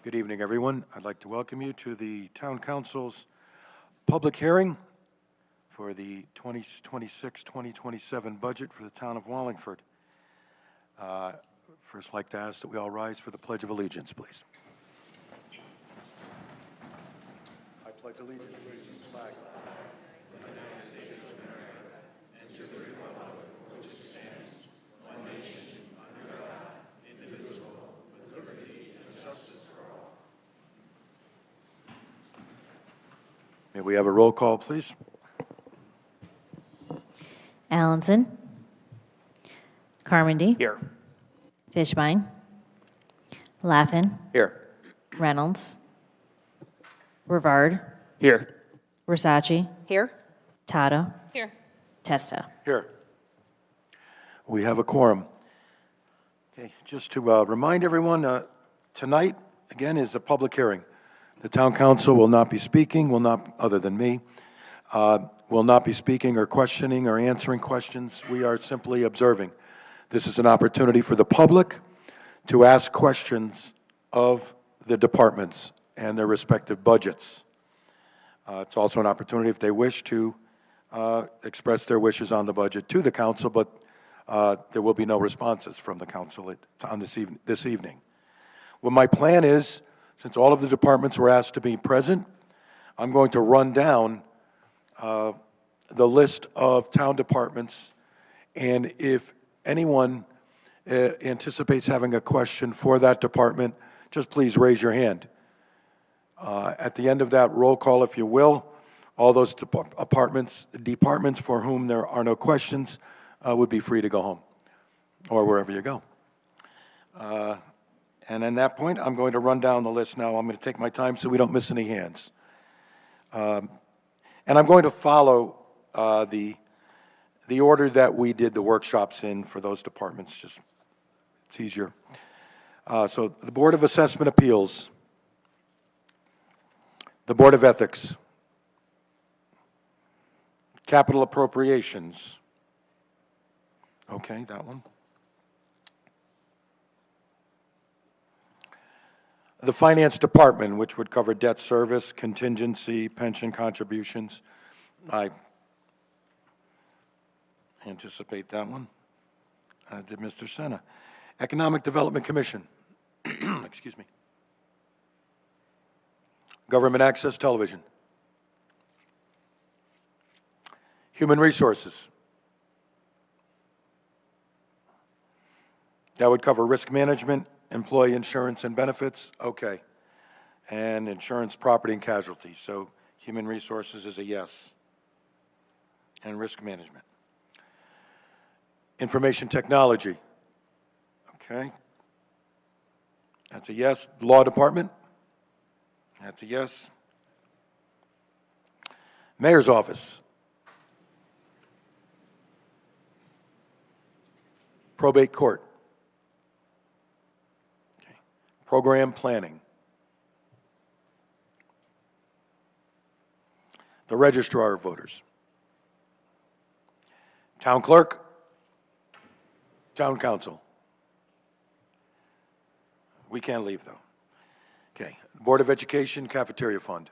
Good evening, everyone. I'd like to welcome you to the Town Council's public hearing for the 2026-2027 budget for the town of Wallingford. First, I'd like to ask that we all rise for the Pledge of Allegiance, please. I pledge allegiance to the flag of the United States of America and to the republic for which it stands, one nation, under God, indivisible, with liberty and justice for all. May we have a roll call, please? Allenson. Carmody. Here. Fishbein. Laffin. Here. Reynolds. Rivard. Here. Versace. Here. Tata. Here. Testa. Here. We have a quorum. Okay, just to remind everyone, tonight, again, is a public hearing. The Town Council will not be speaking, other than me, will not be speaking or questioning or answering questions. We are simply observing. This is an opportunity for the public to ask questions of the departments and their respective budgets. It's also an opportunity if they wish to express their wishes on the budget to the council, but there will be no responses from the council on this evening. What my plan is, since all of the departments were asked to be present, I'm going to run down the list of town departments, and if anyone anticipates having a question for that department, just please raise your hand. At the end of that roll call, if you will, all those departments for whom there are no questions would be free to go home or wherever you go. And at that point, I'm going to run down the list now. I'm going to take my time so we don't miss any hands. And I'm going to follow the order that we did the workshops in for those departments. Just, it's easier. So the Board of Assessment Appeals, the Board of Ethics, Capital Appropriations. Okay, that one. The Finance Department, which would cover debt service, contingency, pension contributions. I anticipate that one. Did Mr. Senna. Economic Development Commission. Excuse me. Government Access Television. Human Resources. That would cover risk management, employee insurance and benefits, okay. And insurance, property, and casualty. So Human Resources is a yes. And risk management. Information Technology, okay. That's a yes. Law Department, that's a yes. Mayor's Office. Probate Court. Program Planning. The Registrar of Voters. Town Clerk. Town Council. We can't leave, though. Okay. Board of Education, Cafeteria Fund.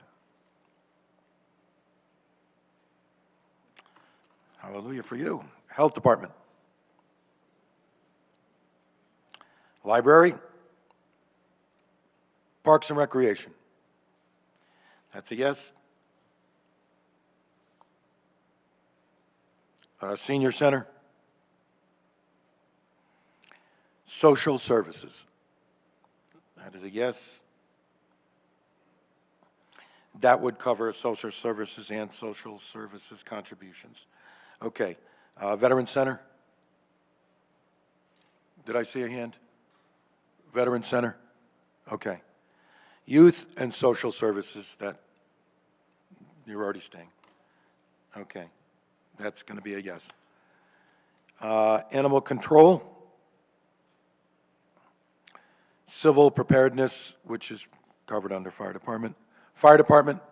Hallelujah for you. Health Department. Library. Parks and Recreation. That's a yes. Senior Center. Social Services. That is a yes. That would cover social services and social services contributions. Okay. Veteran Center. Did I see a hand? Veteran Center. Okay. Youth and Social Services, that you're already staying. Okay, that's going to be a yes. Animal Control, Civil Preparedness, which is covered under Fire Department. Fire Department,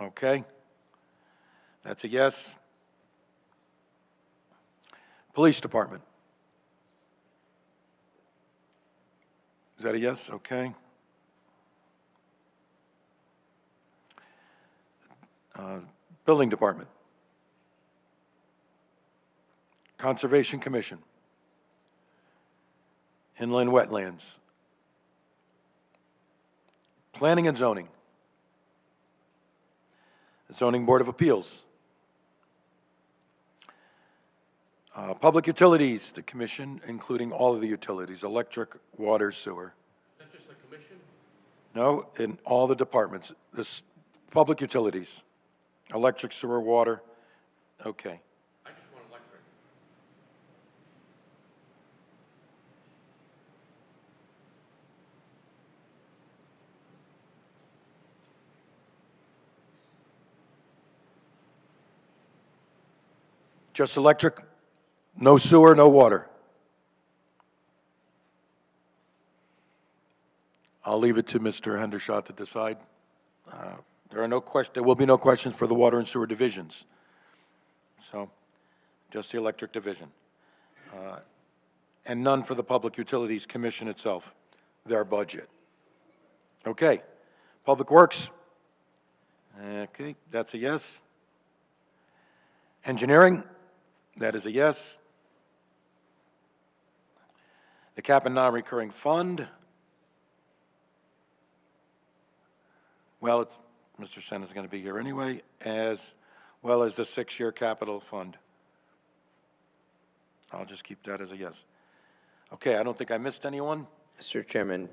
okay, that's a yes. Police Department. Is that a yes? Okay. Building Department. Conservation Commission. Inland Wetlands. Planning and Zoning. Zoning Board of Appeals. Public Utilities, the commission, including all of the utilities, electric, water, sewer. Is that just the commission? No, in all the departments. This, public utilities, electric, sewer, water. Okay. I just want electric. Just electric? No sewer, no water? I'll leave it to Mr. Hendershot to decide. There will be no questions for the water and sewer divisions. So, just the electric division. And none for the Public Utilities Commission itself, their budget. Okay. Public Works? Okay, that's a yes. Engineering? That is a yes. The cap and non-recurring fund? Well, Mr. Sena's going to be here anyway, as well as the 6-year capital fund. I'll just keep that as a yes. Okay, I don't think I missed anyone. Mr. Chairman,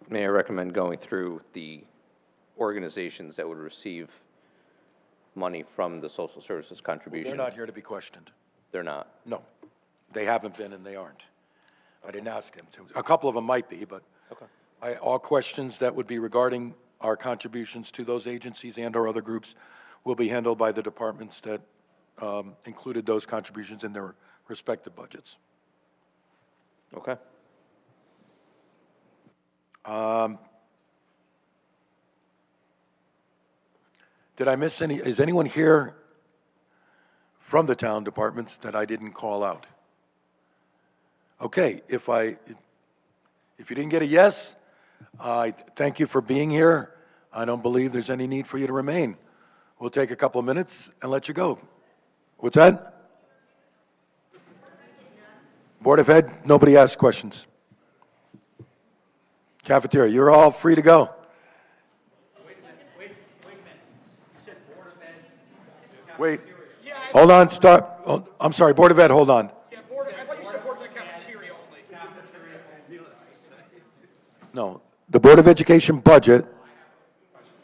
may I recommend going through the organizations that would receive money from the social services contribution? They're not here to be questioned. They're not? No, they haven't been and they aren't. I didn't ask them to. A couple of them might be, but Okay. all questions that would be regarding our contributions to those agencies and or other groups will be handled by the departments that included those contributions in their respective budgets. Okay. Did I miss any? Is anyone here from the town departments that I didn't call out? Okay, if you didn't get a yes, I thank you for being here. I don't believe there's any need for you to remain. We'll take a couple of minutes and let you go. What's that? Board of Ed, nobody asked questions. Cafeteria, you're all free to go. Wait a minute. You said Board of Ed? Wait, hold on, stop. Oh, I'm sorry, Board of Ed, hold on. Yeah, Board of, I thought you said Board of Ed cafeteria only. No, the Board of Education budget.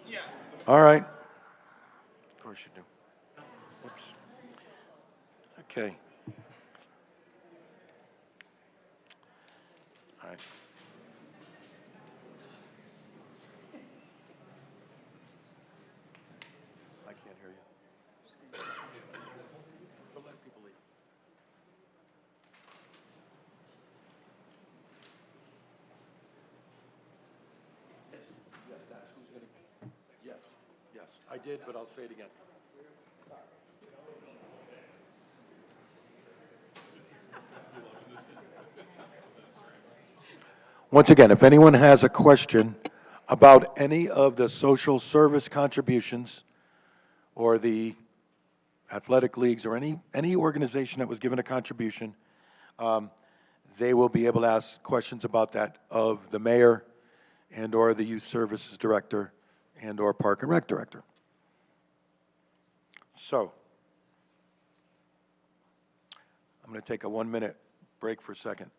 Yeah. All right. Of course you do. Oops. Okay. All right. I can't hear you. But let people leave. Yes, that's who's going to. Yes, I did, but I'll say it again. Once again, if anyone has a question about any of the social service contributions or the athletic leagues or any organization that was given a contribution, they will be able to ask questions about that of the mayor and or the youth services director and or park and rec director. So, I'm going to take a 1-minute break for a second.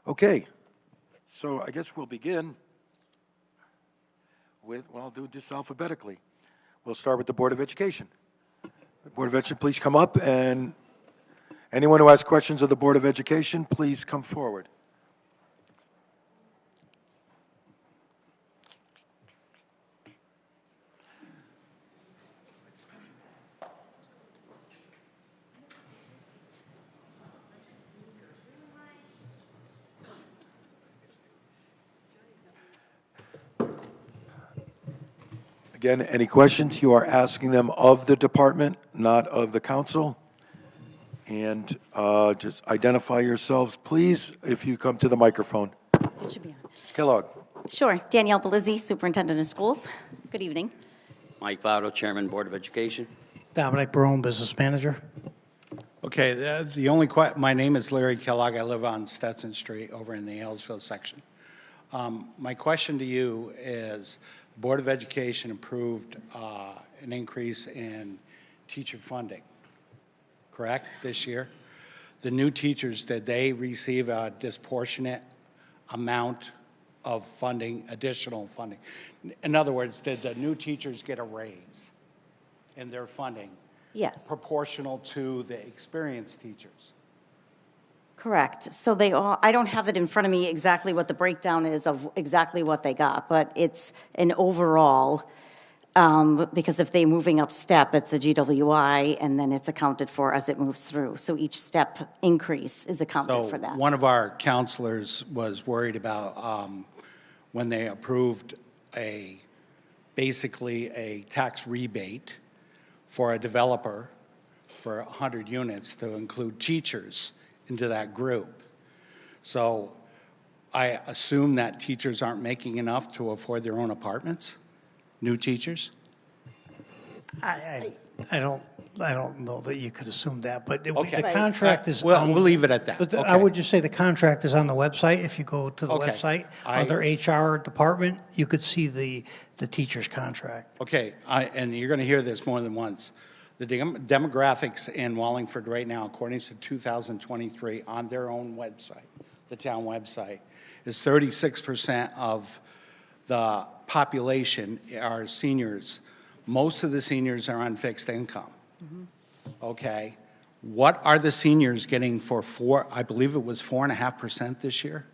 Okay, so I guess we'll begin with, well, I'll do this alphabetically. We'll start with the Board of Education. Board of Education, please come up, and anyone who has questions of the Board of Education, please come forward. Again, any questions? You are asking them of the department, not of the council. And just identify yourselves, please, if you come to the microphone. It should be on. Mrs. Kellogg. Sure. Danielle Belizzi, Superintendent of Schools. Good evening. Mike Votto, Chairman, Board of Education. Dominic Barone, Business Manager. Okay, the only my name is Larry Kellogg. I live on Stetson Street over in the Aylesville section. My question to you is, the Board of Education approved an increase in teacher funding, correct, this year? The new teachers, did they receive a disproportionate amount of funding, additional funding? In other words, did the new teachers get a raise in their funding Yes, proportional to the experienced teachers? correct. So they all, I don't have it in front of me exactly what the breakdown is of exactly what they got, but it's an overall, because if they're moving up step, it's a GWI, and then it's accounted for as it moves through. So each step increase is accounted for that. One of our counselors was worried about when they approved basically a tax rebate for a developer for 100 units to include teachers into that group. So I assume that teachers aren't making enough to afford their own apartments, new teachers? I don't know that you could assume that, but Okay. the contract is. Well, on- we'll leave it at that. But I Okay. would just say the contract is on the website. If you go to the Okay. website, I- under HR department, you could see the teacher's contract. Okay, and you're going to hear this more than once. The demographics in Wallingford right now, according to 2023, on their own website, the town website, is 36% of the population are seniors. Most of the seniors are on fixed income. Okay? What are the seniors getting for I believe it was 4.5% this year?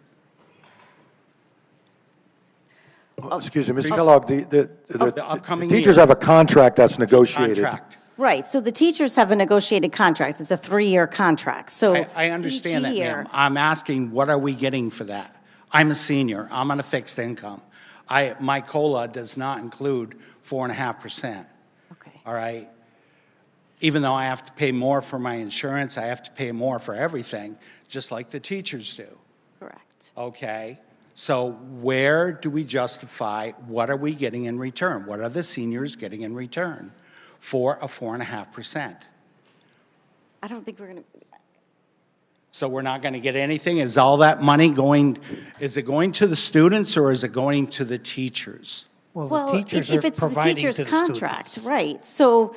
Excuse me, Ms. Kellogg, the upcoming teachers year. have a contract that's negotiated. Contract. Right, so the teachers have a negotiated contract. It's a 3-year contract, so. I understand that, each year- ma'am. I'm asking, what are we getting for that? I'm a senior. I'm on a fixed income. My COLA does not include 4.5%, Okay. all right? Even though I have to pay more for my insurance, I have to pay more for everything, just like the teachers do, Correct. okay? So where do we justify, what are we getting in return? What are the seniors getting in return for a 4.5%? I don't think we're going to, So we're not going to get anything? Is all that money going, is it going to the students or is it going to the teachers? Well, well, the teachers if are it's the providing teacher's to the contract, students. right. So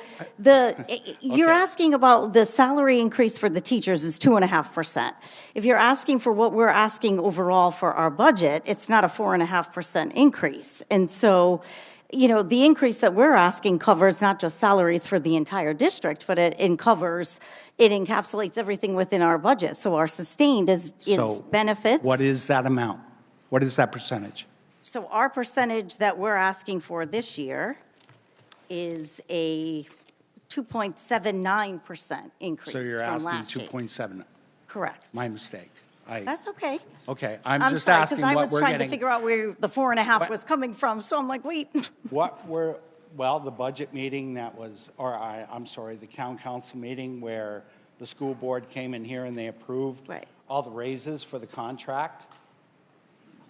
you're Okay. asking about the salary increase for the teachers is 2.5%. If you're asking for what we're asking overall for our budget, it's not a 4.5% increase. And so, you know, the increase that we're asking covers not just salaries for the entire district, but it encapsulates everything within our budget. So our sustained is So benefits. what is that amount? What is that percentage? So our percentage that we're asking for this year is a 2.79% increase So you're from asking last year. 2.7. Correct. My mistake. That's okay. Okay, I'm I'm just sorry, asking because I what was we're trying to getting. figure out where the 4.5 What- was coming from, so I'm like, wait. Well, the budget meeting that was, I'm sorry, the town council meeting where the school board came in here and they approved Right. all the raises for the contract.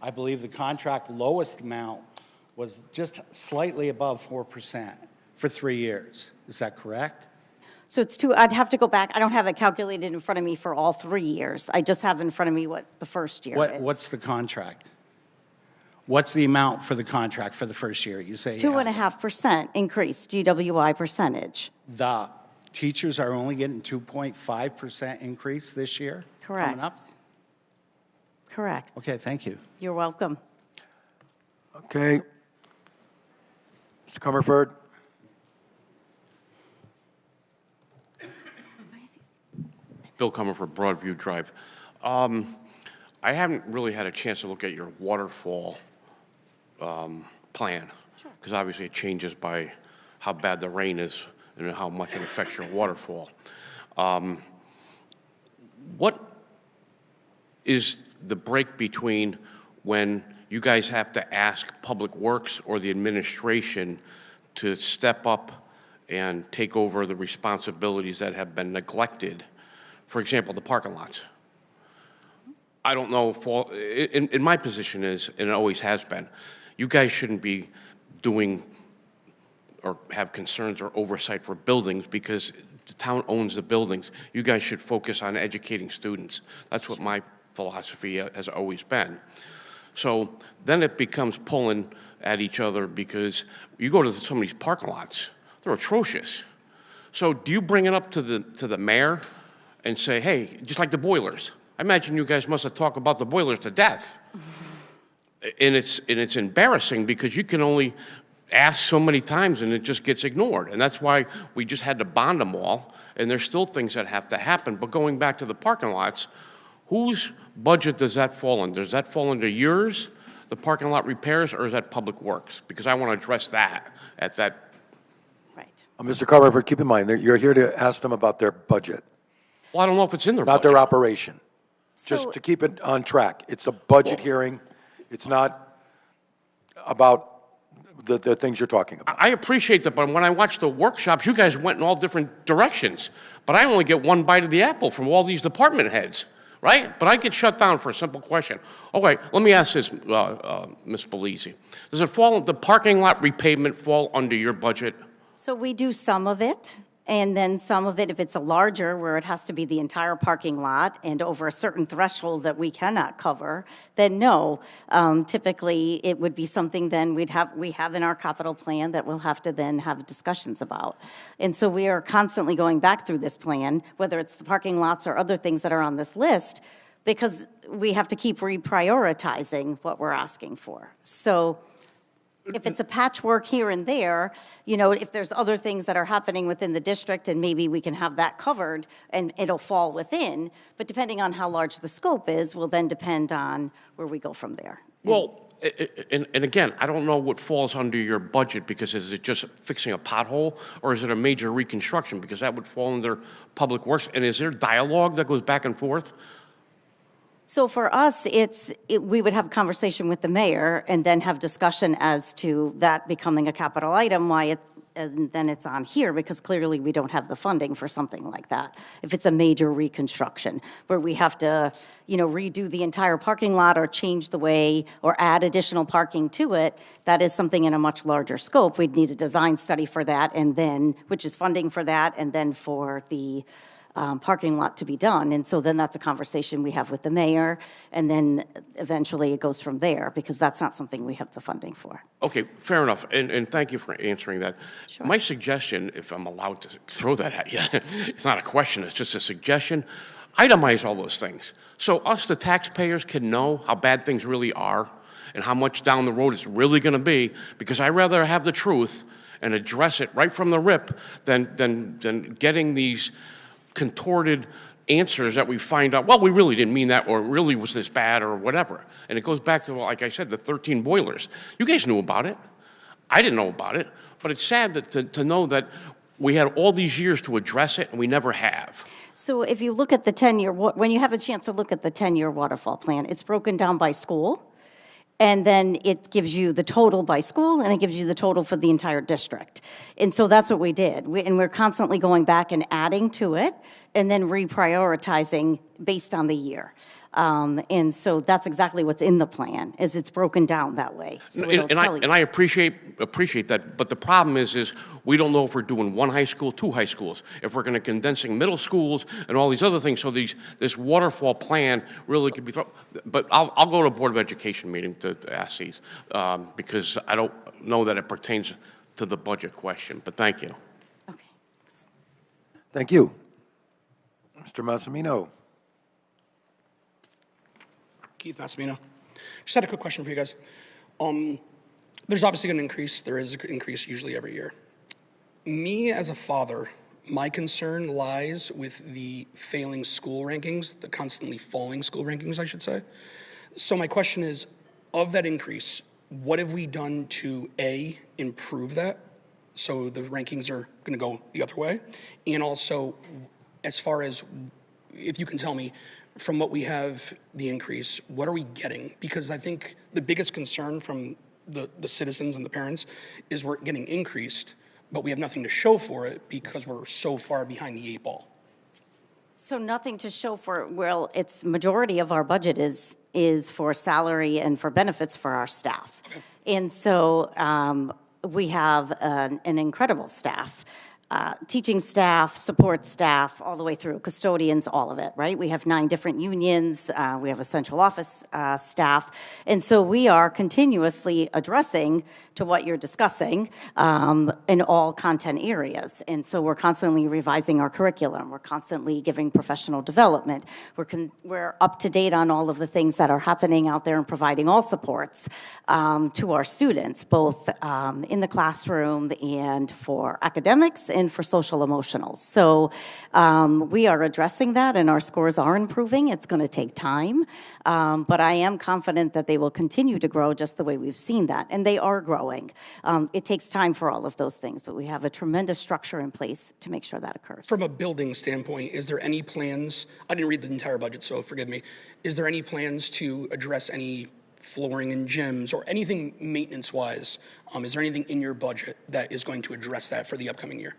I believe the contract lowest amount was just slightly above 4% for 3 years. Is that correct? So it's I'd have to go back. I don't have it calculated in front of me for all 3 years. I just have in front of me what the first year is. What's the contract? What's the amount for the contract for the first year? You say you have it. 2.5% increase, GWI percentage. The teachers are only getting 2.5% increase this year? Correct. Coming up? Correct. Okay, thank you. You're welcome. Okay. Mr. Comerford? Bill coming from Broadview Drive. I haven't really had a chance to look at your waterfall plan, because obviously it changes by how bad the rain is and how much it affects your waterfall. What is the break between when you guys have to ask Public Works or the administration to step up and take over the responsibilities that have been neglected? For example, the parking lots. I don't know if, in my position is, and it always has been, you guys shouldn't be doing or have concerns or oversight for buildings because the town owns the buildings. You guys should focus on educating students. That's what my philosophy has always been. So then it becomes pulling at each other because you go to some of these parking lots, they're atrocious. So do you bring it up to the mayor and say, hey, just like the boilers? I imagine you guys must have talked about the boilers to death. And it's embarrassing because you can only ask so many times and it just gets ignored. And that's why we just had to bond them all, and there's still things that have to happen. But going back to the parking lots, whose budget does that fall under? Does that fall under yours, the parking lot repairs, or is that Public Works? Because I want to address that at that. Right. Mr. Carver, keep in mind that you're here to ask them about their budget, Well, I don't know if it's in their not budget. their operation. So- Just to keep it on track. It's a budget hearing. It's not about the things you're talking about. I appreciate that, but when I watch the workshops, you guys went in all different directions. But I only get one bite of the apple from all these department heads, right? But I get shut down for a simple question. Okay, let me ask this, Ms. Belize. Does it fall, the parking lot repavement fall under your budget? So we do some of it, and then some of it, if it's a larger, where it has to be the entire parking lot and over a certain threshold that we cannot cover, then no. Typically, it would be something then we have in our capital plan that we'll have to then have discussions about. And so we are constantly going back through this plan, whether it's the parking lots or other things that are on this list, because we have to keep reprioritizing what we're asking for. So if it's a patchwork here and there, you know, if there's other things that are happening within the district, and maybe we can have that covered and it'll fall within, but depending on how large the scope is, will then depend on where we go from there. Well, and again, I don't know what falls under your budget, because is it just fixing a pothole, or is it a major reconstruction? Because that would fall under Public Works. And is there dialogue that goes back and forth? So for us, we would have a conversation with the mayor and then have discussion as to that becoming a capital item, and then it's on here, because clearly we don't have the funding for something like that. If it's a major reconstruction where we have to, you know, redo the entire parking lot or change the way or add additional parking to it, that is something in a much larger scope. We'd need a design study for that, and then, which is funding for that, and then for the parking lot to be done. And so then that's a conversation we have with the mayor, and then eventually it goes from there, because that's not something we have the funding for. Okay, fair enough, and thank you for answering that. Sure. My suggestion, if I'm allowed to throw that at you, it's not a question, it's just a suggestion, itemize all those things. So us, the taxpayers, can know how bad things really are and how much down the road it's really going to be, because I'd rather have the truth and address it right from the rip than getting these contorted answers that we find out, well, we really didn't mean that, or it really was this bad, or whatever. And it goes back to, like I said, the 13 boilers. You guys knew about it. I didn't know about it. But it's sad that to know that we had all these years to address it, and we never have. So if you look at the 10-year, when you have a chance to look at the 10-year waterfall plan, it's broken down by school. And then it gives you the total by school, and it gives you the total for the entire district. And so that's what we did. And we're constantly going back and adding to it, and then reprioritizing based on the year. And so that's exactly what's in the plan, is it's broken down that way. So it'll tell you. And I appreciate that, but the problem is we don't know if we're doing one high school, two high schools, if we're going to condensing middle schools and all these other things. So this waterfall plan really could be thrown. But I'll go to a Board of Education meeting to ask these, because I don't know that it pertains to the budget question. But thank you. Okay. Thank you. Mr. Massimino. Keith Massimino. Just had a quick question for you guys. There's obviously an increase. There is an increase usually every year. Me as a father, My concern lies with the failing school rankings, the constantly falling school rankings, I should say. So my question is, of that increase, what have we done to A, improve that? So the rankings are going to go the other way. And also, as far as, if you can tell me, from what we have the increase, what are we getting? Because I think the biggest concern from the citizens and the parents is we're getting increased, but we have nothing to show for it because we're so far behind the 8 ball. So nothing to show for it. Well, it's majority of our budget is for salary and for benefits for our staff. Okay. And so we have an incredible staff. Teaching staff, support staff, all the way through, custodians, all of it, right? We have 9 different unions. We have a central office staff. And so we are continuously addressing to what you're discussing in all content areas. And so we're constantly revising our curriculum. We're constantly giving professional development. We're up to date on all of the things that are happening out there and providing all supports to our students, both in the classroom and for academics and for social emotional. So we are addressing that, and our scores are improving. It's going to take time, but I am confident that they will continue to grow just the way we've seen that, and they are growing. It takes time for all of those things, but we have a tremendous structure in place to make sure that occurs. From a building standpoint, is there any plans, I didn't read the entire budget, so forgive me, is there any plans to address any flooring in gyms or anything maintenance-wise? Is there anything in your budget that is going to address that for the upcoming year?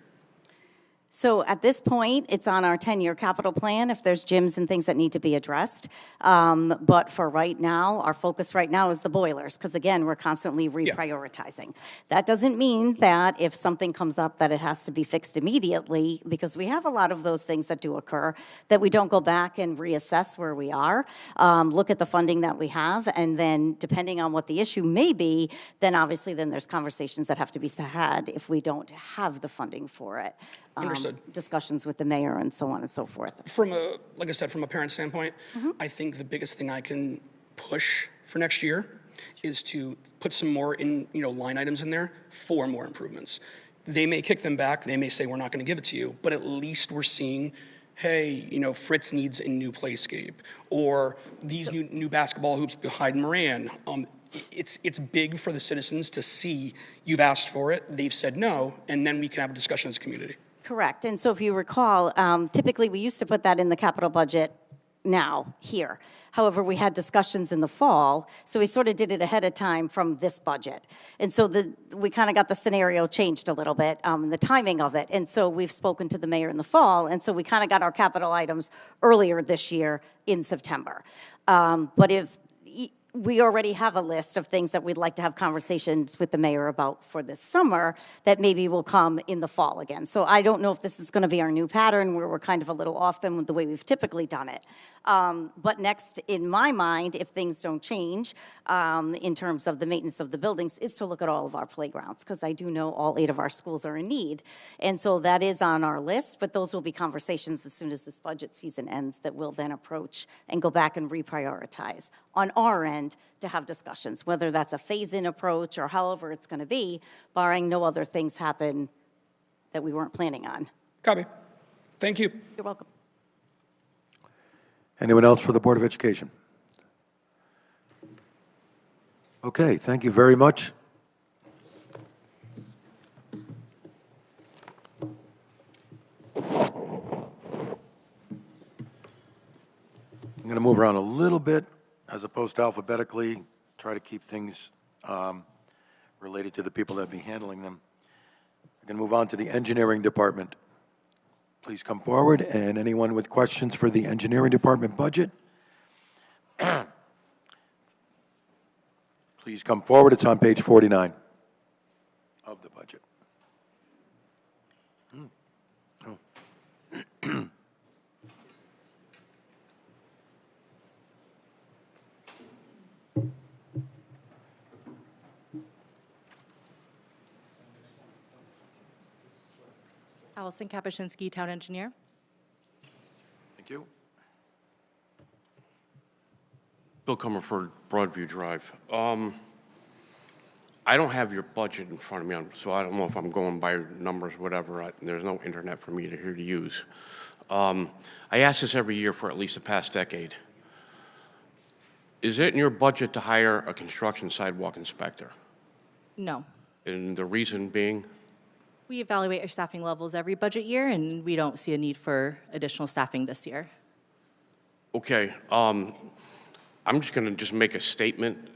So at this point, it's on our 10-year capital plan if there's gyms and things that need to be addressed. But for right now, our focus right now is the boilers, because again, we're constantly reprioritizing. That doesn't mean that if something comes up that it has to be fixed immediately, because we have a lot of those things that do occur, that we don't go back and reassess where we are, look at the funding that we have, and then depending on what the issue may be, then obviously then there's conversations that have to be had if we don't have the funding for it. Understood. Discussions with the mayor and so on and so forth. From a, like I said, from a parent standpoint, I think the biggest thing I can push for next year is to put some more in, line items in there for more improvements. They may kick them back. They may say, we're not going to give it to you, but at least we're seeing, hey, Fritz needs a new playscape, or these new basketball hoops behind Moran. It's big for the citizens to see you've asked for it, they've said no, and then we can have a discussion as a community. Correct. And so if you recall, typically we used to put that in the capital budget now, here. However, we had discussions in the fall, so we sort of did it ahead of time from this budget. And so we kind of got the scenario changed a little bit, the timing of it. And so we've spoken to the mayor in the fall, and so we kind of got our capital items earlier this year in September. But if we already have a list of things that we'd like to have conversations with the mayor about for this summer that maybe will come in the fall again. So I don't know if this is going to be our new pattern where we're kind of a little off than the way we've typically done it. But next, in my mind, if things don't change in terms of the maintenance of the buildings, is to look at all of our playgrounds, because I do know all 8 of our schools are in need. And so that is on our list, but those will be conversations as soon as this budget season ends that we'll then approach and go back and reprioritize on our end to have discussions, whether that's a phase-in approach or however it's going to be, barring no other things happen that we weren't planning on. Copy. Thank you. You're welcome. Anyone else for the Board of Education? Okay, thank you very much. I'm going to move around a little bit as opposed to alphabetically, try to keep things related to the people that be handling them. We're going to move on to the engineering department. Please come forward, and anyone with questions for the engineering department budget, please come forward. It's on page 49 of the budget. Oh. Allison Kapuscinski, Town Engineer. Thank you. Bill Comerford, Broadview Drive. I don't have your budget in front of me, so I don't know if I'm going by numbers, whatever. There's no internet for me to use. I ask this every year for at least the past decade. Is it in your budget to hire a construction sidewalk inspector? No. And the reason being? We evaluate our staffing levels every budget year, and we don't see a need for additional staffing this year. Okay, I'm just going to just make a statement.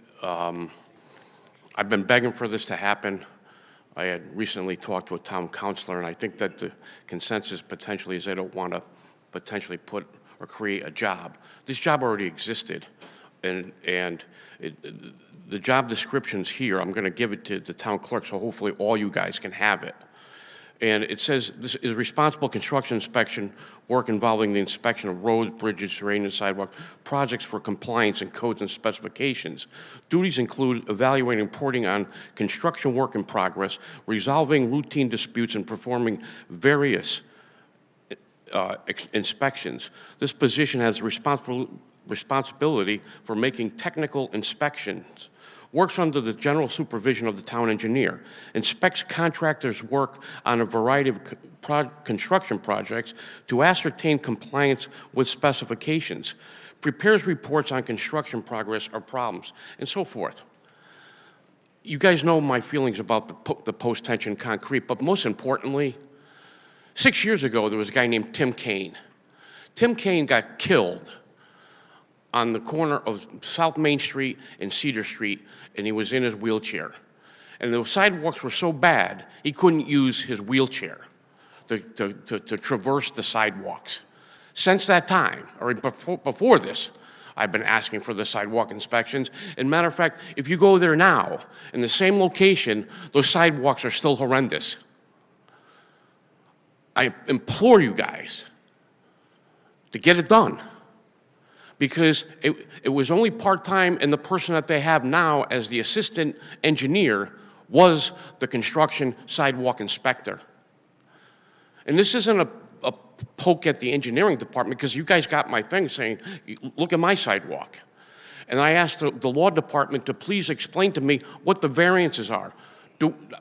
I've been begging for this to happen. I had recently talked to a town councilor, and I think that the consensus potentially is they don't want to potentially put or create a job. This job already existed, and the job description's here. I'm going to give it to the town clerk, so hopefully all you guys can have it. And it says, this is responsible construction inspection work involving the inspection of roads, bridges, drainage, sidewalk, projects for compliance and codes and specifications. Duties include evaluating and reporting on construction work in progress, resolving routine disputes, and performing various inspections. This position has responsibility for making technical inspections, works under the general supervision of the town engineer, inspects contractors' work on a variety of construction projects to ascertain compliance with specifications, prepares reports on construction progress or problems, and so forth. You guys know my feelings about the post-tension concrete, but most importantly, 6 years ago, there was a guy named Tim Kaine. Tim Kaine got killed on the corner of South Main Street and Cedar Street, and he was in his wheelchair. And the sidewalks were so bad, he couldn't use his wheelchair to traverse the sidewalks. Since that time, or before this, I've been asking for the sidewalk inspections. And matter of fact, if you go there now, in the same location, those sidewalks are still horrendous. I implore you guys to get it done, because it was only part-time, and the person that they have now as the assistant engineer was the construction sidewalk inspector. And this isn't a poke at the engineering department, because you guys got my thing saying, look at my sidewalk. And I asked the law department to please explain to me what the variances are,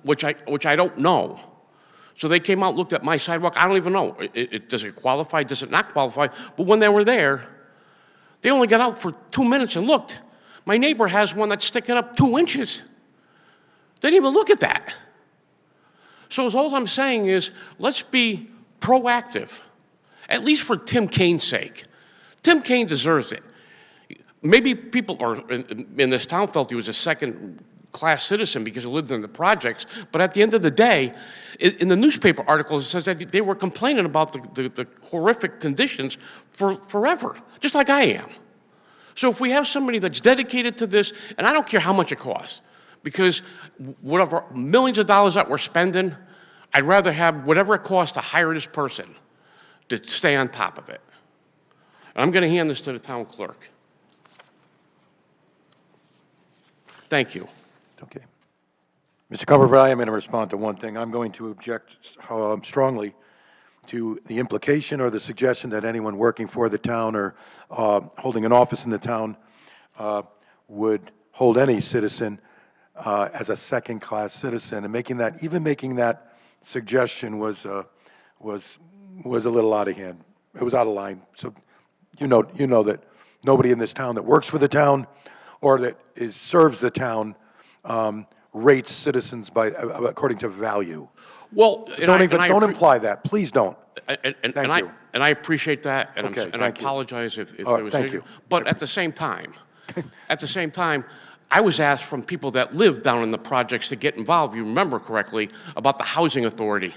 which I don't know. So they came out, looked at my sidewalk. I don't even know. Does it qualify? Does it not qualify? But when they were there, they only got out for 2 minutes and looked. My neighbor has one that's sticking up 2 inches. They didn't even look at that. So all I'm saying is, let's be proactive, at least for Tim Kaine's sake. Tim Kaine deserves it. Maybe people in this town felt he was a second-class citizen because he lived in the projects, but at the end of the day, in the newspaper articles, it says that they were complaining about the horrific conditions for forever, just like I am. So if we have somebody that's dedicated to this, and I don't care how much it costs, because whatever millions of dollars that we're spending, I'd rather have whatever it costs to hire this person to stay on top of it. And I'm going to hand this to the town clerk. Thank you. Okay. Mr. Coverville, I'm going to respond to one thing. I'm going to object strongly to the implication or the suggestion that anyone working for the town or holding an office in the town would hold any citizen as a second-class citizen. And making that suggestion was a little out of hand. It was out of line. So you know that nobody in this town that works for the town or that serves the town rates citizens according to value. Well, don't imply that. Please don't. And Thank you. I appreciate that, and, Okay, I apologize if there was. Thank you. But at the same time, I was asked from people that live down in the projects to get involved. You remember correctly about the housing authority,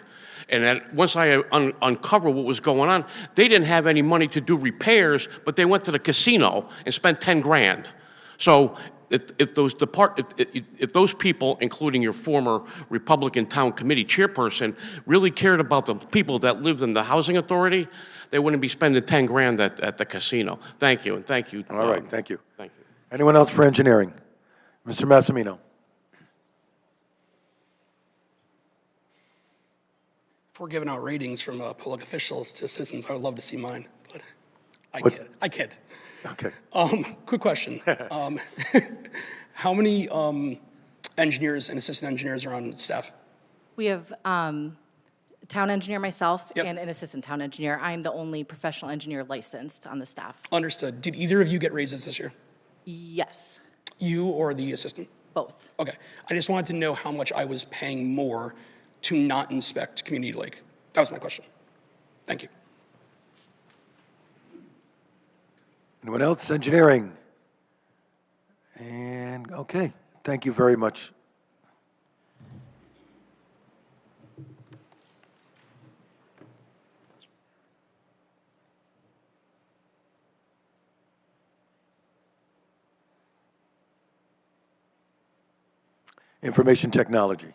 and that once I uncovered what was going on, they didn't have any money to do repairs, but they went to the casino and spent 10 grand. So if those people, including your former Republican town committee chairperson, really cared about the people that lived in the housing authority, they wouldn't be spending 10 grand at the casino. Thank you, and thank you. All right, thank you. Thank you. Anyone else for engineering? Mr. Massimino. Before giving out ratings from public officials to citizens, I would love to see mine, but I kid. Okay. Quick question. How many engineers and assistant engineers are on staff? We have town engineer myself Yep. and an assistant town engineer. I'm the only professional engineer licensed on the staff. Understood. Did either of you get raises this year? Yes, You or the assistant? both. Okay. I just wanted to know how much I was paying more to not inspect Community Lake. That was my question. Thank you. Anyone else? Engineering? And, okay, thank you very much. Information technology.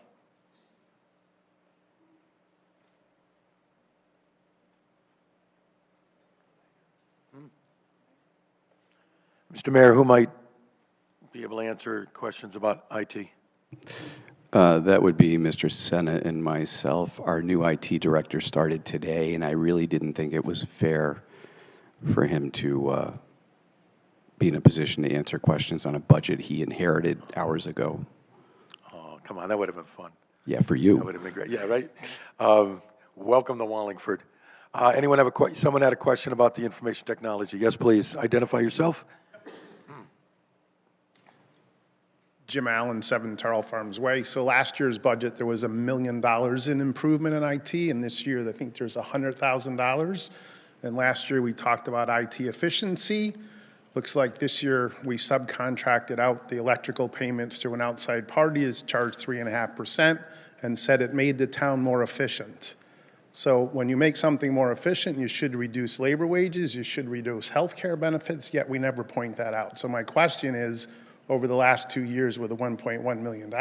Mr. Mayor, who might be able to answer questions about IT? That would be Mr. Senna and myself. Our new IT director started today, and I really didn't think it was fair for him to be in a position to answer questions on a budget he inherited hours ago. Oh, come on, that would have been fun. Yeah, for That you. would have been great. Yeah, right? Welcome to Wallingford. Anyone have someone had a question about the information technology? Yes, please. Identify yourself. Jim Allen, 7 Tarl Farms Way. So last year's budget, there was $1 million in improvement in IT, and this year, I think there's $100,000. And last year, we talked about IT efficiency. Looks like this year, we subcontracted out the electrical payments to an outside party, is charged 3.5%, and said it made the town more efficient. So when you make something more efficient, you should reduce labor wages, you should reduce healthcare benefits, yet we never point that out. So my question is, over the last 2 years with the $1.1 million,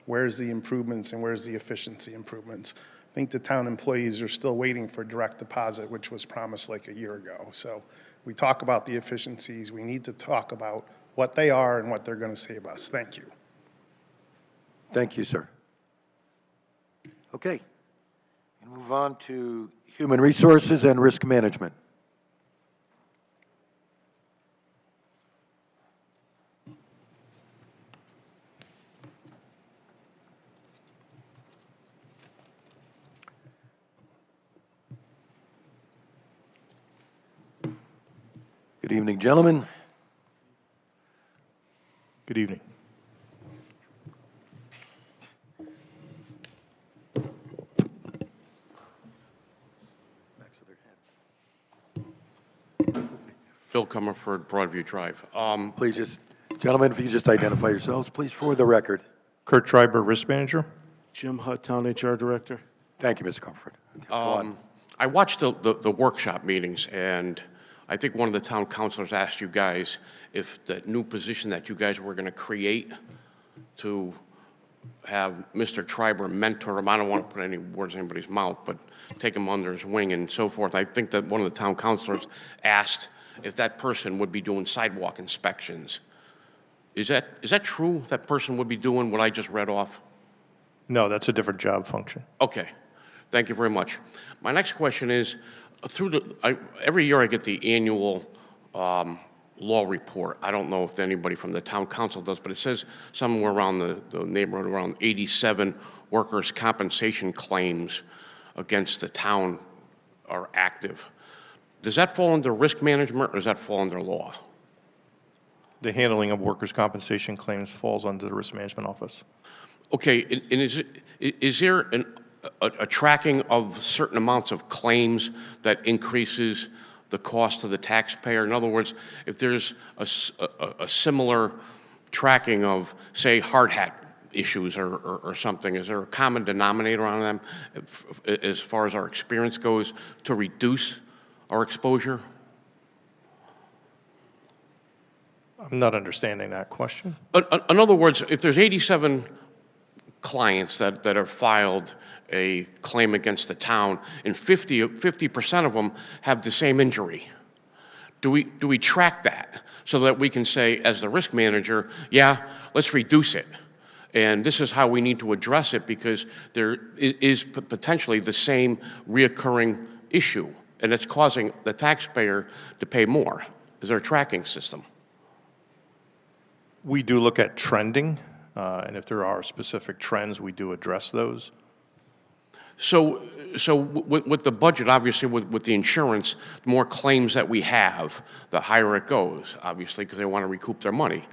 where's the improvements and where's the efficiency improvements? I think the town employees are still waiting for direct deposit, which was promised like a year ago. So we talk about the efficiencies. We need to talk about what they are and what they're going to save us. Thank you. Thank you, sir. Okay. We'll move on to human resources and risk management. Good evening, gentlemen. Good evening. Phil Comerford, Broadview Drive. Please just, gentlemen, if you just identify yourselves, please, for the record. Kurt Schreiber, Risk Manager. Jim Hutt, Town HR Director. Thank you, Mr. Comfort. Okay, go on. I watched the workshop meetings, and I think one of the town councilors asked you guys if the new position that you guys were going to create to have Mr. Schreiber mentor him, I don't want to put any words in anybody's mouth, but take him under his wing and so forth. I think that one of the town councilors asked if that person would be doing sidewalk inspections. Is that true? That person would be doing what I just read off? No, that's a different job function. Okay. Thank you very much. My next question is, every year I get the annual law report. I don't know if anybody from the town council does, but it says somewhere around the neighborhood around 87 workers' compensation claims against the town are active. Does that fall under risk management or does that fall under law? The handling of workers' compensation claims falls under the Risk Management Office. Okay, and is there a tracking of certain amounts of claims that increases the cost to the taxpayer? In other words, if there's a similar tracking of, say, hard hat issues or something, is there a common denominator on them as far as our experience goes to reduce our exposure? I'm not understanding that question. In other words, if there's 87 clients that have filed a claim against the town, and 50% of them have the same injury, do we track that so that we can say, as the risk manager, yeah, let's reduce it, and this is how we need to address it because there is potentially the same reoccurring issue, and it's causing the taxpayer to pay more? Is there a tracking system? We do look at trending And if there are specific trends, we do address those. So with the budget, obviously, with the insurance, the more claims that we have, the higher it goes, obviously, because they want to recoup their money.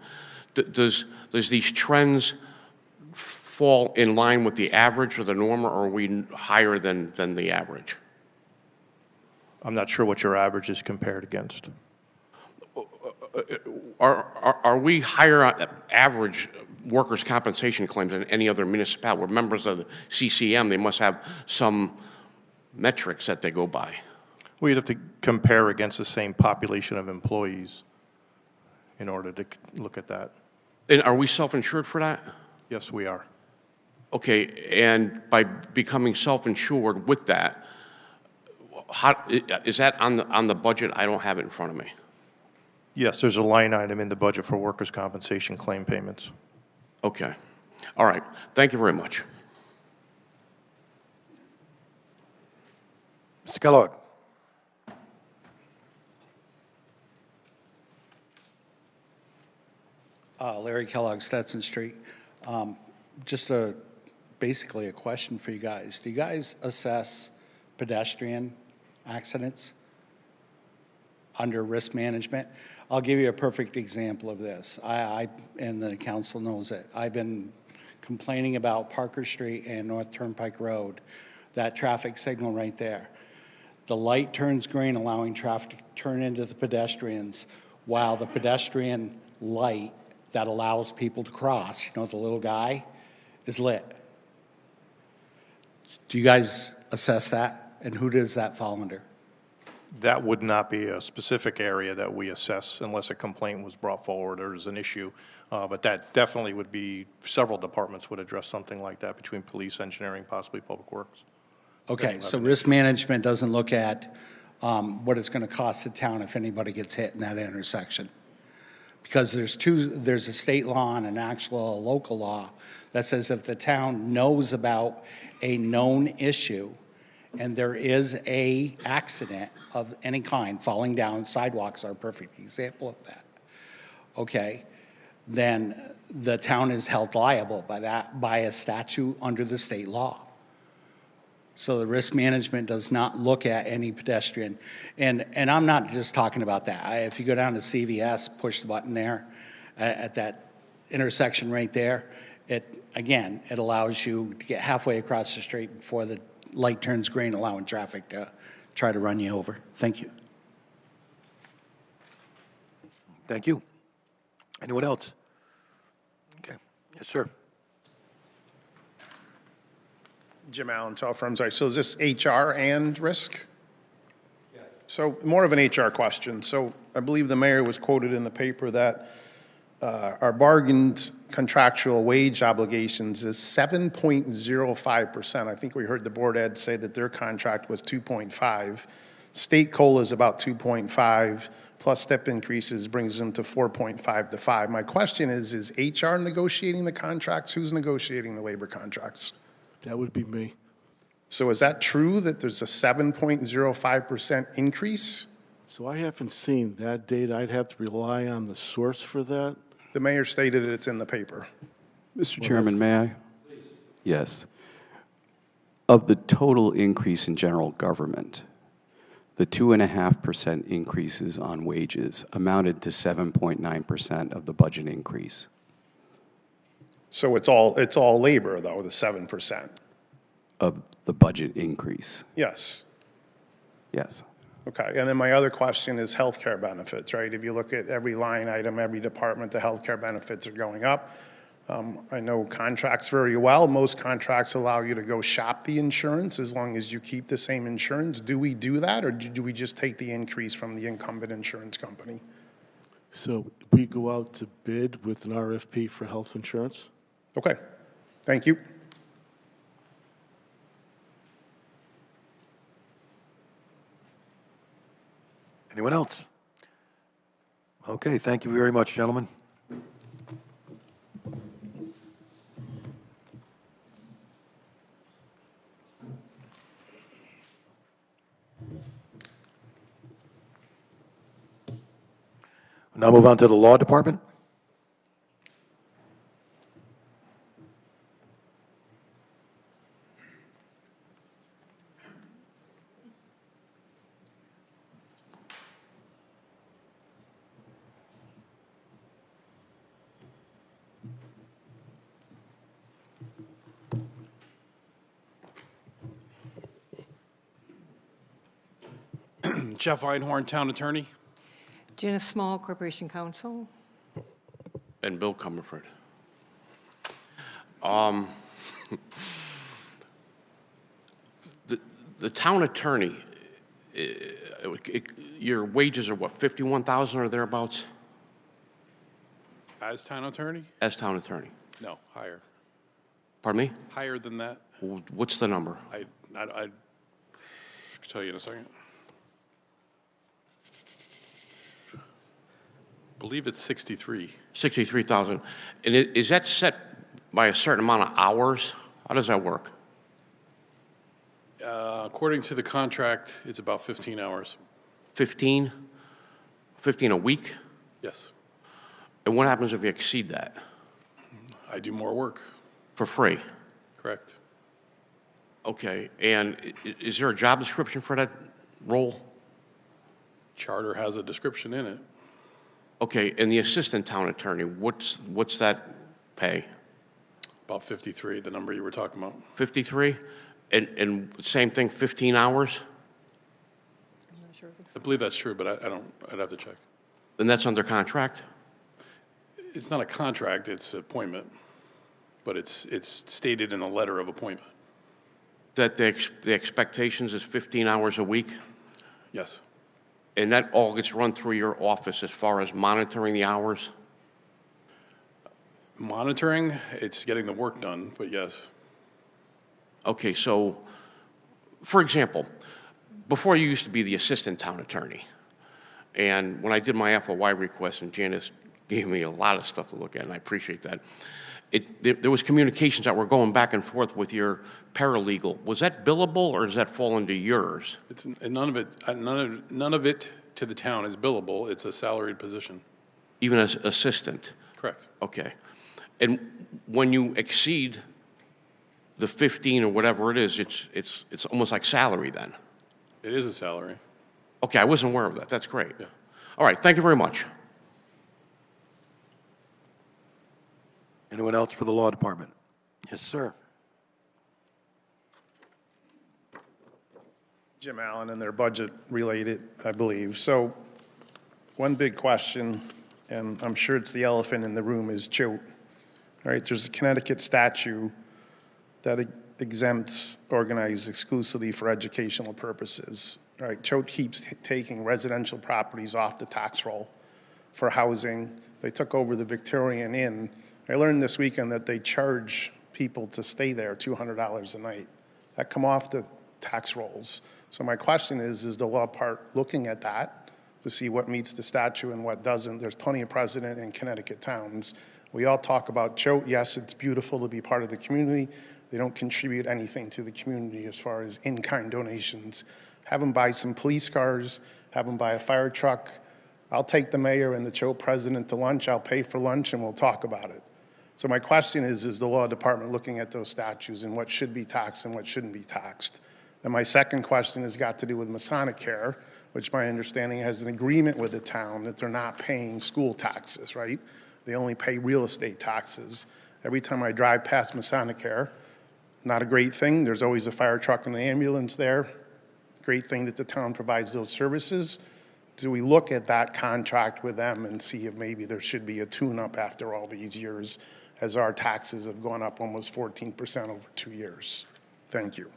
Does these trends fall in line with the average or the norm, or are we higher than the average? I'm not sure what your average is compared against. Are we higher on average workers' compensation claims than any other municipality? We're members of the CCM. They must have some metrics that they go by. We'd have to compare against the same population of employees in order to look at that. And are we self-insured for that? Yes, we are. Okay, and by becoming self-insured with that, is that on the budget? I don't have it in front of me. Yes, there's a line item in the budget for workers' compensation claim payments. Okay. All right. Thank you very much. Mr. Kellogg. Larry Kellogg, Stetson Street. Just basically a question for you guys. Do you guys assess pedestrian accidents under risk management? I'll give you a perfect example of this. And the council knows it. I've been complaining about Parker Street and North Turnpike Road, that traffic signal right there. The light turns green, allowing traffic to turn into the pedestrians, while the pedestrian light that allows people to cross, you know, the little guy, is lit. Do you guys assess that? And who does that fall under? That would not be a specific area that we assess unless a complaint was brought forward or is an issue. But that definitely would be, several departments would address something like that between police, engineering, possibly public works. Okay, so risk management doesn't look at what it's going to cost the town if anybody gets hit in that intersection. Because there's a state law and an actual local law that says if the town knows about a known issue and there is a accident of any kind, falling down, sidewalks are a perfect example of that, okay, then the town is held liable by a statute under the state law. So the risk management does not look at any pedestrian. And I'm not just talking about that. If you go down to CVS, push the button there at that intersection right there, it allows you to get halfway across the street before the light turns green, allowing traffic to try to run you over. Thank you. Thank you. Anyone else? Okay. Yes, sir. Jim Allen, Tell Firms. So is this HR and risk? Yes. So more of an HR question. So I believe the mayor was quoted in the paper that our bargained contractual wage obligations is 7.05%. I think we heard the board ed say that their contract was 2.5. State COLA is about 2.5, plus step increases brings them to 4.5 to 5. My question is HR negotiating the contracts? Who's negotiating the labor contracts? That would be me. So is that true that there's a 7.05% increase? So I haven't seen that data. I'd have to rely on the source for that. The mayor stated it's in the paper. Mr. Chairman, may I? Please. Yes. Of the total increase in general government, the 2.5% increases on wages amounted to 7.9% of the budget increase. So it's all labor, though, the 7%? Of the budget increase. Yes. Yes. Okay, and then my other question is healthcare benefits, right? If you look at every line item, every department, the healthcare benefits are going up. I know contracts very well. Most contracts allow you to go shop the insurance as long as you keep the same insurance. Do we do that, or do we just take the increase from the incumbent insurance company? So we go out to bid with an RFP for health insurance? Okay, thank you. Anyone else? Okay, thank you very much, gentlemen. We'll now move on to the Law Department. Jeff Einhorn, Town Attorney. Janice Small, Corporation Counsel. And Bill Comerford. The town attorney, your wages are what, 51,000 or thereabouts? As Town Attorney? As town attorney. No, higher. Pardon me? Higher than that. What's the number? I tell you in a second. Believe it's 63. 63,000. And is that set by a certain amount of hours? How does that work? According to the contract, it's about 15 hours. 15? 15 a week? Yes. And what happens if you exceed that? I do more work. For free? Correct. Okay. And is there a job description for that role? Charter has a description in it. Okay. And the assistant town attorney, what's that pay? About 53, the number you were talking about. 53? And same thing, 15 hours? I believe that's true, but I'd have to check. And that's under contract? It's not a contract, it's an appointment, but it's stated in the letter of appointment. That the expectations is 15 hours a week? Yes. And that all gets run through your office as far as monitoring the hours? Monitoring, it's getting the work done, but yes. Okay, so, for example, before you used to be the assistant town attorney, and when I did my FOI request, and Janice gave me a lot of stuff to look at, and I appreciate that, there was communications that were going back and forth with your paralegal. Was that billable, or does that fall into yours? It's none of it to the town is billable. It's a salaried position. Even as assistant? Correct. Okay. And when you exceed the 15 or whatever it is, it's almost like salary then? It is a salary. Okay, I wasn't aware of that. That's great. Yeah. All right, thank you very much. Anyone else for the law department? Yes, sir. Jim Allen, and their budget related, I believe. So one big question, and I'm sure it's the elephant in the room, is choate. All right, there's a Connecticut statute that exempts organized exclusively for educational purposes. All right, choate keeps taking residential properties off the tax roll for housing. They took over the Victorian Inn. I learned this weekend that they charge people to stay there $200 a night. That come off the tax rolls. So my question is the law part looking at that to see what meets the statute and what doesn't? There's plenty of precedent in Connecticut towns. We all talk about choate. Yes, it's beautiful to be part of the community. They don't contribute anything to the community as far as in-kind donations. Have them buy some police cars, have them buy a fire truck. I'll take the mayor and the choate president to lunch. I'll pay for lunch and we'll talk about it. So my question is the law department looking at those statutes and what should be taxed and what shouldn't be taxed? And my second question has got to do with Masonic Care, which my understanding has an agreement with the town that they're not paying school taxes, right? They only pay real estate taxes. Every time I drive past Masonic Care, not a great thing. There's always a fire truck and an ambulance there. Great thing that the town provides those services. Do we look at that contract with them and see if maybe there should be a tune-up after all these years, as our taxes have gone up almost 14% over 2 years? Thank you.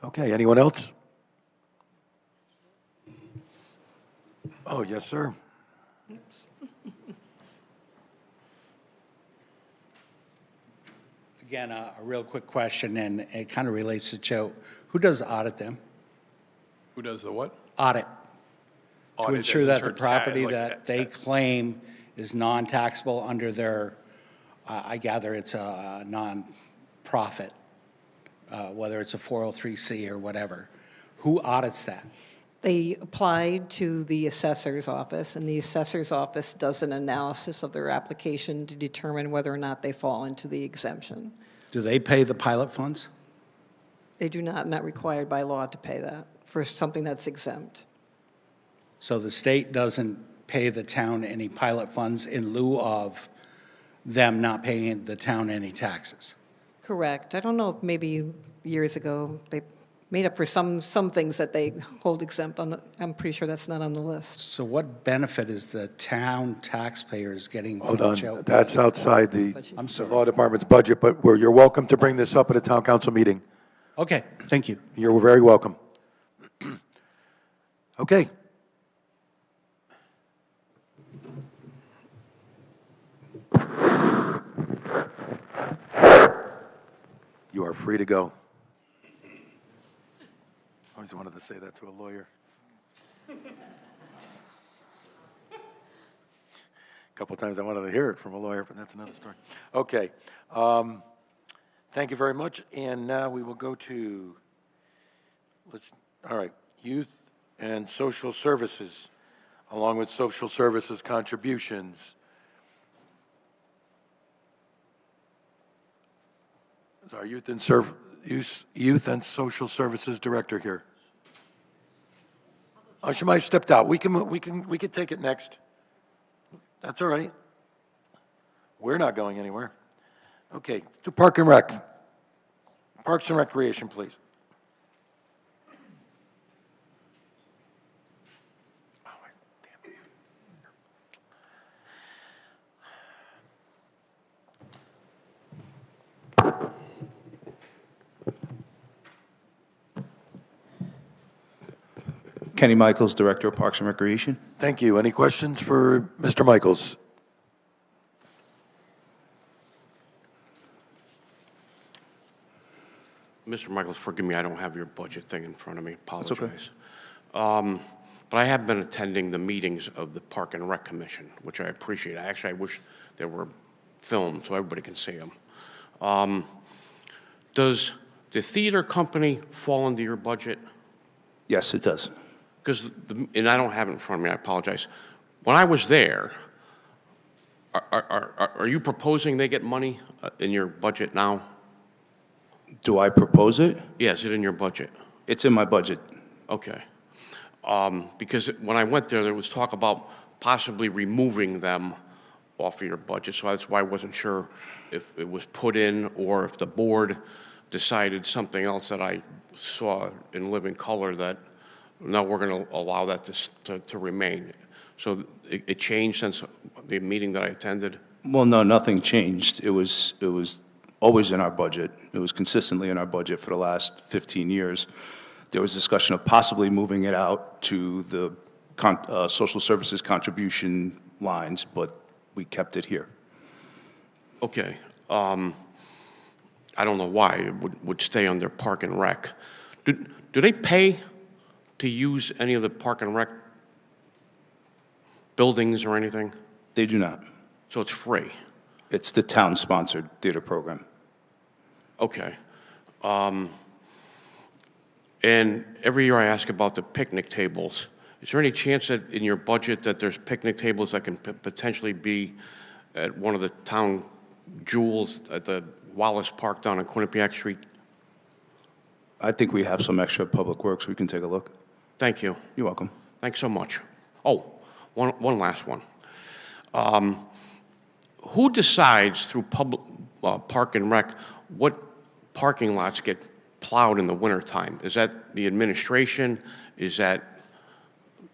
Okay, anyone else? Oh, yes, sir. Again, a real quick question, and it kind of relates to choate. Who does audit them? Who does the what? Audit. To Audit ensure as in that the terms- property like, that they claim is non-taxable under their, I gather it's a non-profit, whether it's a 403C or whatever. Who audits that? They applied to the assessor's office, and the assessor's office does an analysis of their application to determine whether or not they fall into the exemption. Do they pay the pilot funds? They do not required by law to pay that for something that's exempt. So the state doesn't pay the town any pilot funds in lieu of them not paying the town any taxes? Correct. I don't know if maybe years ago they made up for some things that they hold exempt on. I'm pretty sure that's not on the list. So what benefit is the town taxpayers getting Hold from on, Joe? that's outside the I'm sorry. law department's budget, but you're welcome to bring this up at a town council meeting. Okay, thank you. You're very welcome. Okay. You are free to go. I always wanted to say that to a lawyer. A couple times I wanted to hear it from a lawyer, but that's another story. Okay. Thank you very much. And now we will go to, all right, youth and social services, along with social services contributions. Is our youth and social services director here? Oh, she might have stepped out. We can take it next. That's all right. We're not going anywhere. Okay, to Park and Rec. Parks and Recreation, please. Kenny Michaels, Director of Parks and Recreation. Thank you. Any questions for Mr. Michaels? Mr. Michaels, forgive me, I don't have your budget thing in front of me. That's okay. Apologize. But I have been attending the meetings of the Park and Rec Commission, which I appreciate. I wish they were filmed so everybody can see them. Does the theater company fall into your budget? Yes, it does. Because, and I don't have it in front of me, I apologize. When I was there, are you proposing they get money in your budget now? Do I propose it? Yeah, is it in your budget? It's in my budget. Okay. Because when I went there was talk about possibly removing them off of your budget, so that's why I wasn't sure if it was put in or if the board decided something else that I saw in living color that, no, we're going to allow that to remain. So it changed since the meeting that I attended? Well, no, nothing changed. It was always in our budget. It was consistently in our budget for the last 15 years. There was discussion of possibly moving it out to the social services contribution lines, but we kept it here. Okay. I don't know why it would stay under Park and Rec. Do they pay to use any of the Park and Rec buildings or anything? They do not. So it's free? It's the town-sponsored theater program. Okay. And every year I ask about the picnic tables. Is there any chance that in your budget that there's picnic tables that can potentially be at one of the town jewels at the Wallace Park down on Quinnipiac Street? I think we have some extra public works. We can take a look. Thank you. You're welcome. Thanks so much. Oh, one last one. Who decides through public Park and Rec what parking lots get plowed in the wintertime? Is that the administration? Is that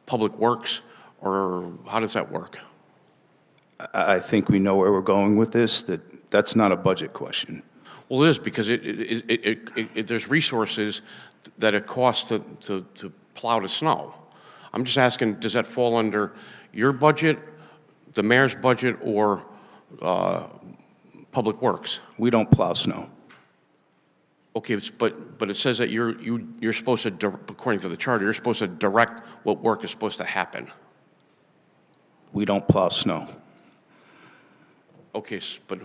Public Works? Or how does that work? I think we know where we're going with this, that's not a budget question. Well, it is, because there's resources that it costs to plow the snow. I'm just asking, does that fall under your budget, the mayor's budget, or Public Works? We don't plow snow. Okay, but it says that you're supposed to, according to the charter, you're supposed to direct what work is supposed to happen. We don't plow snow. Okay, but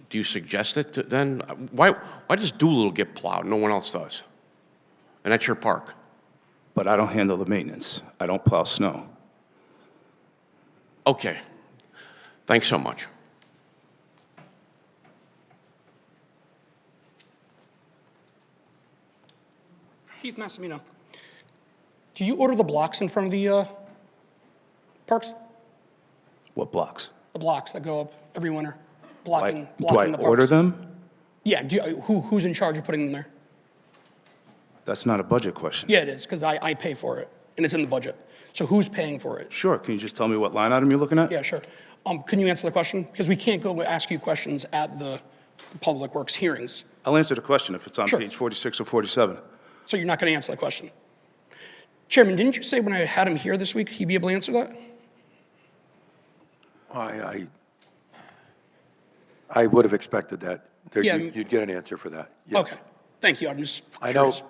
do you suggest it then? Why does Doolittle get plowed? No one else does. And that's your park. But I don't handle the maintenance. I don't plow snow. Okay. Thanks so much. Keith Massimino, do you order the blocks in front of the parks? What blocks? The blocks that go up every winter, blocking Do I the parks. order them? Yeah, who's in charge of putting them there? That's not a budget question. Yeah, it is, because I pay for it, and it's in the budget. So who's paying for it? Sure, can you just tell me what line item you're looking at? Yeah, sure. Can you answer the question? Because we can't go ask you questions at the Public Works hearings. I'll answer the question if it's on Sure. page 46 or 47. So you're not going to answer the question. Chairman, didn't you say when I had him here this week, he'd be able to answer that? I would have expected that. Yeah. You'd get an answer for that. Yes. Okay, thank you, I'm just I know, curious.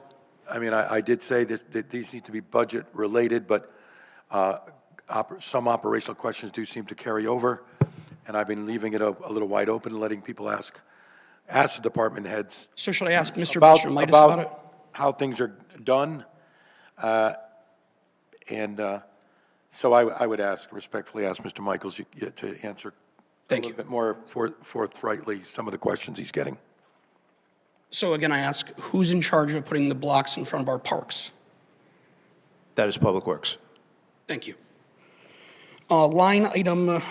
I mean, I did say that these need to be budget related, but some operational questions do seem to carry over, and I've been leaving it a little wide open, and letting people ask the department heads. So should I ask Mr. Mitas about it? How things are done, so I would respectfully ask Mr. Michaels to answer a little bit more forthrightly some of the questions he's getting. So again, I ask, who's in charge of putting the blocks in front of our parks? That is Public Works. Thank you. Line item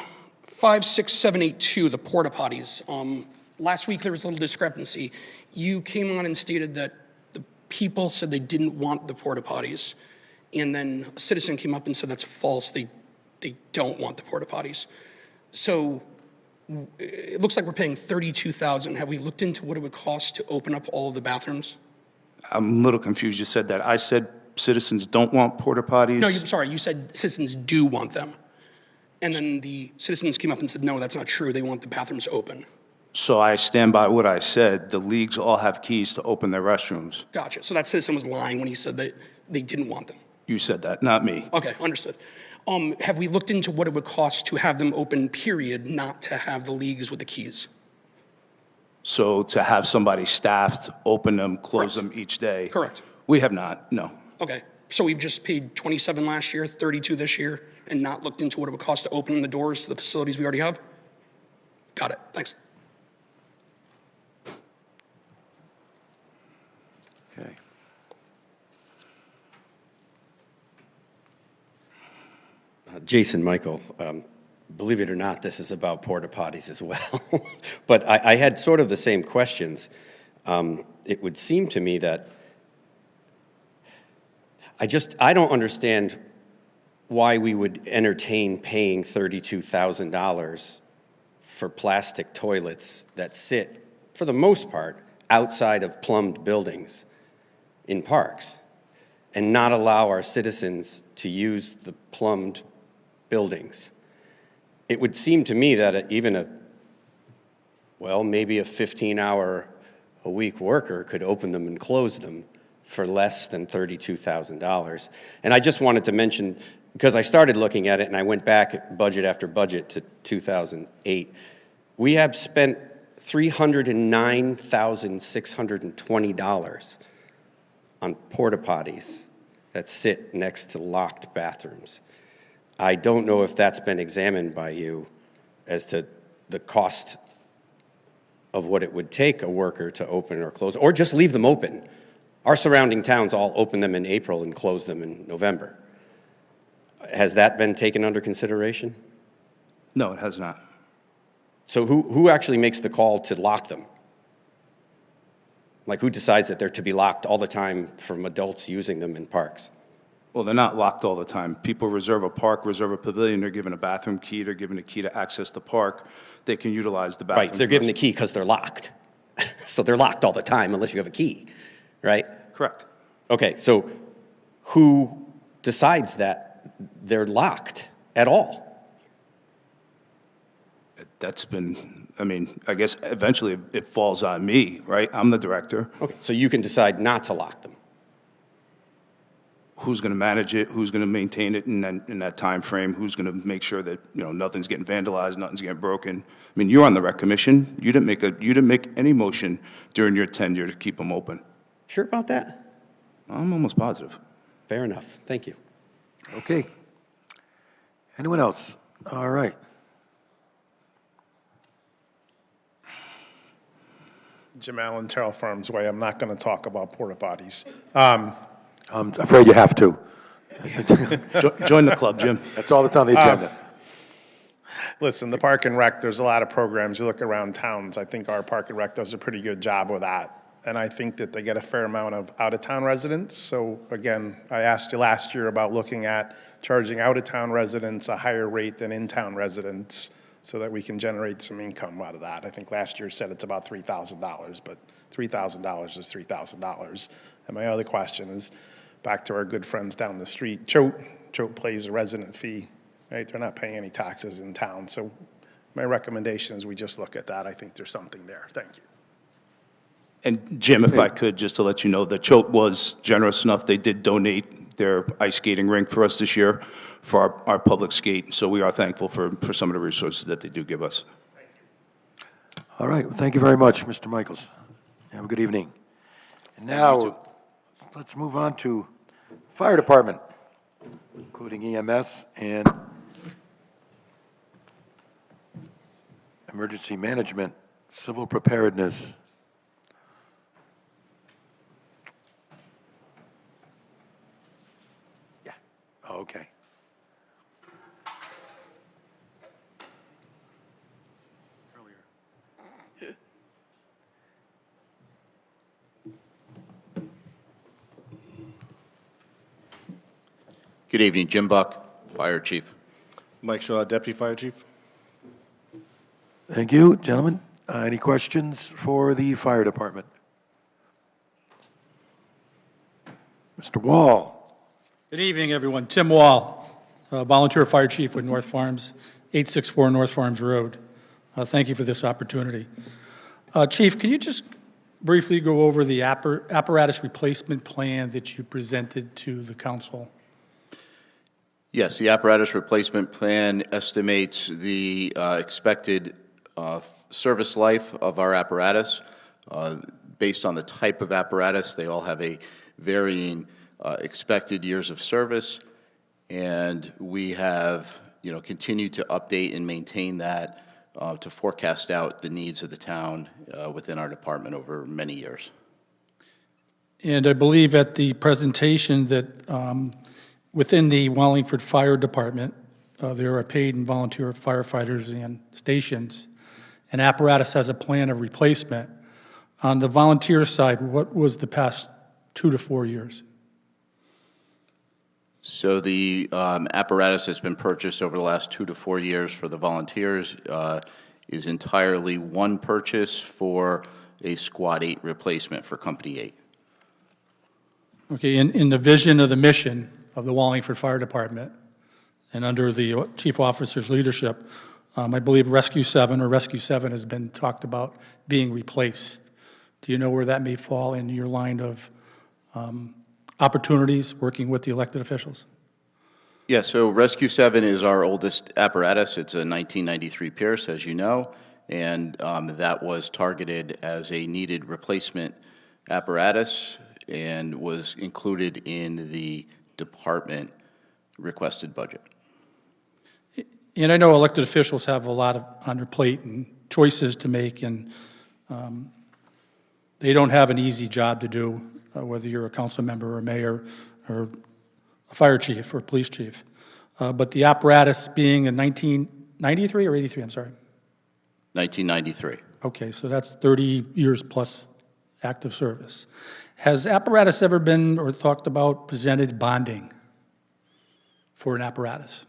56782, the porta potties. Last week there was a little discrepancy. You came on and stated that the people said they didn't want the porta potties, and then a citizen came up and said that's false. They don't want the porta potties. So it looks like we're paying $32,000. Have we looked into what it would cost to open up all of the bathrooms? I'm a little confused. You said that. I said citizens don't want porta potties. No, sorry, you said citizens do want them. And then the citizens came up and said, no, that's not true. They want the bathrooms open. So I stand by what I said. The leagues all have keys to open their restrooms. Gotcha. So that citizen was lying when he said that they didn't want them. You said that, not me. Okay, understood. Have we looked into what it would cost to have them open, period, not to have the leagues with the keys? So to have somebody staffed open them, close them each day? Correct. We have not, no. Okay, so we've just paid 27 last year, 32 this year, and not looked into what it would cost to open the doors to the facilities we already have? Got it, thanks. Okay. Jason Michael, believe it or not, this is about porta potties as well. But I had sort of the same questions. It would seem to me that I don't understand why we would entertain paying $32,000 for plastic toilets that sit, for the most part, outside of plumbed buildings in parks, and not allow our citizens to use the plumbed buildings. It would seem to me that even maybe a 15-hour-a-week worker could open them and close them for less than $32,000. And I just wanted to mention, because I started looking at it and I went back at budget after budget to 2008, we have spent $309,620 on porta potties that sit next to locked bathrooms. I don't know if that's been examined by you as to the cost of what it would take a worker to open or close, or just leave them open. Our surrounding towns all open them in April and close them in November. Has that been taken under consideration? No, it has not. So who actually makes the call to lock them? Like, who decides that they're to be locked all the time from adults using them in parks? Well, they're not locked all the time. People reserve a park, reserve a pavilion, they're given a bathroom key, they're given a key to access the park. They can utilize the bathroom. Right, they're given a key because they're locked. So they're locked all the time unless you have a key, right? Correct. Okay, so who decides that they're locked at all? That's been, I guess eventually it falls on me, right? I'm the director. Okay, so you can decide not to lock them. Who's going to manage it? Who's going to maintain it in that time frame? Who's going to make sure that nothing's getting vandalized, nothing's getting broken? You're on the rec commission. You didn't make any motion during your tenure to keep them open. Sure about that? I'm almost positive. Fair enough. Thank you. Okay. Anyone else? All right. Jim Allen, Terrell Farms Way. I'm not going to talk about porta potties. I'm afraid you have to. Join the club, Jim. That's all that's on the agenda. Listen, the Park and Rec, there's a lot of programs. You look around towns, I think our Park and Rec does a pretty good job with that. and I think that they get a fair amount of out-of-town residents. So again, I asked you last year about looking at charging out-of-town residents a higher rate than in-town residents so that we can generate some income out of that. I think last year said it's about $3,000, but $3,000 is $3,000. And my other question is, back to our good friends down the street, Choate pays a resident fee, right? They're not paying any taxes in town. So my recommendation is we just look at that. I think there's something there. Thank you. And Jim, if I could, just to let you know, that Choate was generous enough, they did donate their ice skating rink for us this year for our public skate. So we are thankful for some of the resources that they do give us. All right, well, thank you very much, Mr. Michaels. Have a good evening. And now, let's move on to Fire Department, including EMS and Emergency Management, Civil Preparedness. Yeah, okay. Good evening, Jim Buck, Fire Chief. Mike Shaw, Deputy Fire Chief. Thank you, gentlemen. Any questions for the Fire Department? Mr. Wall. Good evening, everyone. Tim Wall, Volunteer Fire Chief with North Farms, 864 North Farms Road. Thank you for this opportunity. Chief, can you just briefly go over the apparatus replacement plan that you presented to the council? Yes, the apparatus replacement plan estimates the expected service life of our apparatus. Based on the type of apparatus, they all have a varying expected years of service, and we have continued to update and maintain that to forecast out the needs of the town within our department over many years. And I believe at the presentation that within the Wallingford Fire Department, there are paid and volunteer firefighters and stations, and apparatus has a plan of replacement. On the volunteer side, what was the past 2 to 4 years? So the apparatus that's been purchased over the last 2 to 4 years for the volunteers is entirely one purchase for a Squad 8 replacement for Company 8. Okay, in the vision of the mission of the Wallingford Fire Department, and under the Chief Officer's leadership, I believe Rescue 7 has been talked about being replaced. Do you know where that may fall in your line of opportunities working with the elected officials? Yeah, so Rescue 7 is our oldest apparatus. It's a 1993 Pierce, as you know, and that was targeted as a needed replacement apparatus and was included in the department requested budget. And I know elected officials have a lot on their plate and choices to make, and they don't have an easy job to do, whether you're a council member or a mayor or a fire chief or a police chief. But the apparatus being in 1993 or 83, I'm sorry? 1993. Okay, so that's 30 years plus active service. Has apparatus ever been or talked about presented bonding for an apparatus?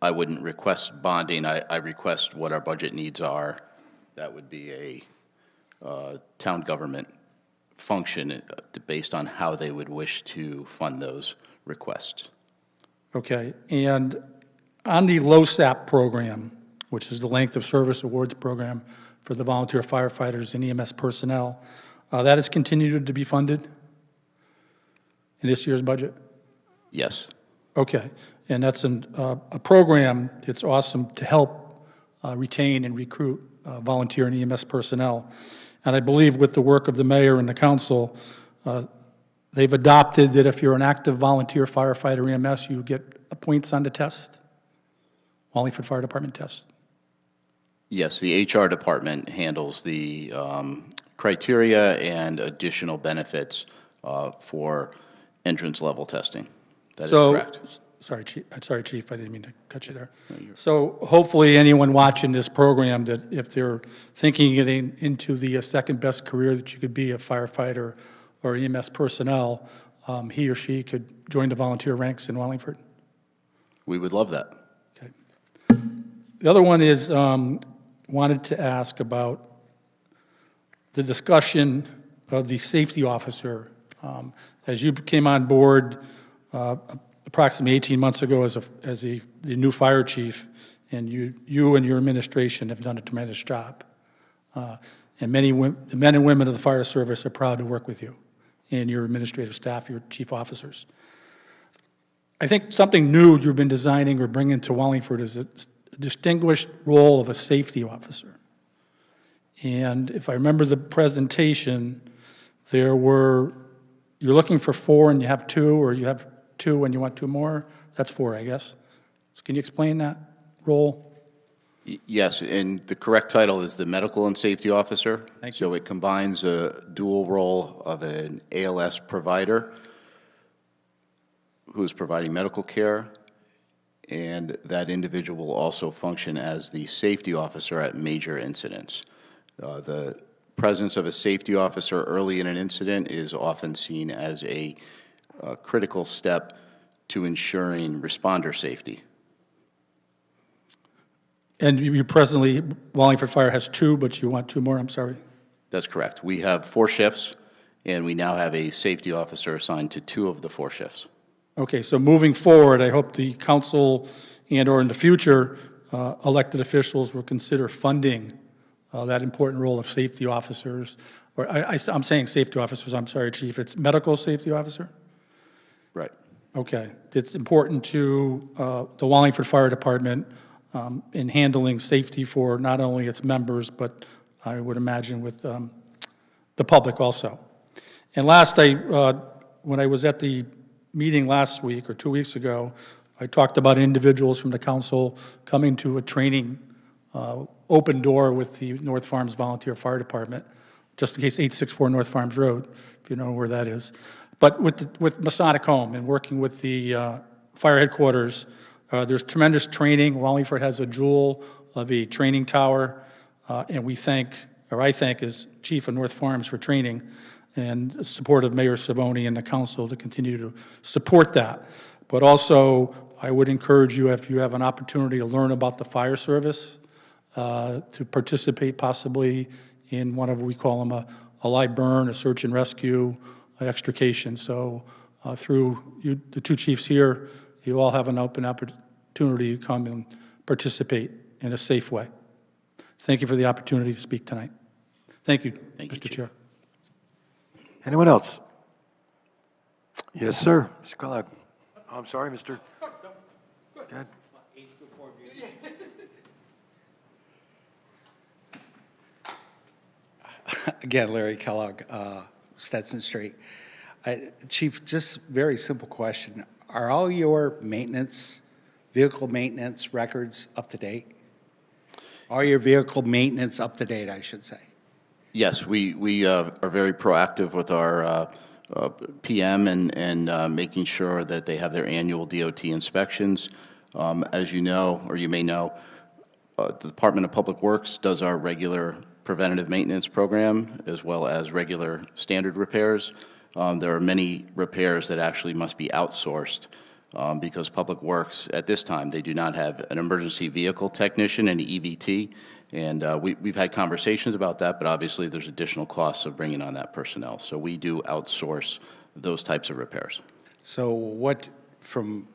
I wouldn't request bonding. I request what our budget needs are. That would be a town government function based on how they would wish to fund those requests. Okay, and on the LOSAP program, which is the Length of Service Awards program for the volunteer firefighters and EMS personnel, that has continued to be funded in this year's budget? Yes. Okay, and that's a program that's awesome to help retain and recruit volunteer and EMS personnel. And I believe with the work of the mayor and the council, they've adopted that if you're an active volunteer firefighter EMS, you get points on the test, Wallingford Fire Department test. Yes, the HR department handles the criteria and additional benefits for entrance level testing. That is correct. sorry, Chief, I didn't mean to cut you there. So hopefully anyone watching this program, that if they're thinking of getting into the second best career that you could be, a firefighter or EMS personnel, he or she could join the volunteer ranks in Wallingford. We would love that. Okay. The other one is, wanted to ask about the discussion of the safety officer. As you came on board approximately 18 months ago as the new fire chief, and you and your administration have done a tremendous job. And the men and women of the fire service are proud to work with you and your administrative staff, your chief officers. I think something new you've been designing or bringing to Wallingford is a distinguished role of a safety officer. And if I remember the presentation, you're looking for 4 and you have 2, or you have 2 and you want 2 more. That's 4, I guess. So can you explain that role? Yes, and the correct title is the Medical and Safety Officer. Thank you. So it combines a dual role of an ALS provider who is providing medical care, and that individual will also function as the safety officer at major incidents. The presence of a safety officer early in an incident is often seen as a critical step to ensuring responder safety. And you presently, Wallingford Fire has 2, but you want 2 more, I'm sorry. That's correct. We have 4 shifts, and we now have a safety officer assigned to 2 of the 4 shifts. Okay, so moving forward, I hope the council and/or in the future, elected officials will consider funding that important role of safety officers. Or I'm saying safety officers, I'm sorry, Chief, it's medical safety officer? Right. Okay, it's important to the Wallingford Fire Department in handling safety for not only its members, but I would imagine with the public also. And last, when I was at the meeting last week or 2 weeks ago, I talked about individuals from the council coming to a training open door with the North Farms Volunteer Fire Department, just in case 864 North Farms Road, if you know where that is. But with Masonic Home and working with the fire headquarters, there's tremendous training. Wallingford has a jewel of a training tower, and I thank as chief of North Farms for training, and support of Mayor Savoni and the council to continue to support that. But also, I would encourage you, if you have an opportunity to learn about the fire service, to participate possibly in one of, we call them a live burn, a search and rescue, extrication. So through you, the 2 chiefs here, you all have an open opportunity to come and participate in a safe way. Thank you for the opportunity to speak tonight. Thank you, Mr. Chair. Anyone else? Yes, sir. Mr. Kellogg. I'm sorry, Mr. Go ahead. Again, Larry Kellogg, Stetson Street. Chief, just very simple question. Are all your vehicle maintenance records up to date? Are your vehicle maintenance up to date, I should say? Yes, we are very proactive with our PM and making sure that they have their annual DOT inspections. As you know, or you may know, the Department of Public Works does our regular preventative maintenance program as well as regular standard repairs. There are many repairs that actually must be outsourced because Public Works, at this time, they do not have an emergency vehicle technician, an EVT, and we've had conversations about that, but obviously there's additional costs of bringing on that personnel. So we do outsource those types of repairs. So what, from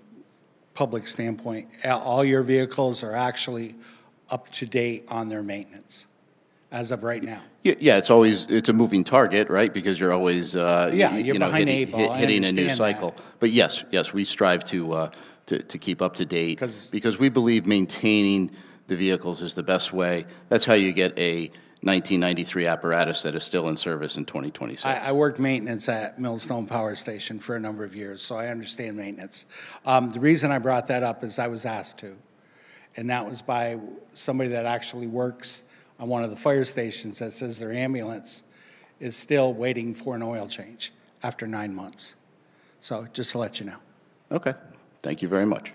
public standpoint, all your vehicles are actually up to date on their maintenance as of right now? Yeah, it's a moving target, right? Because you're always you're behind the eight ball. hitting a new cycle. That. But yes, we strive to keep up to date because we believe maintaining the vehicles is the best way. That's how you get a 1993 apparatus that is still in service in 2026. I worked maintenance at Millstone Power Station for a number of years, so I understand maintenance. The reason I brought that up is I was asked to, and that was by somebody that actually works on one of the fire stations that says their ambulance is still waiting for an oil change after 9 months. So just to let you know. Okay. Thank you very much.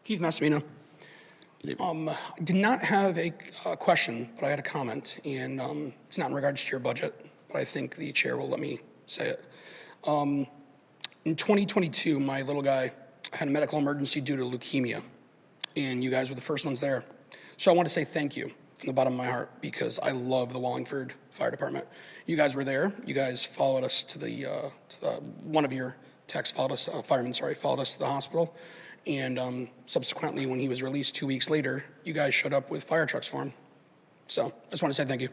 Keith Massimino. I did not have a question, but I had a comment, and it's not in regards to your budget, but I think the chair will let me say it. In 2022, my little guy had a medical emergency due to leukemia, and you guys were the first ones there. So I want to say thank you from the bottom of my heart, because I love the Wallingford Fire Department. You guys were there. You guys followed us to the one of your techs followed us, firemen, sorry, followed us to the hospital. And subsequently, when he was released 2 weeks later, you guys showed up with fire trucks for him. So I just want to say thank you.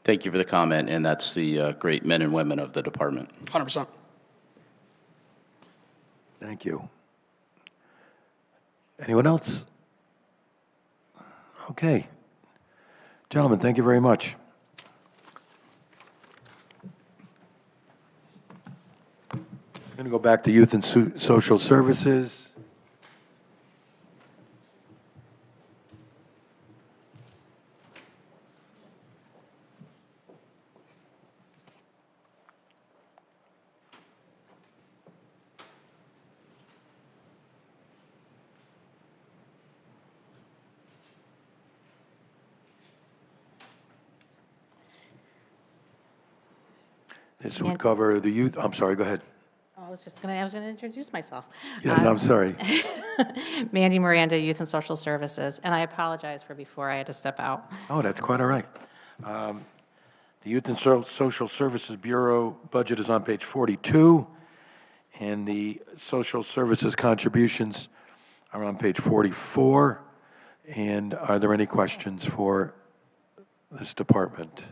Thank you for the comment, and that's the great men and women of the department. 100%. Thank you. Anyone else? Okay. Gentlemen, thank you very much. I'm going to go back to Youth and Social Services. This would cover the youth. I'm sorry, go ahead. I was going to introduce myself. Yes, I'm sorry. Mandy Miranda, Youth and Social Services, and I apologize for before I had to step out. Oh, that's quite all right. The Youth and Social Services Bureau budget is on page 42, and the social services contributions are on page 44. And are there any questions for this department?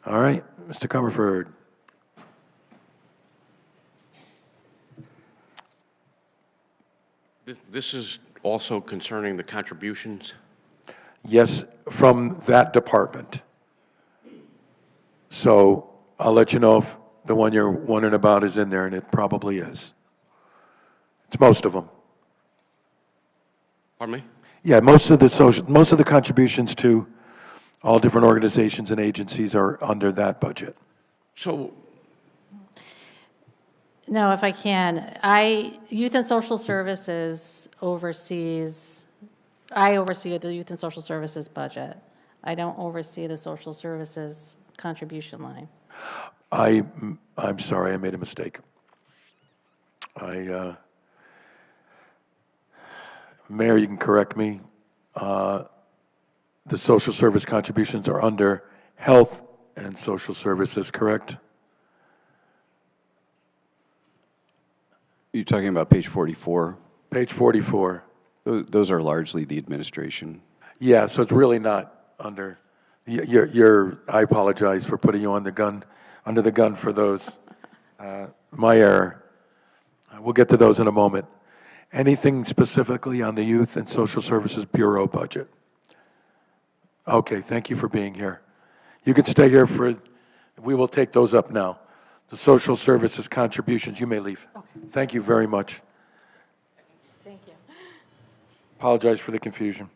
All right, Mr. Comerford. This is also concerning the contributions? Yes, from that department. So I'll let you know if the one you're wondering about is in there, and it probably is. It's most of them. Pardon me? Yeah, most of the contributions to all different organizations and agencies are under that budget. So, No, if I can, Youth and Social Services oversees, I oversee the Youth and Social Services budget. I don't oversee the social services contribution line. I'm sorry, I made a mistake. Mayor, you can correct me. The social service contributions are under health and social services, correct? You're talking about page 44? Page 44. Those are largely the administration. Yeah, so it's really not under, I apologize for putting you under the gun for those. My error. We'll get to those in a moment. Anything specifically on the Youth and Social Services Bureau budget? Okay, thank you for being here. You can stay here we will take those up now. The social services contributions, you may leave. Okay. Thank you very much. Thank you. Apologize for the confusion.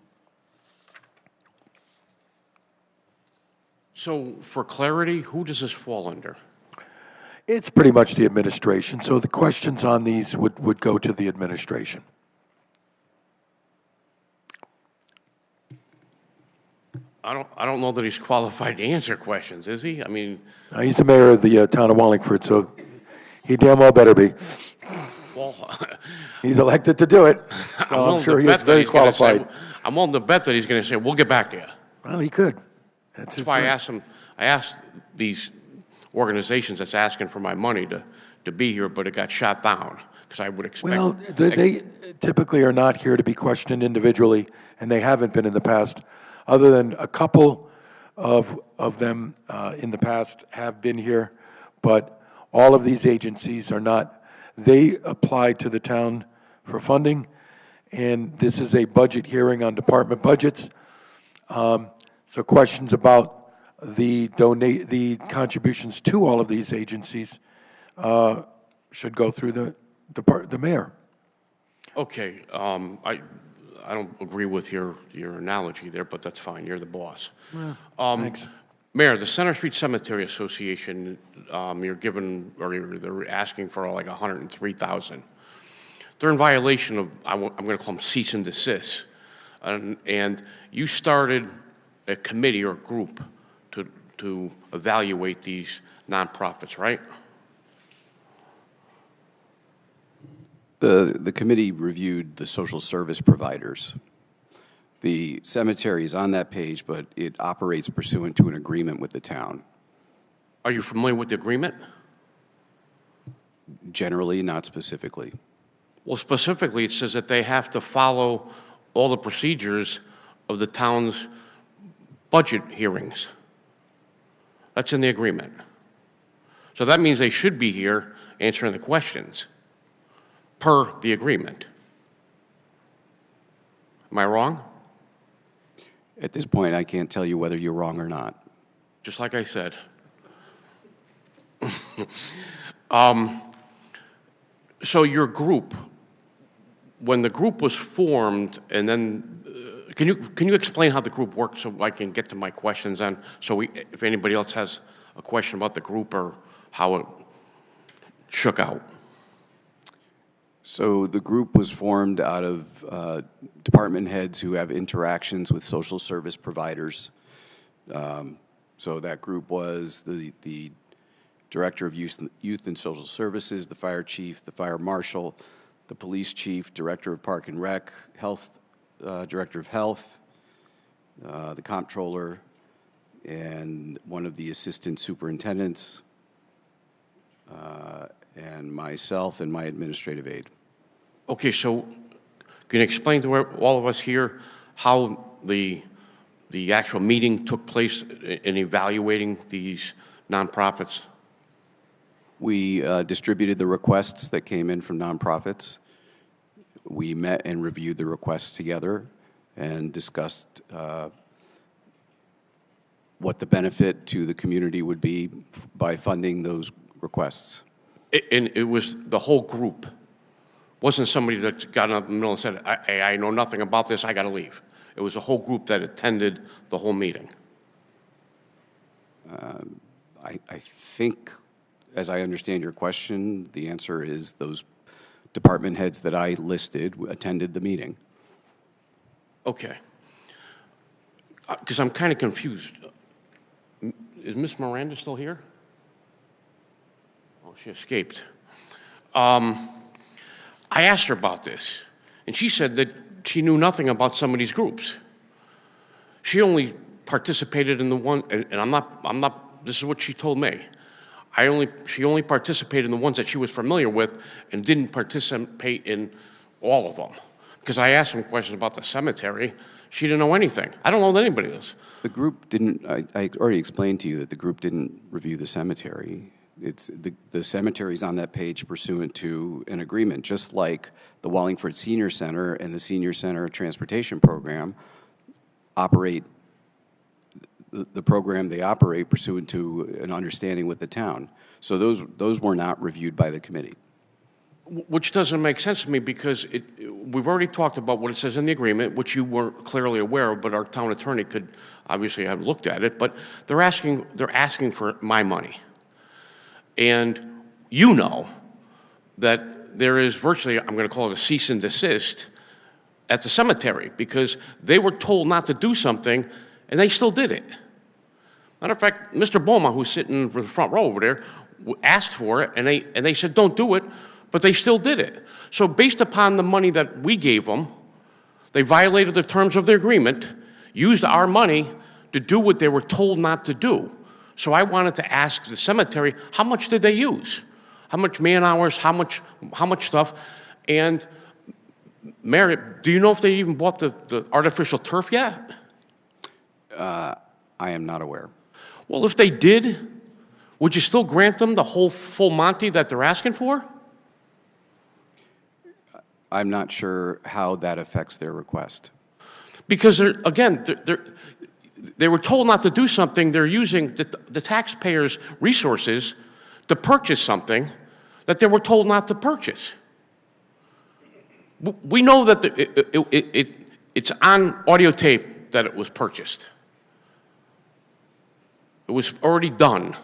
So for clarity, who does this fall under? It's pretty much the administration, so the questions on these would go to the administration. I don't know that he's qualified to answer questions, is he? I mean, He's the mayor of the town of Wallingford, so he damn well better be. well, He's elected to do it, so I'm sure he is very qualified. I'm willing to bet that he's going to say, "We'll get back to you." Well, he could. That's why I asked him. I asked these organizations that's asking for my money to be here, but it got shot down because I would expect. Well, they typically are not here to be questioned individually, and they haven't been in the past. Other than a couple of them in the past have been here, but all of these agencies are not. They apply to the town for funding, and this is a budget hearing on department budgets. So questions about the contributions to all of these agencies should go through the mayor. Okay, I don't agree with your analogy there, but that's fine. You're the boss. Thanks. Mayor, the Center Street Cemetery Association, you're given, or they're asking for like $103,000. They're in violation of, I'm going to call them cease and desist. And you started a committee or group to evaluate these nonprofits, right? The committee reviewed the social service providers. The cemetery is on that page, but it operates pursuant to an agreement with the town. Are you familiar with the agreement? Generally, not specifically. Well, specifically, it says that they have to follow all the procedures of the town's budget hearings. That's in the agreement. So that means they should be here answering the questions per the agreement. Am I wrong? At this point, I can't tell you whether you're wrong or not. Just like I said. So your group, when the group was formed, and then, can you explain how the group works so I can get to my questions then? So if anybody else has a question about the group or how it shook out. So the group was formed out of department heads who have interactions with social service providers. So that group was the Director of Youth and Social Services, the Fire Chief, the Fire Marshal, the Police Chief, Director of Park and Rec, Director of Health, the Comptroller, and one of the Assistant Superintendents, and myself and my administrative aide. Okay, so can you explain to all of us here how the actual meeting took place in evaluating these nonprofits? We distributed the requests that came in from nonprofits. We met and reviewed the requests together and discussed what the benefit to the community would be by funding those requests. And it was the whole group. Wasn't somebody that got up in the middle and said, I know nothing about this, I got to leave. It was a whole group that attended the whole meeting. I think, as I understand your question, the answer is those department heads that I listed attended the meeting. Okay. Because I'm kind of confused. Is Miss Miranda still here? Oh, she escaped. I asked her about this, and she said that she knew nothing about some of these groups. She only participated in the one, and I'm not, this is what she told me. She only participated in the ones that she was familiar with and didn't participate in all of them. Because I asked some questions about the cemetery. She didn't know anything. I don't know that anybody does. The group didn't, I already explained to you that the group didn't review the cemetery. It's the cemetery's on that page pursuant to an agreement, just like the Wallingford Senior Center and the Senior Center Transportation Program operate the program they operate pursuant to an understanding with the town. So those were not reviewed by the committee. Which doesn't make sense to me because we've already talked about what it says in the agreement, which you weren't clearly aware of, but our town attorney could obviously have looked at it. But they're asking for my money. And you know that there is virtually, I'm going to call it a cease and desist at the cemetery because they were told not to do something and they still did it. Matter of fact, Mr. Boma, who's sitting in the front row over there, asked for it and they said don't do it, but they still did it. So based upon the money that we gave them, they violated the terms of the agreement, used our money to do what they were told not to do. So I wanted to ask the cemetery, how much did they use? How much man hours, how much stuff? And Mayor, do you know if they even bought the artificial turf yet? I am not aware. Well, if they did, would you still grant them the whole full Monty that they're asking for? I'm not sure how that affects their request. Because, they were told not to do something. They're using the taxpayers' resources to purchase something that they were told not to purchase. We know that it's on audio tape that it was purchased. It was already done.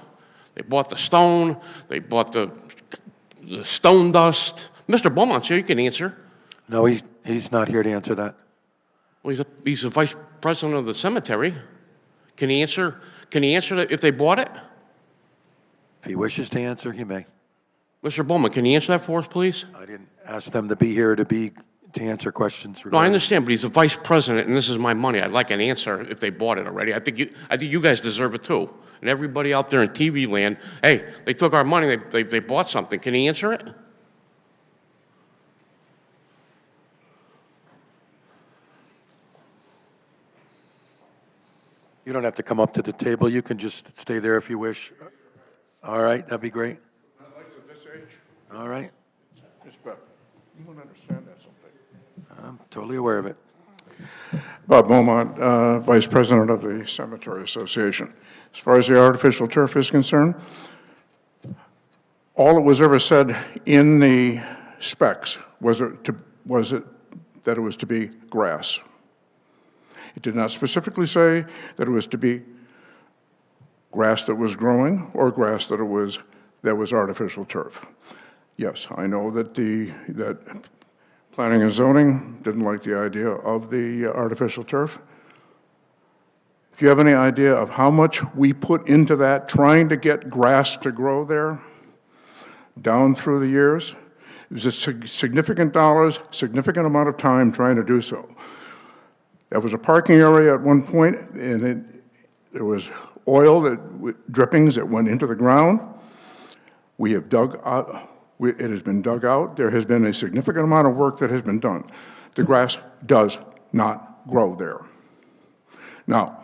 They bought the stone, they bought the stone dust. Mr. Beaumont's here, you can answer. No, he's not here to answer that. Well, he's the vice president of the cemetery. Can he answer that if they bought it? If he wishes to answer, he may. Mr. Bowman, can you answer that for us, please? I didn't ask them to be here to answer questions. No, I understand, but he's the vice president, and this is my money. I'd like an answer if they bought it already. I think you guys deserve it too. And everybody out there in TV land, hey, they took our money, they bought something. Can he answer it? You don't have to come up to the table. You can just stay there if you wish. All right, that'd be great. Not like at this age. All right. It's better. You won't understand that someday. I'm totally aware of it. Bob Beaumont, Vice President of the Cemetery Association. As far as the artificial turf is concerned, all that was ever said in the specs was that it was to be grass. It did not specifically say that it was to be grass that was growing or grass that was artificial turf. Yes, I know that that planning and zoning didn't like the idea of the artificial turf. If you have any idea of how much we put into that, trying to get grass to grow there, down through the years, it was a significant dollars, significant amount of time trying to do so. There was a parking area at one point, and there was oil drippings that went into the ground. We have dug out. It has been dug out. There has been a significant amount of work that has been done. The grass does not grow there. Now,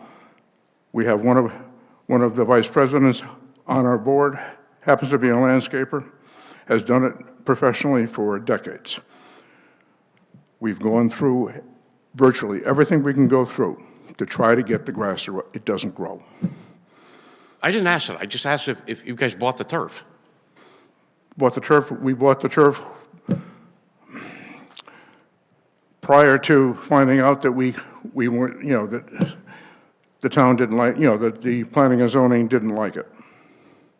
we have one of the vice presidents on our board, happens to be a landscaper, has done it professionally for decades. We've gone through virtually everything we can go through to try to get the grass to grow. It doesn't grow. I didn't ask it. I just asked if you guys bought the turf. Bought the turf. We bought the turf prior to finding out that we weren't, that the town didn't like, that the planning and zoning didn't like it.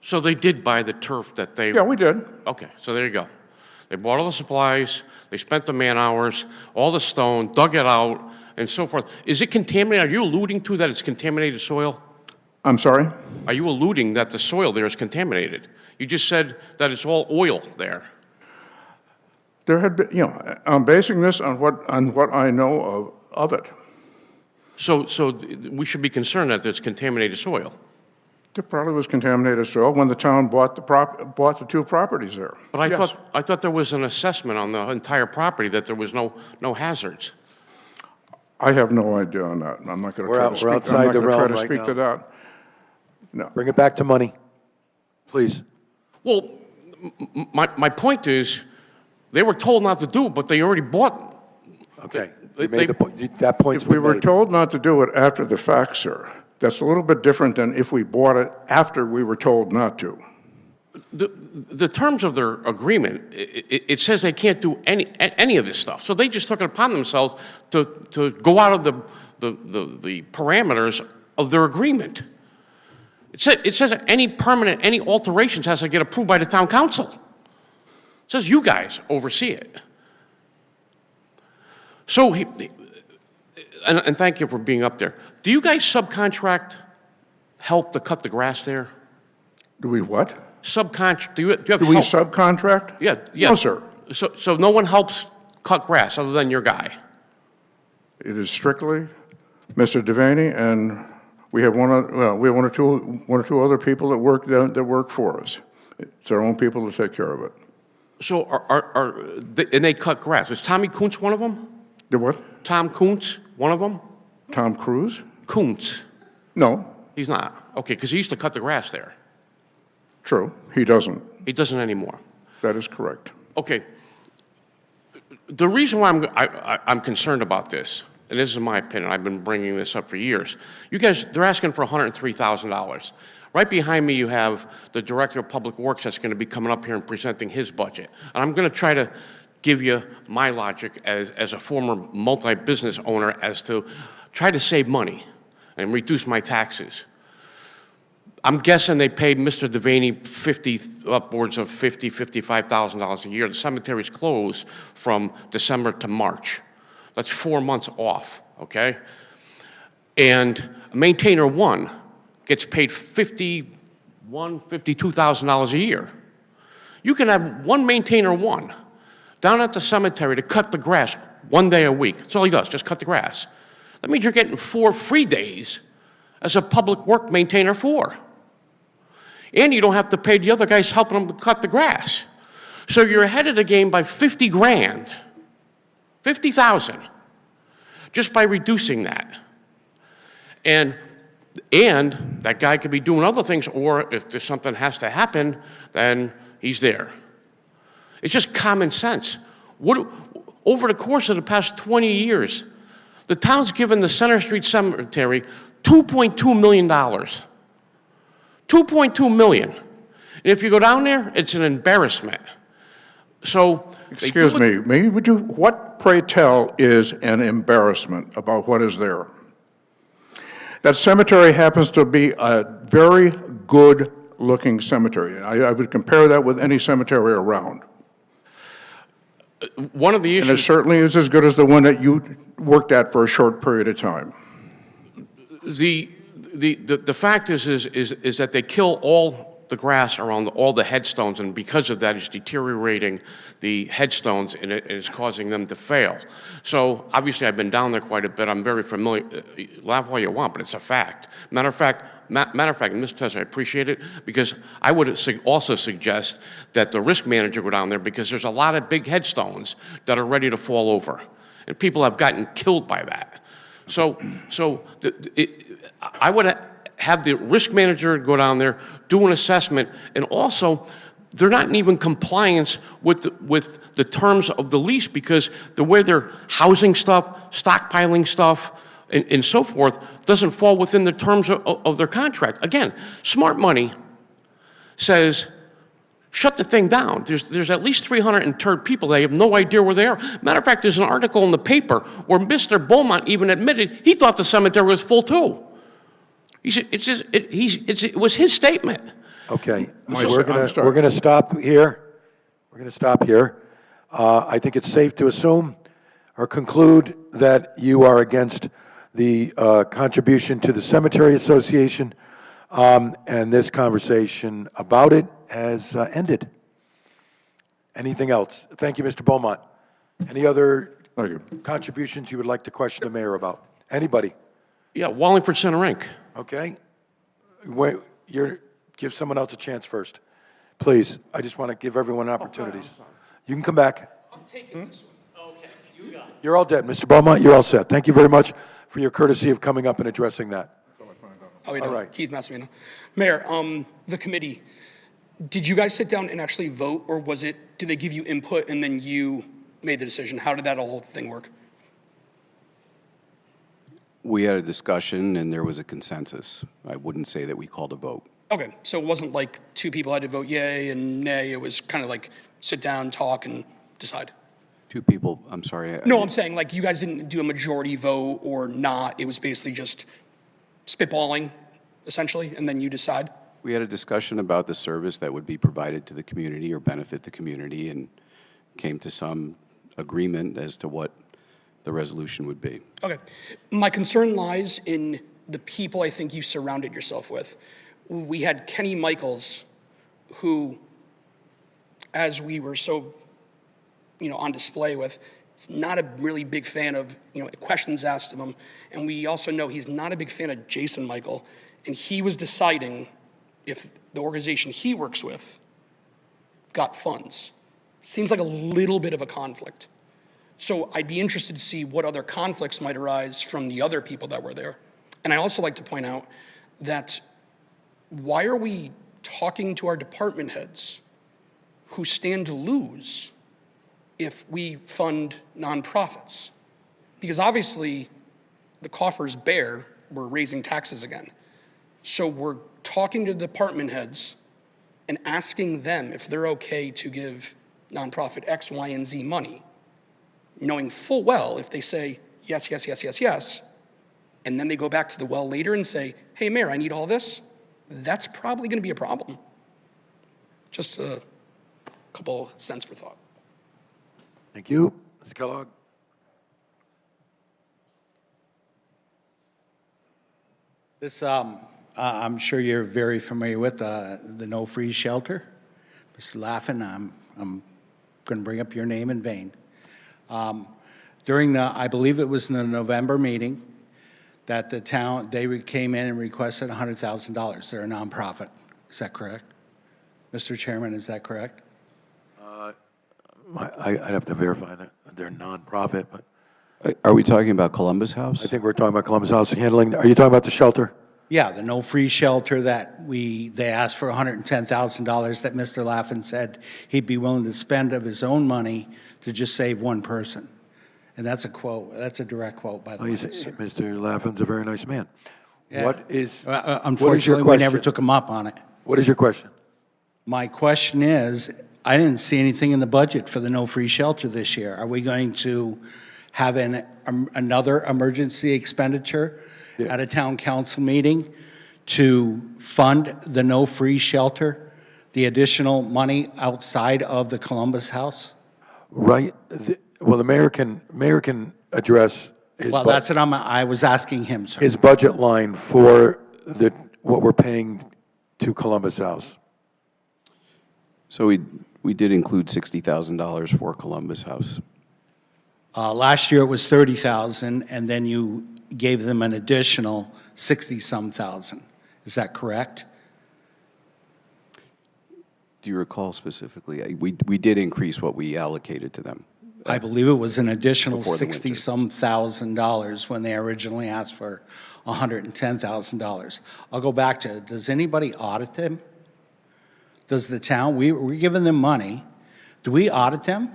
So they did buy the turf that they... Yeah, we did. Okay, so there you go. They bought all the supplies, they spent the man hours, all the stone, dug it out, and so forth. Is it contaminated? Are you alluding to that it's contaminated soil? I'm sorry? Are you alluding that the soil there is contaminated? You just said that it's all oil there. There had been, I'm basing this on what I know of it. So we should be concerned that there's contaminated soil. There probably was contaminated soil when the town bought the two properties there. But I Yes. thought there was an assessment on the entire property that there was no hazards. I have no idea on that. I'm not going to try to speak. We're outside the realm try to right speak now. to that. No. Bring it back to money, please. Well, my point is, they were told not to do it, but they already bought. Okay, you made the point. That point's If we been were made. told not to do it after the fact, sir, that's a little bit different than if we bought it after we were told not to. The terms of their agreement, it says they can't do any of this stuff. So they just took it upon themselves to go out of the parameters of their agreement. It says that any alterations has to get approved by the town council. It says you guys oversee it. So, and thank you for being up there. Do you guys subcontract help to cut the grass there? Do we what? Subcontract. Do you have Do we help? subcontract? Yeah. No, sir. So no one helps cut grass other than your guy? It is strictly Mr. Devaney, and we have one or two other people that work for us. It's our own people to take care of it. So and they cut grass. Was Tommy Kuntz one of them? The what? Tom Kuntz, one of them? Tom Cruise? Kuntz. No. He's not. Okay, because he used to cut the grass there. True. He doesn't. He doesn't anymore. That is correct. Okay. The reason why I'm concerned about this, and this is my opinion, I've been bringing this up for years. You guys, they're asking for $103,000. Right behind me, you have the Director of Public Works that's going to be coming up here and presenting his budget. And I'm going to try to give you my logic as a former multi-business owner as to try to save money and reduce my taxes. I'm guessing they paid Mr. Devaney upwards of $55,000 a year. The cemetery's closed from December to March. That's 4 months off, okay? And maintainer one gets paid $52,000 a year. You can have one maintainer one down at the cemetery to cut the grass 1 day a week. That's all he does, just cut the grass. That means you're getting 4 free days as a public work maintainer 4. And you don't have to pay the other guys helping them cut the grass. So you're ahead of the game by 50 grand, 50,000, just by reducing that. And that guy could be doing other things, or if there's something has to happen, then he's there. It's just common sense. Over the course of the past 20 years, the town's given the Center Street Cemetery $2.2 million. $2.2 million. And if you go down there, it's an embarrassment. So, excuse me, what, pray tell, is an embarrassment about what is there? That cemetery happens to be a very good-looking cemetery. I would compare that with any cemetery around. One of the issues... And it certainly is as good as the one that you worked at for a short period of time. The fact is that they kill all the grass around all the headstones, and because of that, it's deteriorating the headstones, and it's causing them to fail. So obviously, I've been down there quite a bit. I'm very familiar. Laugh all you want, but it's a fact. Matter of fact, Mr. Tess, I appreciate it, because I would also suggest that the risk manager go down there, because there's a lot of big headstones that are ready to fall over, and people have gotten killed by that. So I would have the risk manager go down there, do an assessment, and also they're not in even compliance with the terms of the lease, because the way they're housing stuff, stockpiling stuff, and so forth doesn't fall within the terms of their contract. Again, smart money says, shut the thing down. There's at least 300 interred people. They have no idea where they are. Matter of fact, there's an article in the paper where Mr. Beaumont even admitted he thought the cemetery was full too. He said, it was his statement. Okay, so we're going to stop here. We're going to stop here. I think it's safe to assume or conclude that you are against the contribution to the Cemetery Association, and this conversation about it has ended. Anything else? Thank you, Mr. Beaumont. Any other contributions you would like to question the mayor about? Anybody? Yeah, Wallingford Center Inc. Okay. Wait, give someone else a chance first. Please, I just want to give everyone opportunities. You can come back. I'm taking this one. Okay, you got it. You're all dead. Mr. Beaumont, you're all set. Thank you very much for your courtesy of coming up and addressing that. All right. Keith Massimino. Mayor, the committee, did you guys sit down and actually vote, or did they give you input and then you made the decision? How did that whole thing work? We had a discussion and there was a consensus. I wouldn't say that we called a vote. Okay, so it wasn't like two people had to vote yay and nay. It was kind of like sit down, talk, and decide. Two people, I'm sorry. No, I'm saying like you guys didn't do a majority vote or not. It was basically just spitballing, essentially, and then you decide. We had a discussion about the service that would be provided to the community or benefit the community, and came to some agreement as to what the resolution would be. Okay. My concern lies in the people I think you surrounded yourself with. We had Kenny Michaels, who, as we were so, on display with, is not a really big fan of, questions asked of him. And we also know he's not a big fan of Jason Michael. And he was deciding if the organization he works with got funds. Seems like a little bit of a conflict. So I'd be interested to see what other conflicts might arise from the other people that were there. And I also like to point out that why are we talking to our department heads who stand to lose if we fund nonprofits? Because obviously the coffer's bare, we're raising taxes again. So we're talking to department heads and asking them if they're okay to give nonprofit X, Y, and Z money, knowing full well if they say yes, yes, yes, yes, yes, and then they go back to the well later and say, hey, Mayor, I need all this, that's probably going to be a problem. Just a couple cents for thought. Thank you. Ms. Kellogg? This, I'm sure you're very familiar with the No Freeze Shelter. Mr. Laffin, I'm going to bring up your name in vain. During the, I believe it was in the November meeting, that the town, they came in and requested $100,000. They're a nonprofit. Is that correct? Mr. Chairman, is that correct? I'd have to verify that. They're nonprofit, but Are we talking about Columbus House? I think we're talking about Columbus House handling. Are you talking about the shelter? Yeah, the No Freeze Shelter that they asked for $110,000 that Mr. Laffin said he'd be willing to spend of his own money to just save one person. And that's a quote. That's a direct quote, by the way. Mr. Laffin's a very nice man. Yeah. What is? Unfortunately, we never took him up on it. What is your question? My question is, I didn't see anything in the budget for the No Free Shelter this year. Are we going to have another emergency expenditure at a town council meeting to fund the No Free Shelter, the additional money outside of the Columbus House? Right. Well, the mayor can address his Well, that's what I was asking him, sir. his budget line for what we're paying to Columbus House. So we did include $60,000 for Columbus House. Last year it was 30,000, and then you gave them an additional 60-some thousand. Is that correct? Do you recall specifically? We did increase what we allocated to them. I believe it was an additional Before the winter. 60-some thousand dollars when they originally asked for $110,000. I'll go back to, does anybody audit them? Does the town, we're giving them money. Do we audit them?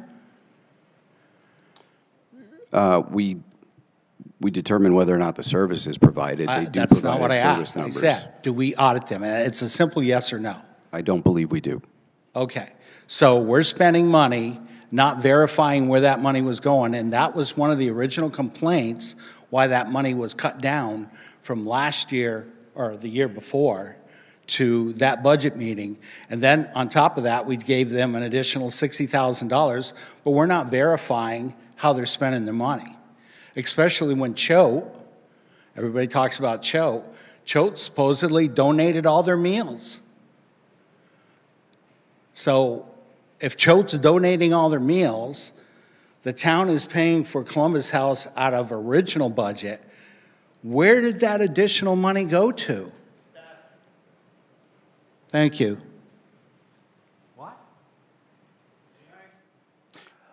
We determine whether or not the service is provided. They do That's provide not what us I service asked. numbers. I said, do we audit them? And it's a simple yes or no. I don't believe we do. Okay. So we're spending money, not verifying where that money was going, and that was one of the original complaints why that money was cut down from last year or the year before to that budget meeting. And then on top of that, we gave them an additional $60,000, but we're not verifying how they're spending their money, especially when Choate, everybody talks about Choate, Choate supposedly donated all their meals. So if Choate's donating all their meals, the town is paying for Columbus House out of original budget. Where did that additional money go to? Thank you.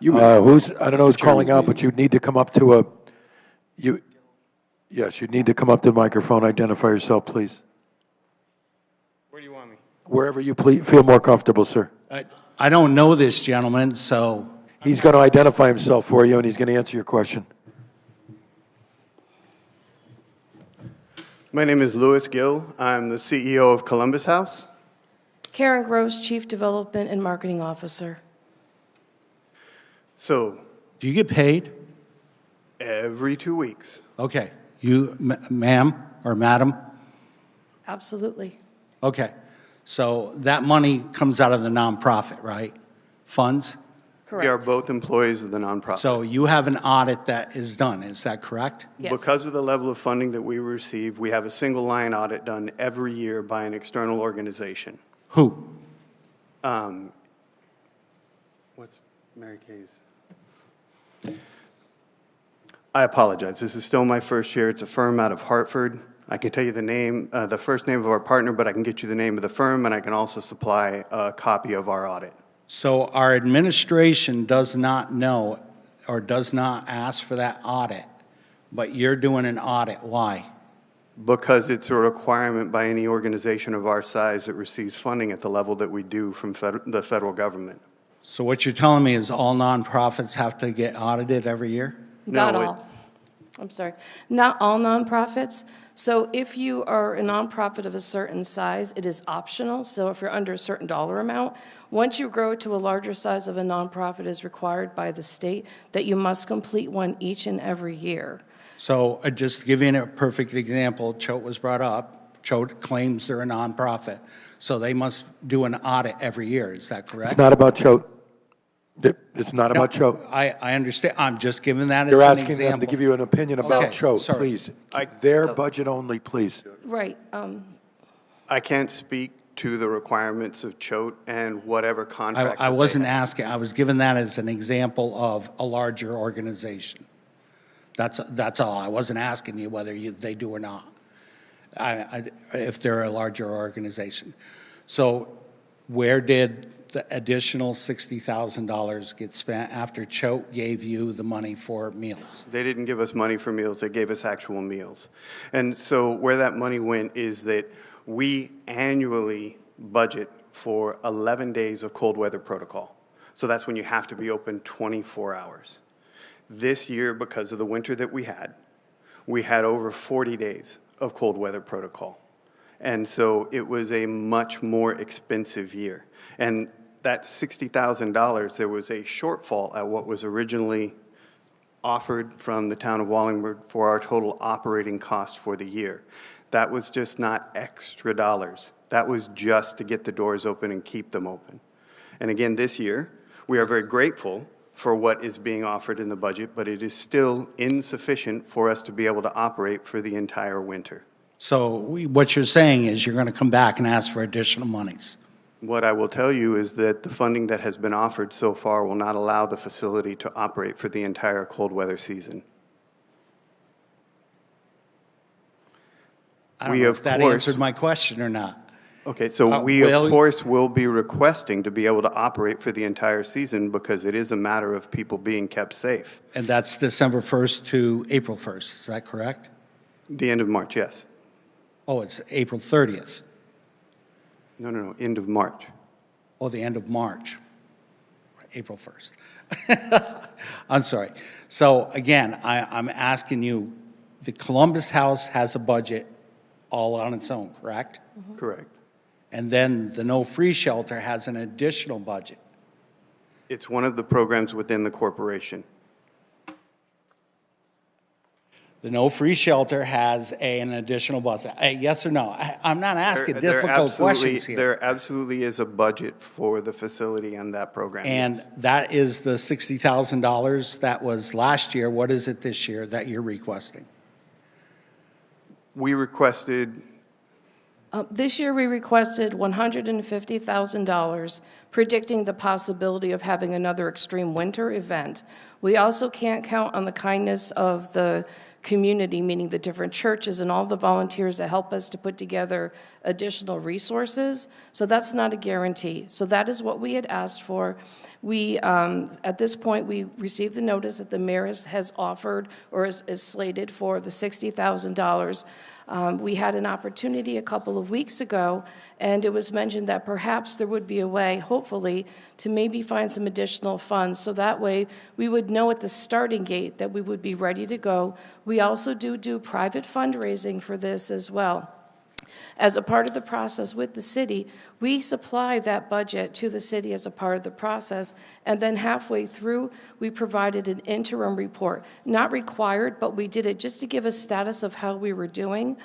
I don't know who's calling out, but you'd need to come up to yes, you'd need to come up to the microphone, identify yourself, please. Where do you want me? Wherever you feel more comfortable, sir. I don't know this gentleman, so. He's going to identify himself for you, and he's going to answer your question. My name is Louis Gill. I'm the CEO of Columbus House. Karen Gross, Chief Development and Marketing Officer. So. Do you get paid? Every 2 weeks. Okay. You, ma'am or madam? Absolutely. Okay. So that money comes out of the nonprofit, right? Funds? Correct. We are both employees of the nonprofit. So you have an audit that is done, is that correct? Yes. Because of the level of funding that we receive, we have a single line audit done every year by an external organization. Who? What's Mary Kay's? I apologize. This is still my first year. It's a firm out of Hartford. I can tell you the name, the first name of our partner, but I can get you the name of the firm, and I can also supply a copy of our audit. So our administration does not know or does not ask for that audit, but you're doing an audit. Why? Because it's a requirement by any organization of our size that receives funding at the level that we do from the federal government. So what you're telling me is all nonprofits have to get audited every year? Not No, all. I'm sorry, not all nonprofits. So if you are a nonprofit of a certain size, it is optional. So if you're under a certain dollar amount, once you grow to a larger size of a nonprofit, it is required by the state that you must complete one each and every year. So just giving a perfect example, Choate was brought up. Choate claims they're a nonprofit, so they must do an audit every year. Is that correct? It's not about Choate. It's not about Choate. I understand. I'm just giving that You're as an asking example. them to give you an opinion about Okay, Choate, sorry. please. Their budget only, please. Right. I can't speak to the requirements of Choate and whatever contracts. I that they wasn't have. asking. I was giving that as an example of a larger organization. That's all. I wasn't asking you whether they do or not. If they're a larger organization. So where did the additional $60,000 get spent after Choate gave you the money for meals? They didn't give us money for meals, they gave us actual meals. And so where that money went is that we annually budget for 11 days of cold weather protocol. So that's when you have to be open 24 hours. This year, because of the winter that we had over 40 days of cold weather protocol. And so it was a much more expensive year. And that $60,000, there was a shortfall at what was originally offered from the town of Wallingford for our total operating cost for the year. That was just not extra dollars. That was just to get the doors open and keep them open. And again, this year, we are very grateful for what is being offered in the budget, but it is still insufficient for us to be able to operate for the entire winter. So what you're saying is you're going to come back and ask for additional monies. What I will tell you is that the funding that has been offered so far will not allow the facility to operate for the entire cold weather season. I don't know if that answered my question or not. Okay, so we of course will be requesting to be able to operate for the entire season because it is a matter of people being kept safe. And that's December 1st to April 1st, is that correct? The end of March, yes. Oh, it's April 30th. No, end of March. Oh, the end of March, April 1st. I'm sorry. So again, I'm asking you, the Columbus House has a budget all on its own, correct? Mm-hmm. Correct. And then the No Free Shelter has an additional budget. It's one of the programs within the corporation. The No Free Shelter has an additional budget. Yes or no? I'm not asking difficult questions here. There absolutely is a budget for the facility and that program. And yes. that is the $60,000 that was last year. What is it this year that you're requesting? We requested... This year, we requested $150,000, predicting the possibility of having another extreme winter event. We also can't count on the kindness of the community, meaning the different churches and all the volunteers that help us to put together additional resources. So that's not a guarantee. So that is what we had asked for. We, at this point, we received the notice that the mayor has offered or is slated for the $60,000. We had an opportunity a couple of weeks ago, and it was mentioned that perhaps there would be a way, hopefully, to maybe find some additional funds, so that way we would know at the starting gate that we would be ready to go. We also do private fundraising for this as well. As a part of the process with the city, we supply that budget to the city as a part of the process, and then halfway through, we provided an interim report. Not required, but we did it just to give a status of how we were doing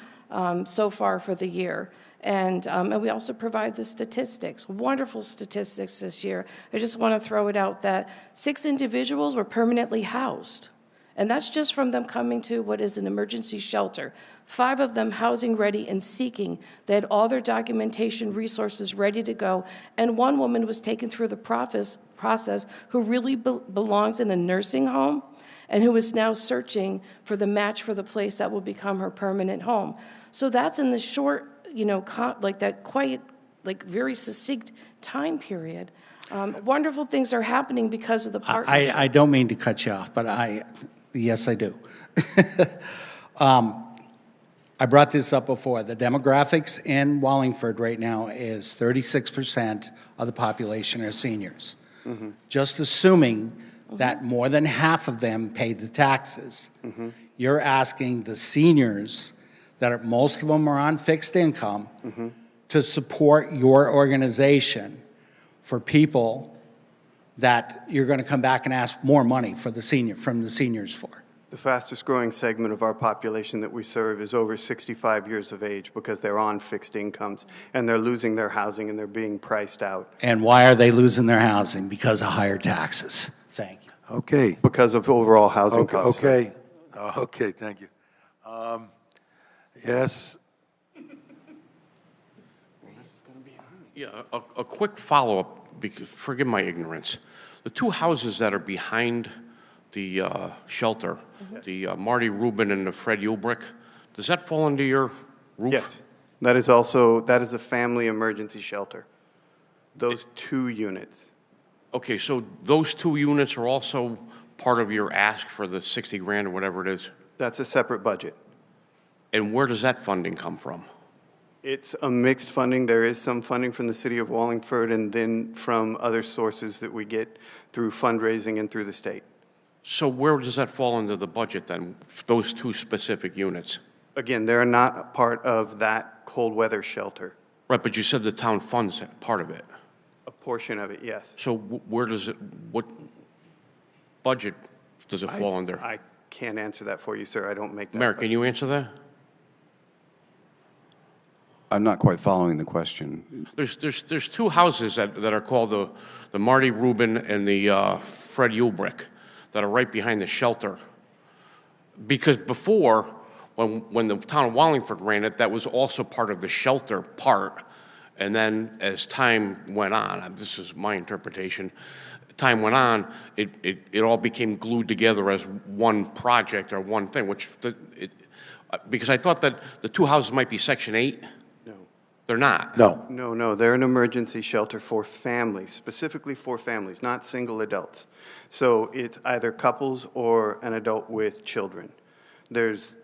so far for the year. And we also provide the statistics, wonderful statistics this year. I just want to throw it out that 6 individuals were permanently housed. And that's just from them coming to what is an emergency shelter. 5 of them housing ready and seeking. They had all their documentation resources ready to go. And 1 woman was taken through the process who really belongs in a nursing home and who is now searching for the match for the place that will become her permanent home. So that's in the short, like that quite, like very succinct time period. Wonderful things are happening because of the partnership. I don't mean to cut you off, but yes, I do. I brought this up before. The demographics in Wallingford right now is 36% of the population are seniors. Mm-hmm. Just assuming that more than half of them pay the taxes. Mm-hmm. you're asking the seniors that most of them are on fixed income to support your organization for people that you're going to come back and ask more money for from the seniors for. The fastest growing segment of our population that we serve is over 65 years of age because they're on fixed incomes and they're losing their housing and they're being priced out. And why are they losing their housing? Because of higher taxes. Thank you. Okay. Because of overall housing costs. Okay. Okay, thank you. Yes. Yeah, a quick follow-up, because forgive my ignorance. The two houses that are behind the shelter, the Marty Rubin and the Fred Ulbrich, does that fall under your roof? Yes. That is a family emergency shelter. Those 2 units. Okay, so those 2 units are also part of your ask for the 60 grand or whatever it is? That's a separate budget. And where does that funding come from? It's a mixed funding. There is some funding from the city of Wallingford and then from other sources that we get through fundraising and through the state. So where does that fall into the budget then, those 2 specific units? Again, they're not a part of that cold weather shelter. Right, but you said the town funds part of it. A portion of it, yes. So where does it, what budget does it fall under? I can't answer that for you, sir. I don't make that. Mayor, can you answer that? I'm not quite following the question. There's 2 houses that are called the Marty Rubin and the Fred Ulbrich that are right behind the shelter. Because before, when the town of Wallingford ran it, that was also part of the shelter part. And then as time went on, this is my interpretation, time went on, it all became glued together as one project or one thing, because I thought that the 2 houses might be Section 8. They're not? No. No, they're an emergency shelter for families, specifically for families, not single adults. So it's either couples or an adult with children. There's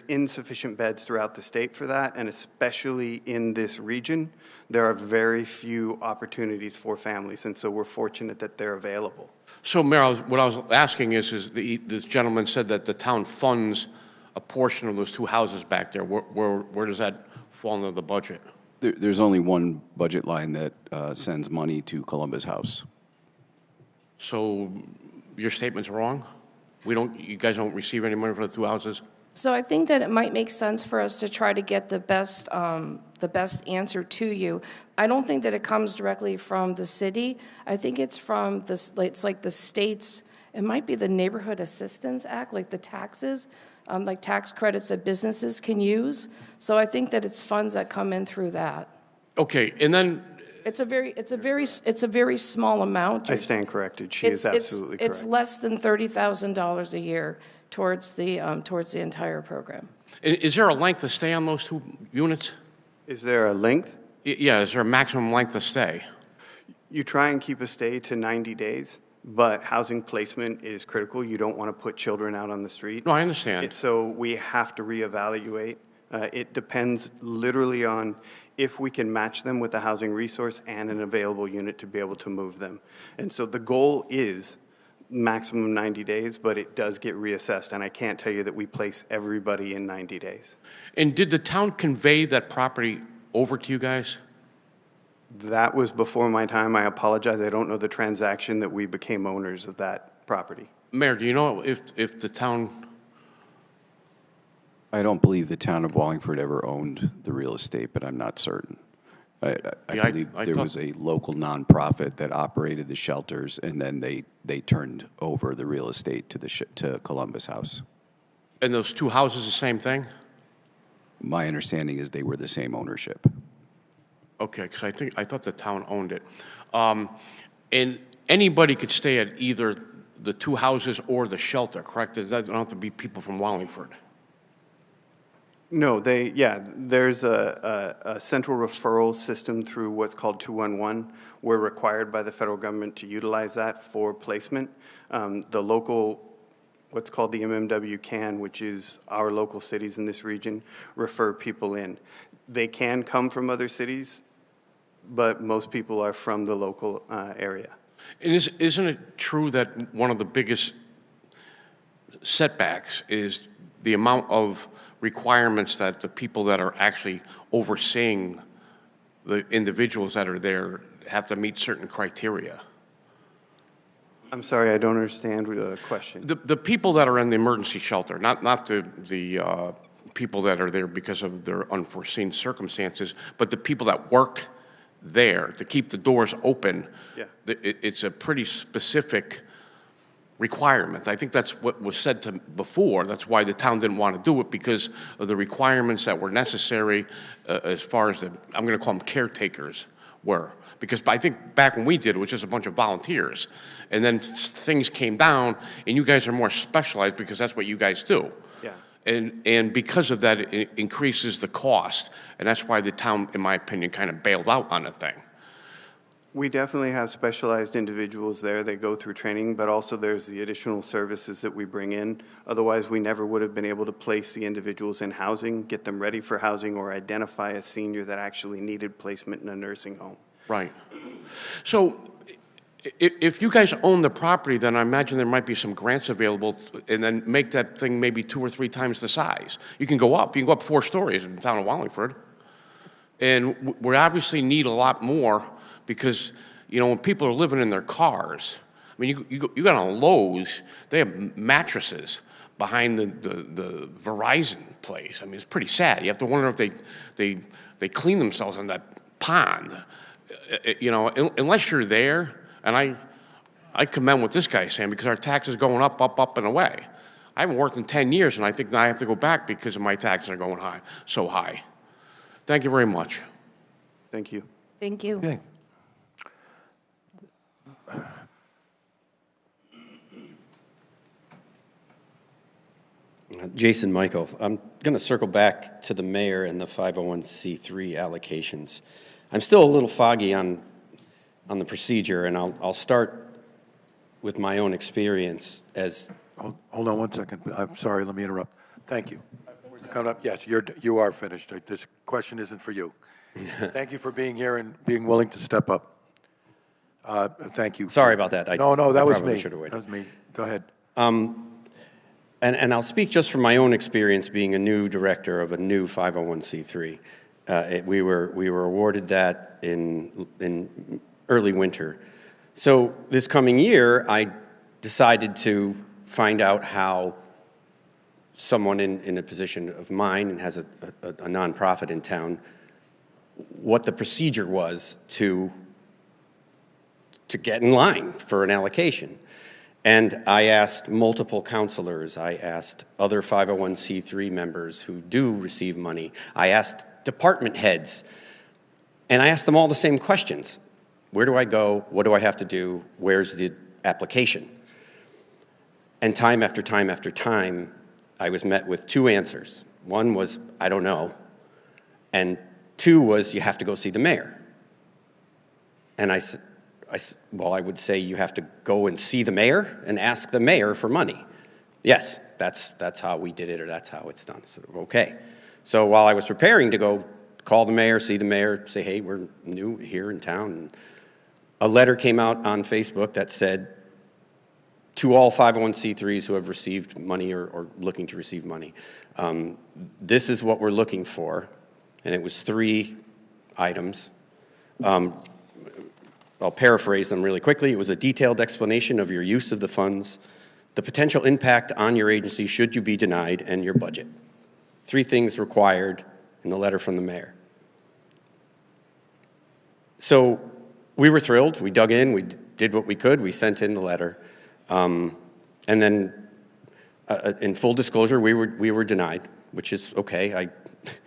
insufficient beds throughout the state for that, and especially in this region, there are very few opportunities for families, and so we're fortunate that they're available. So, Mayor, what I was asking is this gentleman said that the town funds a portion of those 2 houses back there. Where does that fall into the budget? There's only one budget line that sends money to Columbus House. So your statement's wrong? You guys don't receive any money for the 2 houses? So I think that it might make sense for us to try to get the best answer to you. I don't think that it comes directly from the city. I think it's from it's like the state's, it might be the Neighborhood Assistance Act, like the taxes, like tax credits that businesses can use. So I think that it's funds that come in through that. Okay, and then it's a very small amount. I stand corrected. She is absolutely correct. It's less than $30,000 a year towards the entire program. Is there a length of stay on those 2 units? Is there a length? Yeah, is there a maximum length of stay? You try and keep a stay to 90 days, but housing placement is critical. You don't want to put children out on the street. No, I understand. So we have to reevaluate. It depends literally on if we can match them with a housing resource and an available unit to be able to move them. And so the goal is maximum 90 days, but it does get reassessed, and I can't tell you that we place everybody in 90 days. And did the town convey that property over to you guys? That was before my time. I apologize. I don't know the transaction that we became owners of that property. Mayor, do you know if the town... I don't believe the town of Wallingford ever owned the real estate, but I'm not certain. I believe there was a local nonprofit that operated the shelters, and then they turned over the real estate to Columbus House. And those 2 houses the same thing? My understanding is they were the same ownership. Okay, because I thought the town owned it. And anybody could stay at either the 2 houses or the shelter, correct? Does that don't have to be people from Wallingford? No, there's a central referral system through what's called 211. We're required by the federal government to utilize that for placement. The local, what's called the MMW can, which is our local cities in this region, refer people in. They can come from other cities, but most people are from the local area. And isn't it true that one of the biggest setbacks is the amount of requirements that the people that are actually overseeing the individuals that are there have to meet certain criteria. I'm sorry, I don't understand the question. The people that are in the emergency shelter, not the people that are there because of their unforeseen circumstances, but the people that work there to keep the doors open. Yeah. It's a pretty specific requirement. I think that's what was said to before. That's why the town didn't want to do it, because of the requirements that were necessary as far as I'm going to call them caretakers were. Because I think back when we did, it was just a bunch of volunteers. And then things came down, and you guys are more specialized because that's what you guys do. Yeah. And because of that, it increases the cost. And that's why the town, in my opinion, kind of bailed out on the thing. We definitely have specialized individuals there. They go through training, but also there's the additional services that we bring in. Otherwise, we never would have been able to place the individuals in housing, get them ready for housing, or identify a senior that actually needed placement in a nursing home. Right. So if you guys own the property, then I imagine there might be some grants available, and then make that thing maybe 2 or 3 times the size. You can go up. You can go up 4 stories in the town of Wallingford. And we obviously need a lot more because, you know, when people are living in their cars, I mean, you got on Lowe's, they have mattresses behind the Verizon place. I mean, it's pretty sad. You have to wonder if they clean themselves in that pond. You know, unless you're there, and I commend what this guy's saying, because our taxes going up, and away. I haven't worked in 10 years, and I think now I have to go back because of my taxes are going so high. Thank you very much. Thank you. Thank you. Okay. Jason Michael, I'm going to circle back to the mayor and the 501c3 allocations. I'm still a little foggy on the procedure, and I'll start with my own experience as... Hold on one second. I'm sorry, let me interrupt. Thank you. Coming up, yes, you are finished. This question isn't for you. Thank you for being here and being willing to step up. Thank you. Sorry about that. No, that was probably me. should have waited. That was me. Go ahead. And I'll speak just from my own experience being a new director of a new 501c3. We were awarded that in early winter. So this coming year, I decided to find out how someone in a position of mine and has a nonprofit in town, what the procedure was to get in line for an allocation. And I asked multiple counselors, I asked other 501c3 members who do receive money, I asked department heads, and I asked them all the same questions. Where do I go? What do I have to do? Where's the application? And time after time after time, I was met with 2 answers. One was, I don't know. And 2 was, you have to go see the mayor. And I would say you have to go and see the mayor and ask the mayor for money. Yes, that's how we did it, or that's how it's done. So, okay. So while I was preparing to go call the mayor, see the mayor, say, hey, we're new here in town, and a letter came out on Facebook that said, to all 501c3s who have received money or looking to receive money, this is what we're looking for. And it was 3 items. I'll paraphrase them really quickly. It was a detailed explanation of your use of the funds, the potential impact on your agency should you be denied, and your budget. 3 things required in the letter from the mayor. So we were thrilled. We dug in. We did what we could. We sent in the letter. And then, in full disclosure, we were denied, which is okay. I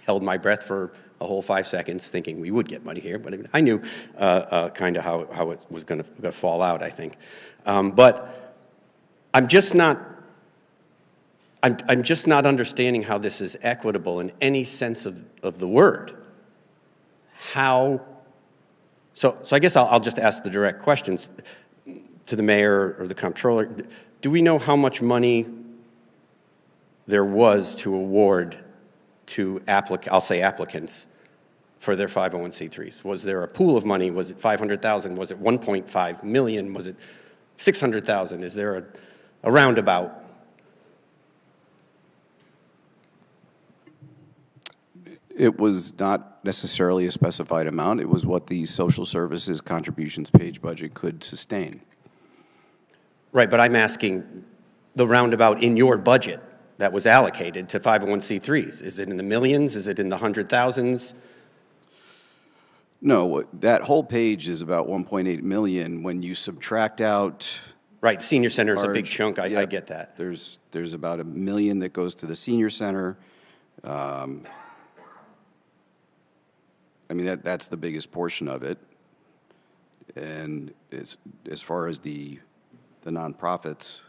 held my breath for a whole 5 seconds, thinking we would get money here, but I knew kind of how it was going to fall out, I think. But I'm just not understanding how this is equitable in any sense of the word. How? So I guess I'll just ask the direct questions to the mayor or the comptroller. Do we know how much money there was to award to applicants for their 501c3s? Was there a pool of money? Was it 500,000? Was it 1.5 million? Was it 600,000? Is there a roundabout? It was not necessarily a specified amount. It was what the social services contributions page budget could sustain. Right, but I'm asking the roundabout in your budget that was allocated to 501c3s. Is it in the millions? Is it in the hundred thousands? No, that whole page is about 1.8 million. When you subtract out... Right, senior center is a big chunk. I get that. There's about $1 million that goes to the senior center. I mean, that's the biggest portion of it. And as far as the nonprofits...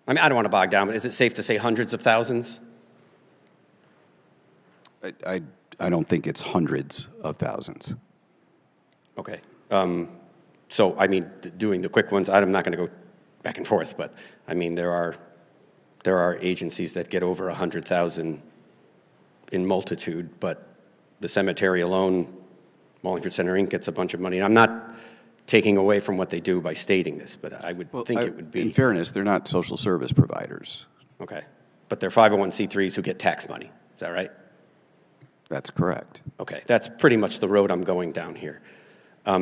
I mean, I don't want to bog down, but is it safe to say hundreds of thousands? I don't think it's hundreds of thousands. Okay. So, I mean, doing the quick ones, I'm not going to go back and forth, but, I mean, there are agencies that get over 100,000 in multitude, but the cemetery alone, Wallingford Center Inc. gets a bunch of money. And I'm not taking away from what they do by stating this, but I would think it would be... In fairness, they're not social service providers. Okay. But they're 501c3s who get tax money. Is that right? That's correct. Okay. That's pretty much the road I'm going down here.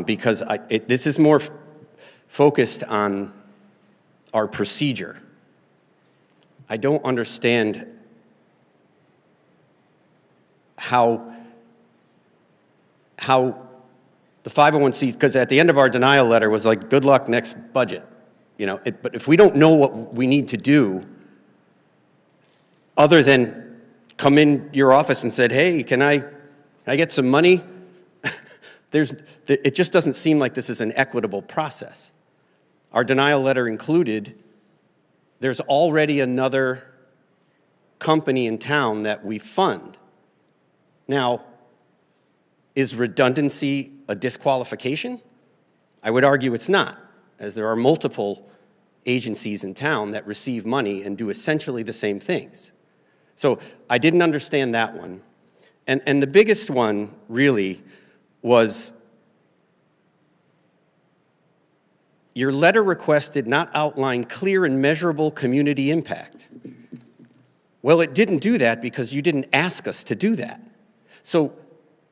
Because this is more focused on our procedure. I don't understand how the 501c, because at the end of our denial letter was like, good luck next budget. You know, but if we don't know what we need to do, other than come in your office and said, hey, can I get some money? It just doesn't seem like this is an equitable process. Our denial letter included, there's already another company in town that we fund. Now, is redundancy a disqualification? I would argue it's not, as there are multiple agencies in town that receive money and do essentially the same things. So I didn't understand that one. And the biggest one, really, was your letter request did not outline clear and measurable community impact. Well, it didn't do that because you didn't ask us to do that. So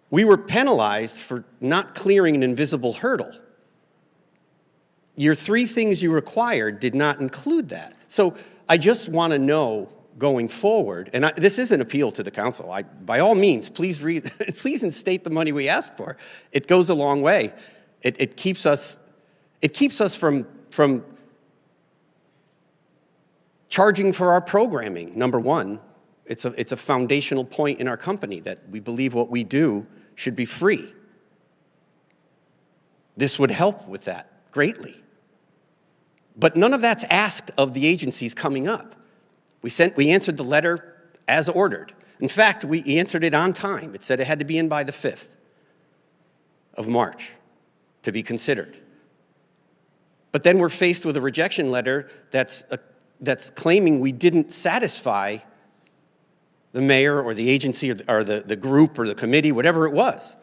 we were penalized for not clearing an invisible hurdle. Your 3 things you required did not include that. So I just want to know going forward, and this is an appeal to the council. By all means, please read, please instate the money we asked for. It goes a long way. It keeps us from charging for our programming. Number one, it's a foundational point in our company that we believe what we do should be free. This would help with that greatly. But none of that's asked of the agencies coming up. We answered the letter as ordered. In fact, we answered it on time. It said it had to be in by the 5th of March to be considered. But then we're faced with a rejection letter that's claiming we didn't satisfy the mayor or the agency or the group or the committee, whatever it was.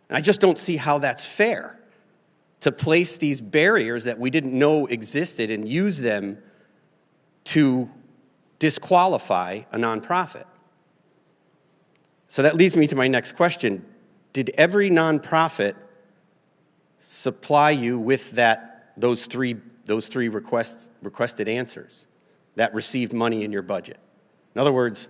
And I just don't see how that's fair to place these barriers that we didn't know existed and use them to disqualify a nonprofit. So that leads me to my next question. Did every nonprofit supply you with those three requested answers that received money in your budget? In other words,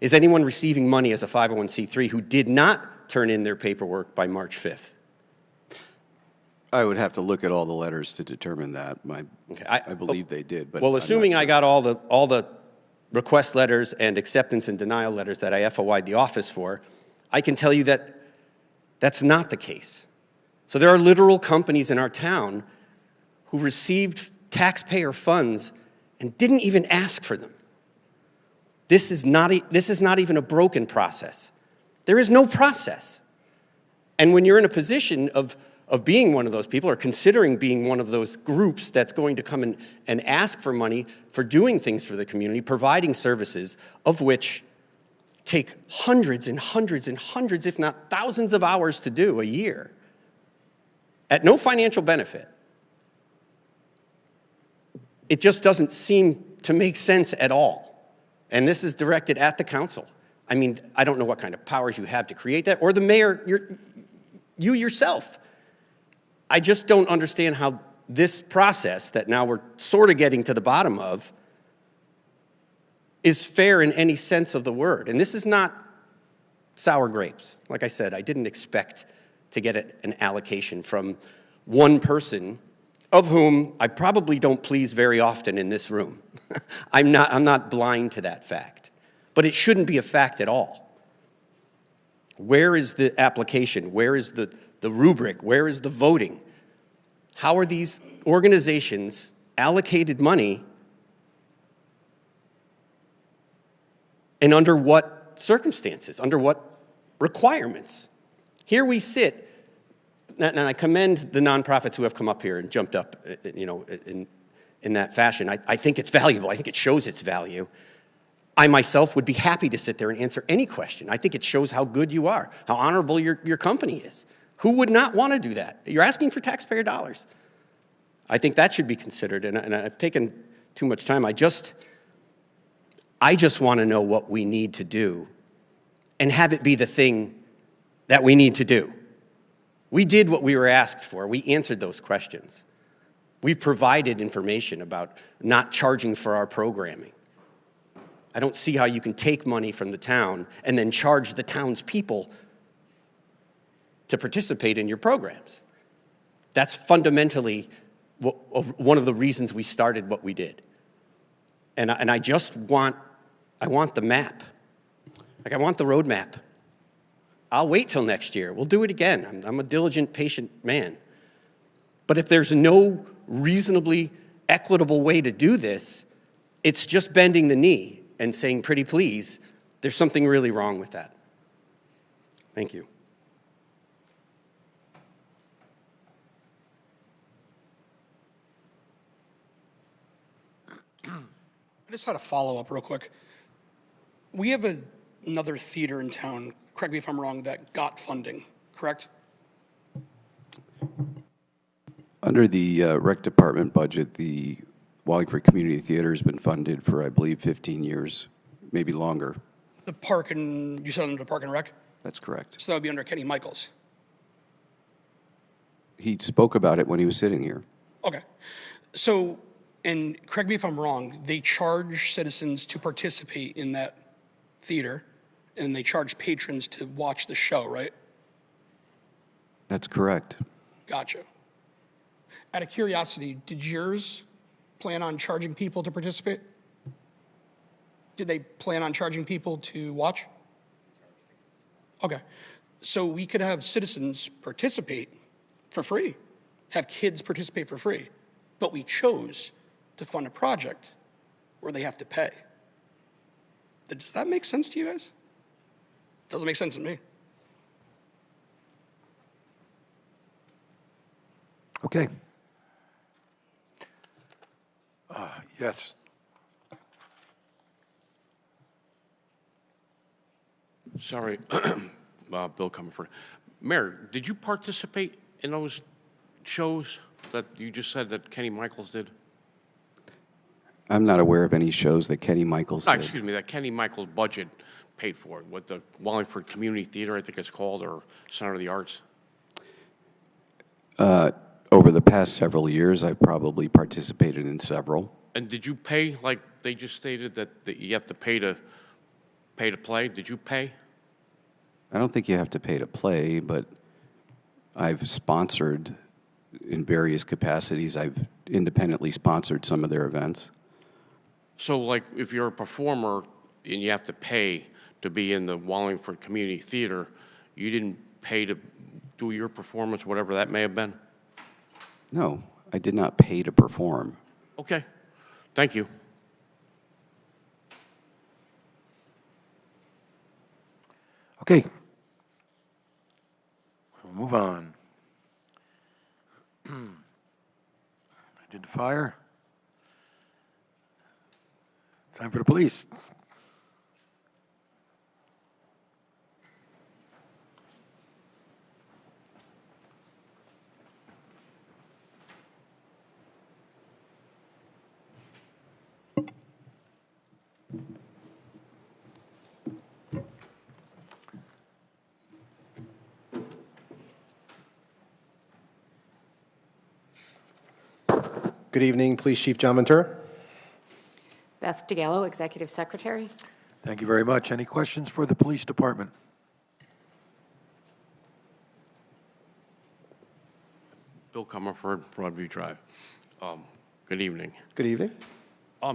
is anyone receiving money as a 501c3 who did not turn in their paperwork by March 5th? I would have to look at all the letters to determine that. I believe they did. But well, assuming I got all the request letters and acceptance and denial letters that I FOI'd the office for, I can tell you that that's not the case. So there are literal companies in our town who received taxpayer funds and didn't even ask for them. This is not even a broken process. There is no process. And when you're in a position of being one of those people or considering being one of those groups that's going to come and ask for money for doing things for the community, providing services of which take hundreds and hundreds and hundreds, if not thousands of hours to do a year at no financial benefit, it just doesn't seem to make sense at all And this is directed at the council. I mean, I don't know what kind of powers you have to create that, or the mayor, you yourself. I just don't understand how this process that now we're sort of getting to the bottom of is fair in any sense of the word. And this is not sour grapes. Like I said, I didn't expect to get an allocation from one person of whom I probably don't please very often in this room. I'm not blind to that fact. But it shouldn't be a fact at all. Where is the application? Where is the rubric? Where is the voting? How are these organizations allocated money, and under what circumstances, under what requirements? Here we sit, and I commend the nonprofits who have come up here and jumped up, in that fashion. I think it's valuable. I think it shows its value. I myself would be happy to sit there and answer any question. I think it shows how good you are, how honorable your company is. Who would not want to do that? You're asking for taxpayer dollars. I think that should be considered, and I've taken too much time. I just want to know what we need to do and have it be the thing that we need to do. We did what we were asked for. We answered those questions. We've provided information about not charging for our programming. I don't see how you can take money from the town and then charge the town's people to participate in your programs. That's fundamentally one of the reasons we started what we did. And I want the map. Like, I want the roadmap. I'll wait till next year. We'll do it again. I'm a diligent, patient man. But if there's no reasonably equitable way to do this, it's just bending the knee and saying, pretty please. There's something really wrong with that. Thank you. I just had a follow-up real quick. We have another theater in town, correct me if I'm wrong, that got funding, correct? Under the rec department budget, the Wallingford Community Theater has been funded for, I believe, 15 years, maybe longer. The park and, you said under the Park and Rec? That's correct. So that would be under Kenny Michaels. He spoke about it when he was sitting here. Okay. So, and correct me if I'm wrong, they charge citizens to participate in that theater, and they charge patrons to watch the show, right? That's correct. Gotcha. Out of curiosity, did yours plan on charging people to participate? Did they plan on charging people to watch? Okay. So we could have citizens participate for free, have kids participate for free, but we chose to fund a project where they have to pay. Does that make sense to you guys? Doesn't make sense to me. Okay. Yes. Sorry, Bill Comerford. Mayor, did you participate in those shows that you just said that Kenny Michaels did? I'm not aware of any shows that Kenny Michaels Oh, did. excuse me, that Kenny Michaels budget paid for, what the Wallingford Community Theater, I think it's called, or Center of the Arts? Over the past several years, I've probably participated in several. And did you pay, like they just stated, that you have to pay to play? Did you pay? I don't think you have to pay to play, but I've sponsored in various capacities. I've independently sponsored some of their events. So, like, if you're a performer and you have to pay to be in the Wallingford Community Theater, you didn't pay to do your performance, whatever that may have been? No, I did not pay to perform. Okay, thank you. Okay. We'll move on. I did the fire. Time for the police. Good evening, Police Chief John Ventura. Beth DeGallo, Executive Secretary. Thank you very much. Any questions for the police department? Bill Comerford, Broadview Drive. Good evening. Good evening.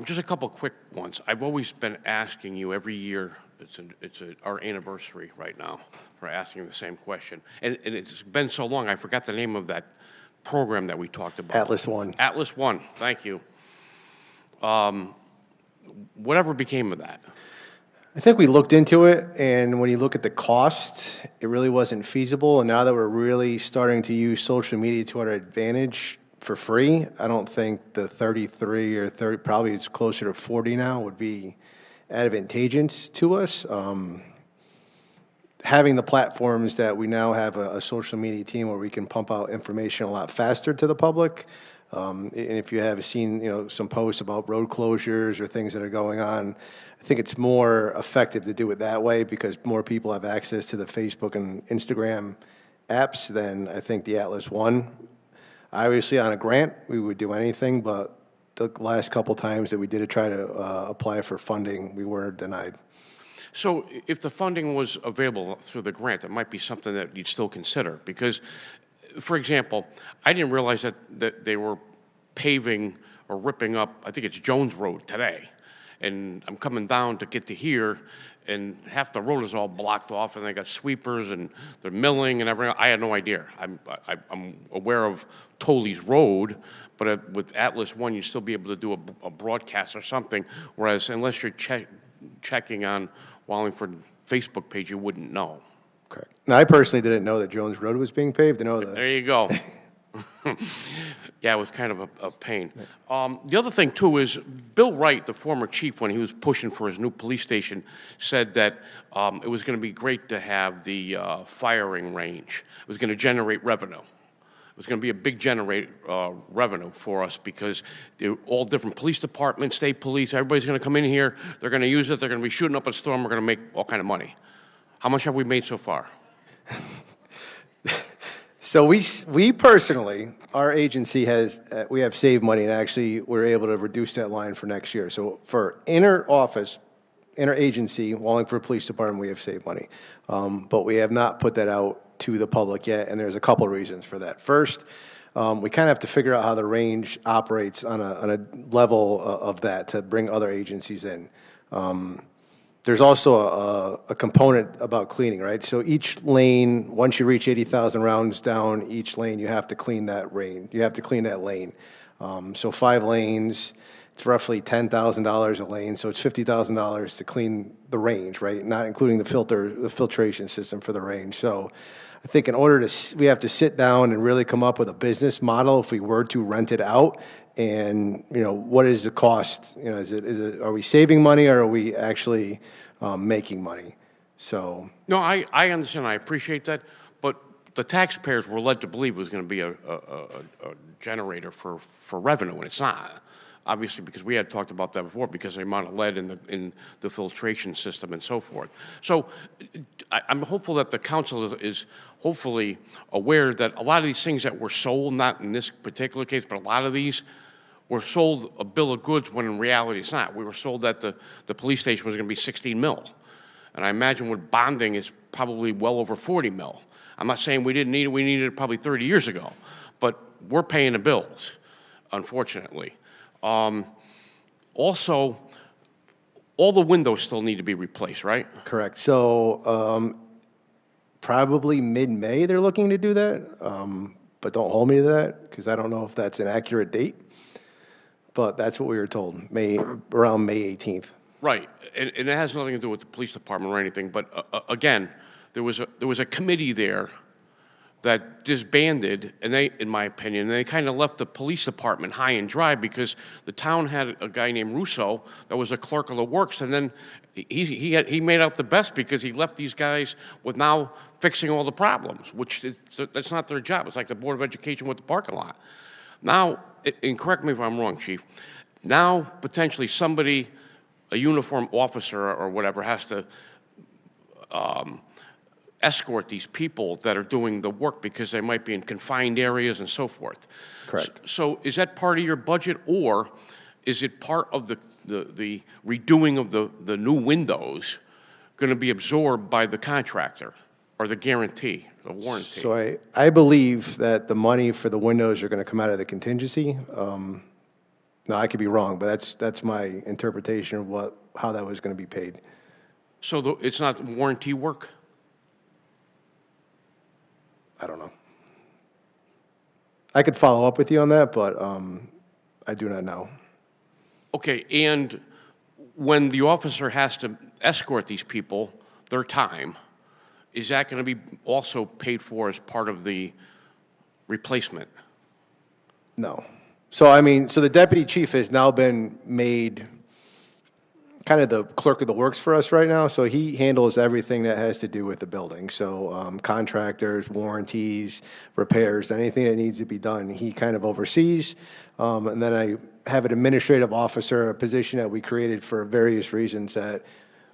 Just a couple quick ones. I've always been asking you every year, it's our anniversary right now, for asking the same question. And it's been so long, I forgot the name of that program that we talked about. Atlas One. Atlas One, thank you. Whatever became of that? I think we looked into it, and when you look at the cost, it really wasn't feasible. And now that we're really starting to use social media to our advantage for free, I don't think the 33 or 30, probably it's closer to 40 now, would be advantageous to us. Having the platforms that we now have a social media team where we can pump out information a lot faster to the public. And if you have seen, some posts about road closures or things that are going on, I think it's more effective to do it that way because more people have access to the Facebook and Instagram apps than I think the Atlas One. Obviously, on a grant, we would do anything, but the last couple times that we did try to apply for funding, we were denied. So if the funding was available through the grant, it might be something that you'd still consider because, for example, I didn't realize that they were paving or ripping up, I think it's Jones Road today. And I'm coming down to get to here, and half the road is all blocked off, and they got sweepers, and they're milling and everything. I had no idea. I'm aware of Tolley's Road, but with Atlas One, you'd still be able to do a broadcast or something, whereas unless you're checking on Wallingford Facebook page, you wouldn't know. Correct. Now, I personally didn't know that Jones Road was being paved. I know that. There you go. Yeah, it was kind of a pain. The other thing, too, is Bill Wright, the former chief, when he was pushing for his new police station, said that it was going to be great to have the firing range. It was going to generate revenue. It was going to be a big generate revenue for us because they're all different police departments, state police, everybody's going to come in here, they're going to use it, they're going to be shooting up a storm, we're going to make all kind of money. How much have we made so far? So we personally, our agency we have saved money, and actually we're able to reduce that line for next year. So for inter-agency, Wallingford Police Department, we have saved money. But we have not put that out to the public yet, and there's a couple reasons for that. First, we kind of have to figure out how the range operates on a level of that to bring other agencies in. There's also a component about cleaning, right? So each lane, once you reach 80,000 rounds down each lane, you have to clean that lane. You have to clean that lane. So 5 lanes, it's roughly $10,000 a lane, so it's $50,000 to clean the range, right? Not including the filtration system for the range. So I think in order to, we have to sit down and really come up with a business model if we were to rent it out. And, what is the cost? Are we saving money or are we actually making money? So. No, I understand. I appreciate that. But the taxpayers were led to believe it was going to be a generator for revenue, and it's not. Obviously, because we had talked about that before, because of the amount of lead in the filtration system and so forth. So I'm hopeful that the council is hopefully aware that a lot of these things that were sold, not in this particular case, but a lot of these were sold a bill of goods when in reality it's not. We were sold that the police station was going to be 16 mil. And I imagine with bonding it's probably well over 40 mil. I'm not saying we didn't need it, we needed it probably 30 years ago. But we're paying the bills, unfortunately. Also, all the windows still need to be replaced, right? Correct. So probably mid-May they're looking to do that, but don't hold me to that because I don't know if that's an accurate date. But that's what we were told, around May 18th. Right, and it has nothing to do with the police department or anything. But again, there was a committee there that disbanded, and they, in my opinion, they kind of left the police department high and dry because the town had a guy named Russo that was a clerk of the works, and then he made out the best because he left these guys with now fixing all the problems, which that's not their job. It's like the Board of Education with the parking lot. Now, and correct me if I'm wrong, Chief, now potentially somebody, a uniformed officer or whatever, has to escort these people that are doing the work because they might be in confined areas and so forth. Correct. So is that part of your budget, or is it part of the redoing of the new windows going to be absorbed by the contractor or the guarantee, the warranty? So I believe that the money for the windows are going to come out of the contingency. No, I could be wrong, but that's my interpretation of how that was going to be paid. So it's not warranty work? I don't know. I could follow up with you on that, but I do not know. Okay, and when the officer has to escort these people, their time, is that going to be also paid for as part of the replacement? No. So the deputy chief has now been made kind of the clerk of the works for us right now. So he handles everything that has to do with the building. So contractors, warranties, repairs, anything that needs to be done, he kind of oversees. And then I have an administrative officer, a position that we created for various reasons that,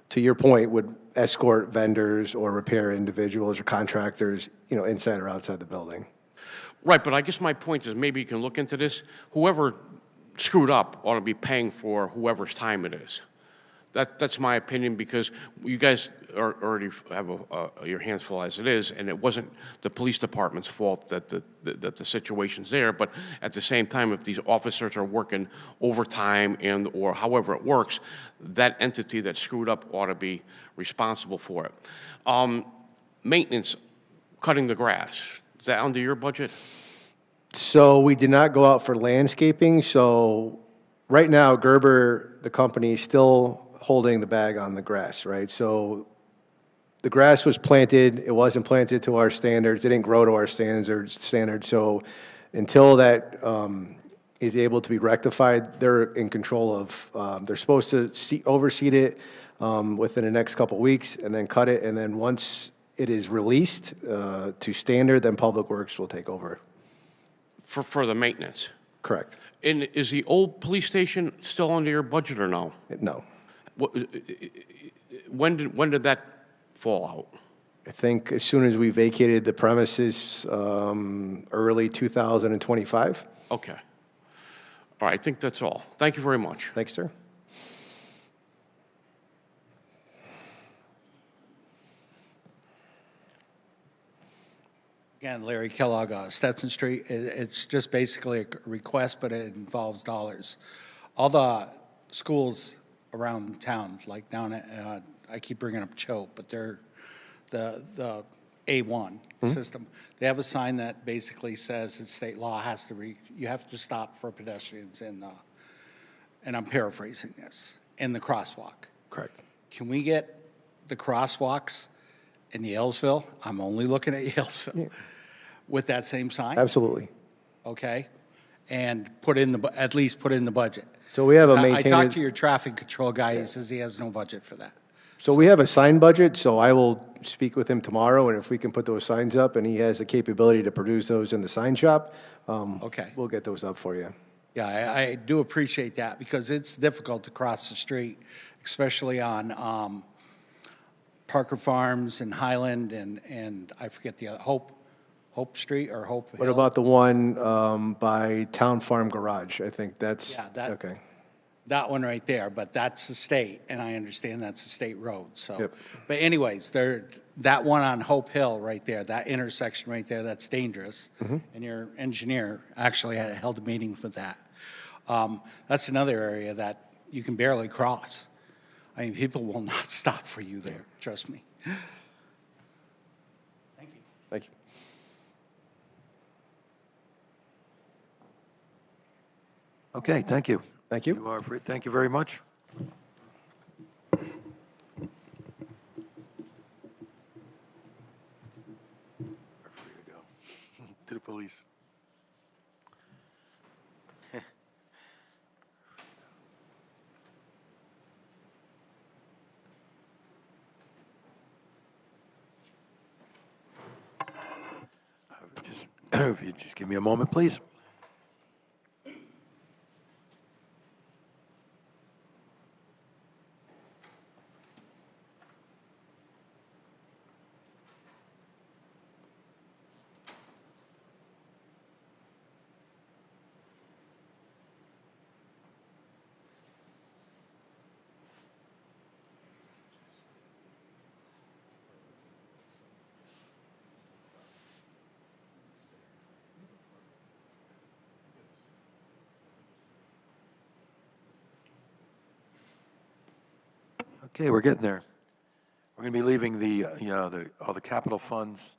to your point, would escort vendors or repair individuals or contractors, inside or outside the building. Right, but I guess my point is maybe you can look into this. Whoever screwed up ought to be paying for whoever's time it is. That's my opinion, because you guys already have your hands full as it is, and it wasn't the police department's fault that the situation's there. But at the same time, if these officers are working overtime or however it works, that entity that screwed up ought to be responsible for it. Maintenance, cutting the grass, is that under your budget? So we did not go out for landscaping. So right now, Gerber, the company, is still holding the bag on the grass, right? So the grass was planted. It wasn't planted to our standards. It didn't grow to our standards. So until that is able to be rectified, they're in control of, they're supposed to overseed it within the next couple weeks and then cut it. And then once it is released to standard, then Public Works will take over. For the maintenance? Correct. And is the old police station still under your budget or no? No. When did that fall out? I think as soon as we vacated the premises, early 2025. Okay. All right, I think that's all. Thank you very much. Thanks, sir. Again, Larry Kellogg, Stetson Street. It's just basically a request, but it involves dollars. All the schools around town, like down at, I keep bringing up Choate, but they're the A1 system. They have a sign that basically says that state law has to you have to stop for pedestrians in the, and I'm paraphrasing this, in the crosswalk. Correct. Can we get the crosswalks in Yalesville? I'm only looking at Yalesville. With that same sign? Absolutely. Okay. And at least put in the budget. So we have a I maintainer. talked to your traffic control guy. He says he has no budget for that. So we have a sign budget, so I will speak with him tomorrow, and if we can put those signs up, and he has the capability to produce those in the sign shop, okay, we'll get those up for you. Yeah, I do appreciate that, because it's difficult to cross the street, especially on Parker Farms and Highland and I forget the other, Hope Street or Hope Hill? What about the one by Town Farm Garage? I think that's, okay. That one right there, but that's the state, and I understand that's a state road, so. Yep. But anyways, that one on Hope Hill right there, that intersection right there, that's dangerous. And your engineer actually held a meeting for that. That's another area that you can barely cross. I mean, people will not stop for you there, trust me. Thank you. Thank you. Okay, thank you. Thank you. You are free. Thank you very much. You're free to go. To the police. If you just give me a moment, please. Okay, we're getting there. We're going to be leaving all the capital funds,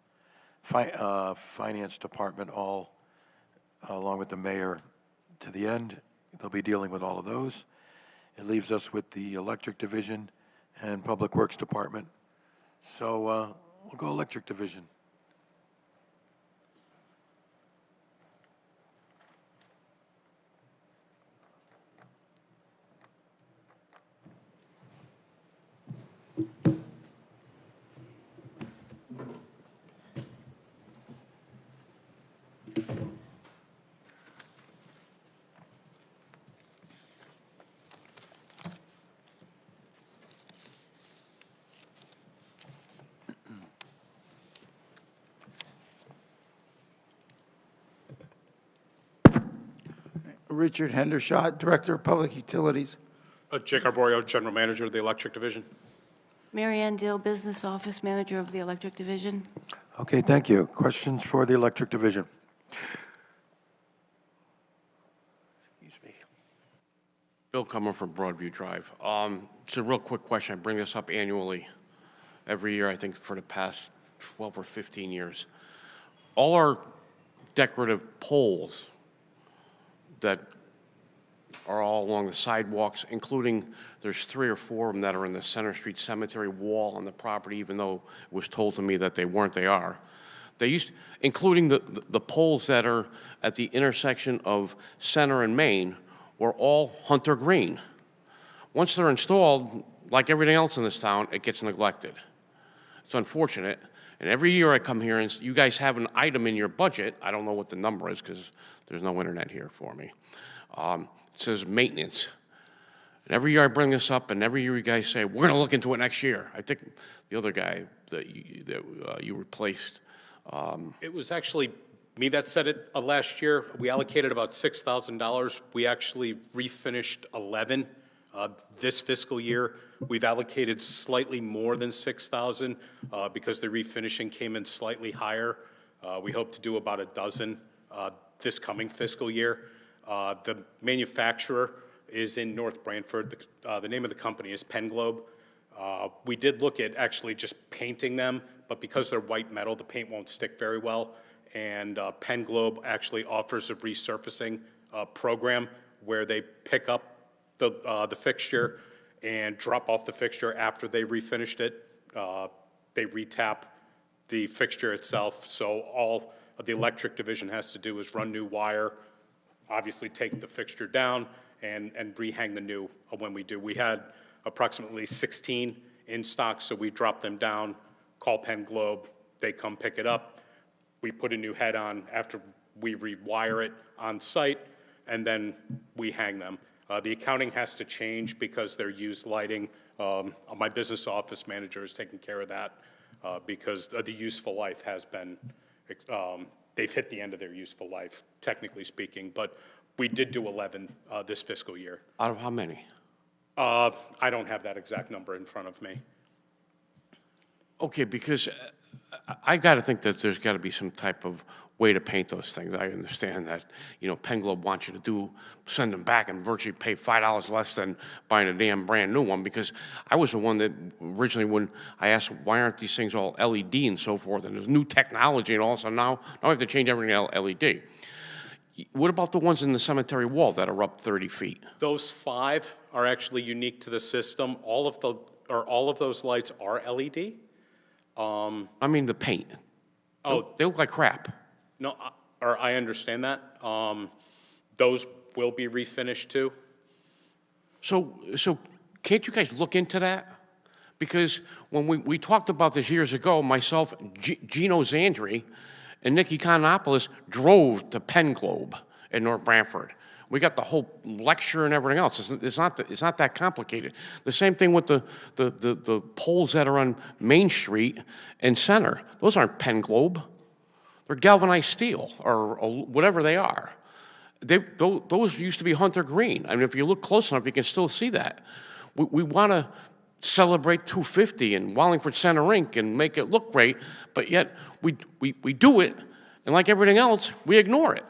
finance department, all along with the mayor to the end. They'll be dealing with all of those. It leaves us with the electric division and public works department. So we'll go electric division. Richard Hendershot, Director of Public Utilities. Jake Arborio, General Manager of the Electric Division. Mary Ann Dale, Business Office Manager of the Electric Division. Okay, thank you. Questions for the electric division? Bill Cummer from Broadview Drive. It's a real quick question. I bring this up annually, every year, I think, for the past 12 or 15 years. All our decorative poles that are all along the sidewalks, including there's 3 or 4 of them that are in the Center Street Cemetery wall on the property, even though it was told to me that they weren't, they are. They used, including the poles that are at the intersection of Center and Main, were all hunter green. Once they're installed, like everything else in this town, it gets neglected. It's unfortunate. And every year I come here and you guys have an item in your budget. I don't know what the number is because there's no internet here for me. It says maintenance. And every year I bring this up, and every year you guys say, we're going to look into it next year. I think the other guy that you replaced. It was actually me that said it last year. We allocated about $6,000. We actually refinished 11. This fiscal year, we've allocated slightly more than $6,000 because the refinishing came in slightly higher. We hope to do about a dozen this coming fiscal year. The manufacturer is in North Branford. The name of the company is Penglobe. We did look at actually just painting them, but because they're white metal, the paint won't stick very well. And Penglobe actually offers a resurfacing program where they pick up the fixture and drop off the fixture after they refinished it. They retap the fixture itself, so all the electric division has to do is run new wire, obviously take the fixture down, and rehang the new when we do. We had approximately 16 in stock, so we drop them down, call Penglobe, they come pick it up. We put a new head on after we rewire it on site, and then we hang them. The accounting has to change because they're used lighting. My business office manager is taking care of that because the useful life has been, they've hit the end of their useful life, technically speaking, but we did do 11 this fiscal year. Out of how many? I don't have that exact number in front of me. Okay, because I got to think that there's got to be some type of way to paint those things. I understand that, you know, Penglobe wants you to send them back and virtually pay $5 less than buying a damn brand new one, because I was the one that originally, when I asked, why aren't these things all LED and so forth, and there's new technology and all, so now I have to change everything to LED. What about the ones in the cemetery wall that are up 30 feet? Those 5 are actually unique to the system. All of those lights are LED. I mean the paint. Oh, they look like crap. No, I understand that. Those will be refinished too. So can't you guys look into that? Because when we talked about this years ago, myself, Gino Zandri, and Nikki Konopoulos drove to Penglobe in North Branford. We got the whole lecture and everything else. It's not that complicated. The same thing with the poles that are on Main Street and Center. Those aren't Penglobe. They're galvanized steel or whatever they are. Those used to be hunter green. I mean, if you look close enough, you can still see that. We want to celebrate 250 and Wallingford Center Rink and make it look great, but yet we do it, and like everything else, we ignore it.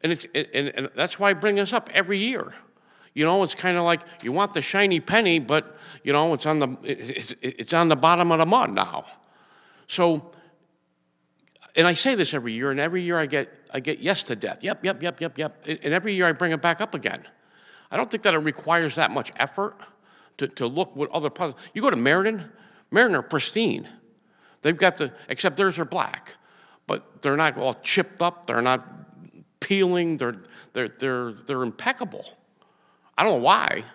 And that's why I bring this up every year. You know, it's kind of like you want the shiny penny, but, you know, it's on the bottom of the mud now. So, and I say this every year, and every year I get yes to death. Yep. And every year I bring it back up again. I don't think that it requires that much effort to look what other products. You go to Meriden are pristine. They've got except theirs are black, but they're not all chipped up. They're not peeling. They're impeccable. I don't know why,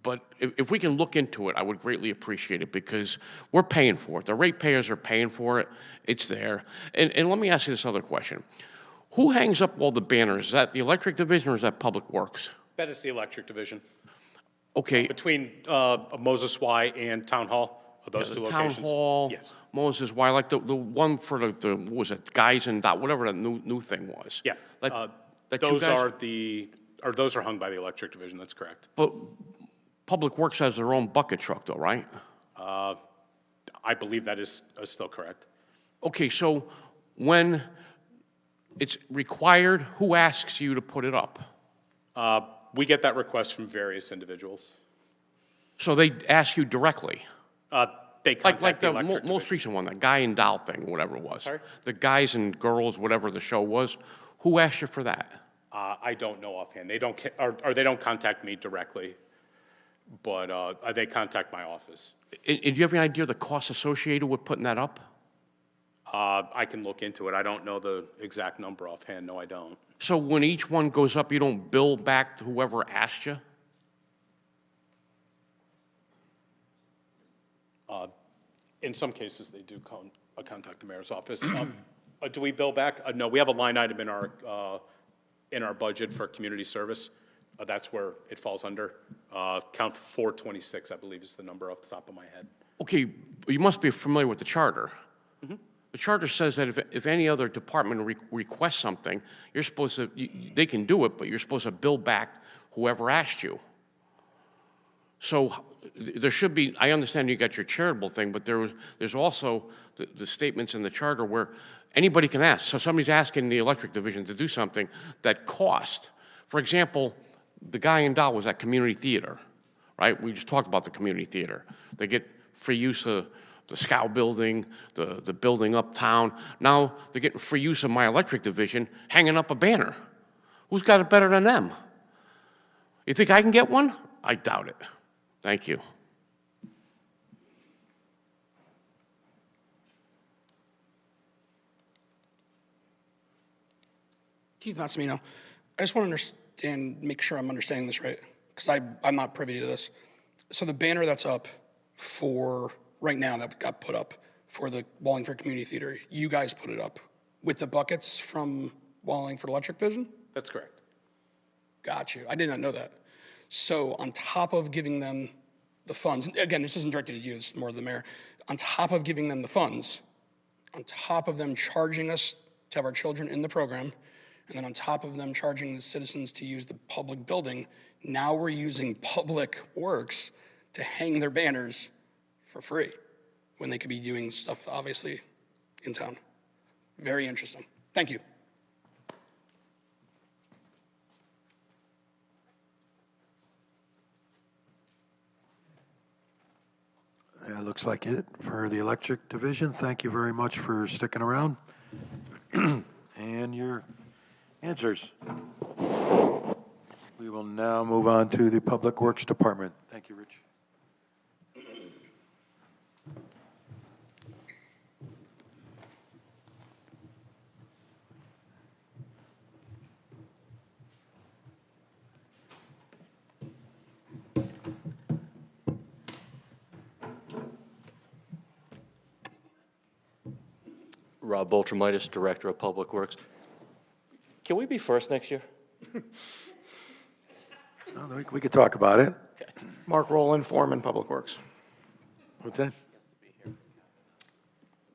but if we can look into it, I would greatly appreciate it because we're paying for it. The ratepayers are paying for it. It's there. And let me ask you this other question. Who hangs up all the banners? Is that the electric division or is that Public Works? That is the electric division. Okay. Between Moses Y and Town Hall, those two locations. Town Hall, Yes. Moses Y, like the one for the what was it, Guys and Dot, whatever that new thing was. Yeah. That Those you guys, those are hung by the electric division, that's correct. But Public Works has their own bucket truck though, right? I believe that is still correct. Okay, so when it's required, who asks you to put it up? We get that request from various individuals. So they ask you directly? They contact like the the electric most recent one, the Guy and Doll thing, whatever it was. Sorry? The Guys and Girls, whatever the show was. Who asked you for that? I don't know offhand. They don't contact me directly, but they contact my office. And do you have any idea of the cost associated with putting that up? I can look into it. I don't know the exact number offhand. No, I don't. So when each one goes up, you don't bill back to whoever asked you? In some cases, they do contact the mayor's office. Do we bill back? No, we have a line item in our budget for community service. That's where it falls under. Count 426, I believe, is the number off the top of my head. Okay, you must be familiar with the charter. Mm-hmm. The charter says that if any other department requests something, you're supposed to, they can do it, but you're supposed to bill back whoever asked you. So there should be, I understand you got your charitable thing, but there's also the statements in the charter where anybody can ask. So somebody's asking the electric division to do something that cost. For example, the Guy and Doll was at community theater, right? We just talked about the community theater. They get free use of the Scout building, the building uptown. Now they're getting free use of my electric division, hanging up a banner. Who's got it better than them? You think I can get one? I doubt it. Thank you. Keith Massimino, I just want to understand, make sure I'm understanding this right, because I'm not privy to this. So the banner that's up for right now that got put up for the Wallingford Community Theater, you guys put it up with the buckets from Wallingford Electric Division? That's correct. Got you. I did not know that. So on top of giving them the funds, again, this isn't directed at you, it's more the mayor. On top of giving them the funds, on top of them charging us to have our children in the program, and then on top of them charging the citizens to use the public building, now we're using Public Works to hang their banners for free when they could be doing stuff, obviously, in town. Very interesting. Thank you. That looks like it for the electric division. Thank you very much for sticking around and your answers. We will now move on to the Public Works Department. Thank you, Rich. Rob Boltramitis, Director of Public Works. Can we be first next year? No, we could talk about it. Okay. Mark Rowland, Foreman, Public Works. What's that?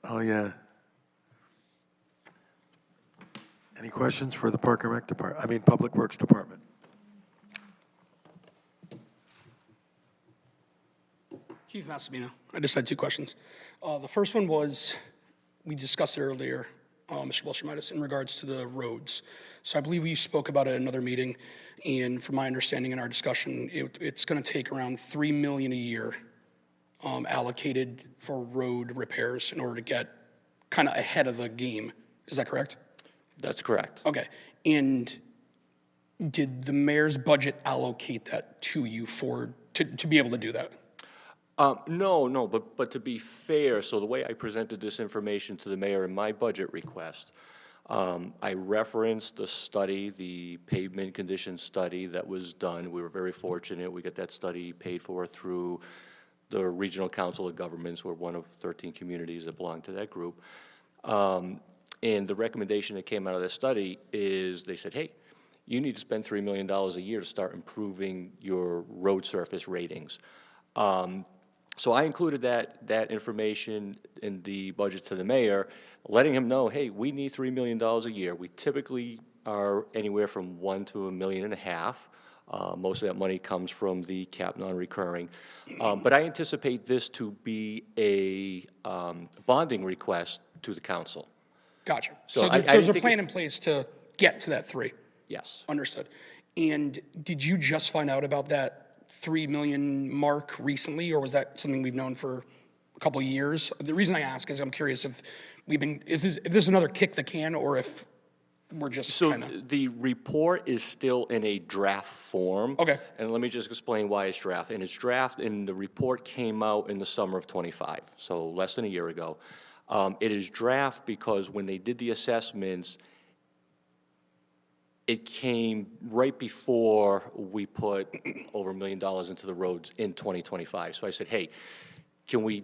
Oh, yeah. Any questions for the Park and Rec Department? Public Works Department. Keith Massimino. I just had two questions. The first one was, we discussed it earlier, Mr. Bultramitis, in regards to the roads. So I believe we spoke about it at another meeting, and from my understanding in our discussion, it's going to take around $3 million a year allocated for road repairs in order to get kind of ahead of the game. Is that correct? That's correct. Okay. And did the mayor's budget allocate that to you to be able to do that? No, but to be fair, so the way I presented this information to the mayor in my budget request, I referenced the study, the pavement condition study that was done. We were very fortunate. We got that study paid for through the Regional Council of Governments. We're one of 13 communities that belong to that group. And the recommendation that came out of this study is they said, hey, you need to spend $3 million a year to start improving your road surface ratings. So I included that information in the budget to the mayor, letting him know, hey, we need $3 million a year. We typically are anywhere from $1 to $1.5 million. Most of that money comes from the cap non-recurring. But I anticipate this to be a bonding request to the council. Gotcha. So So there's a plan in place to get to that 3? Yes. Understood. And did you just find out about that $3 million mark recently, or was that something we've known for a couple of years? The reason I ask is I'm curious if this is another kick the can, or if we're just So kind of. the report is still in a draft form. Okay. And let me just explain why it's draft. And it's draft, and the report came out in the summer of '25, so less than a year ago. It is draft because when they did the assessments, it came right before we put over $1 million into the roads in 2025. So I said, hey, can we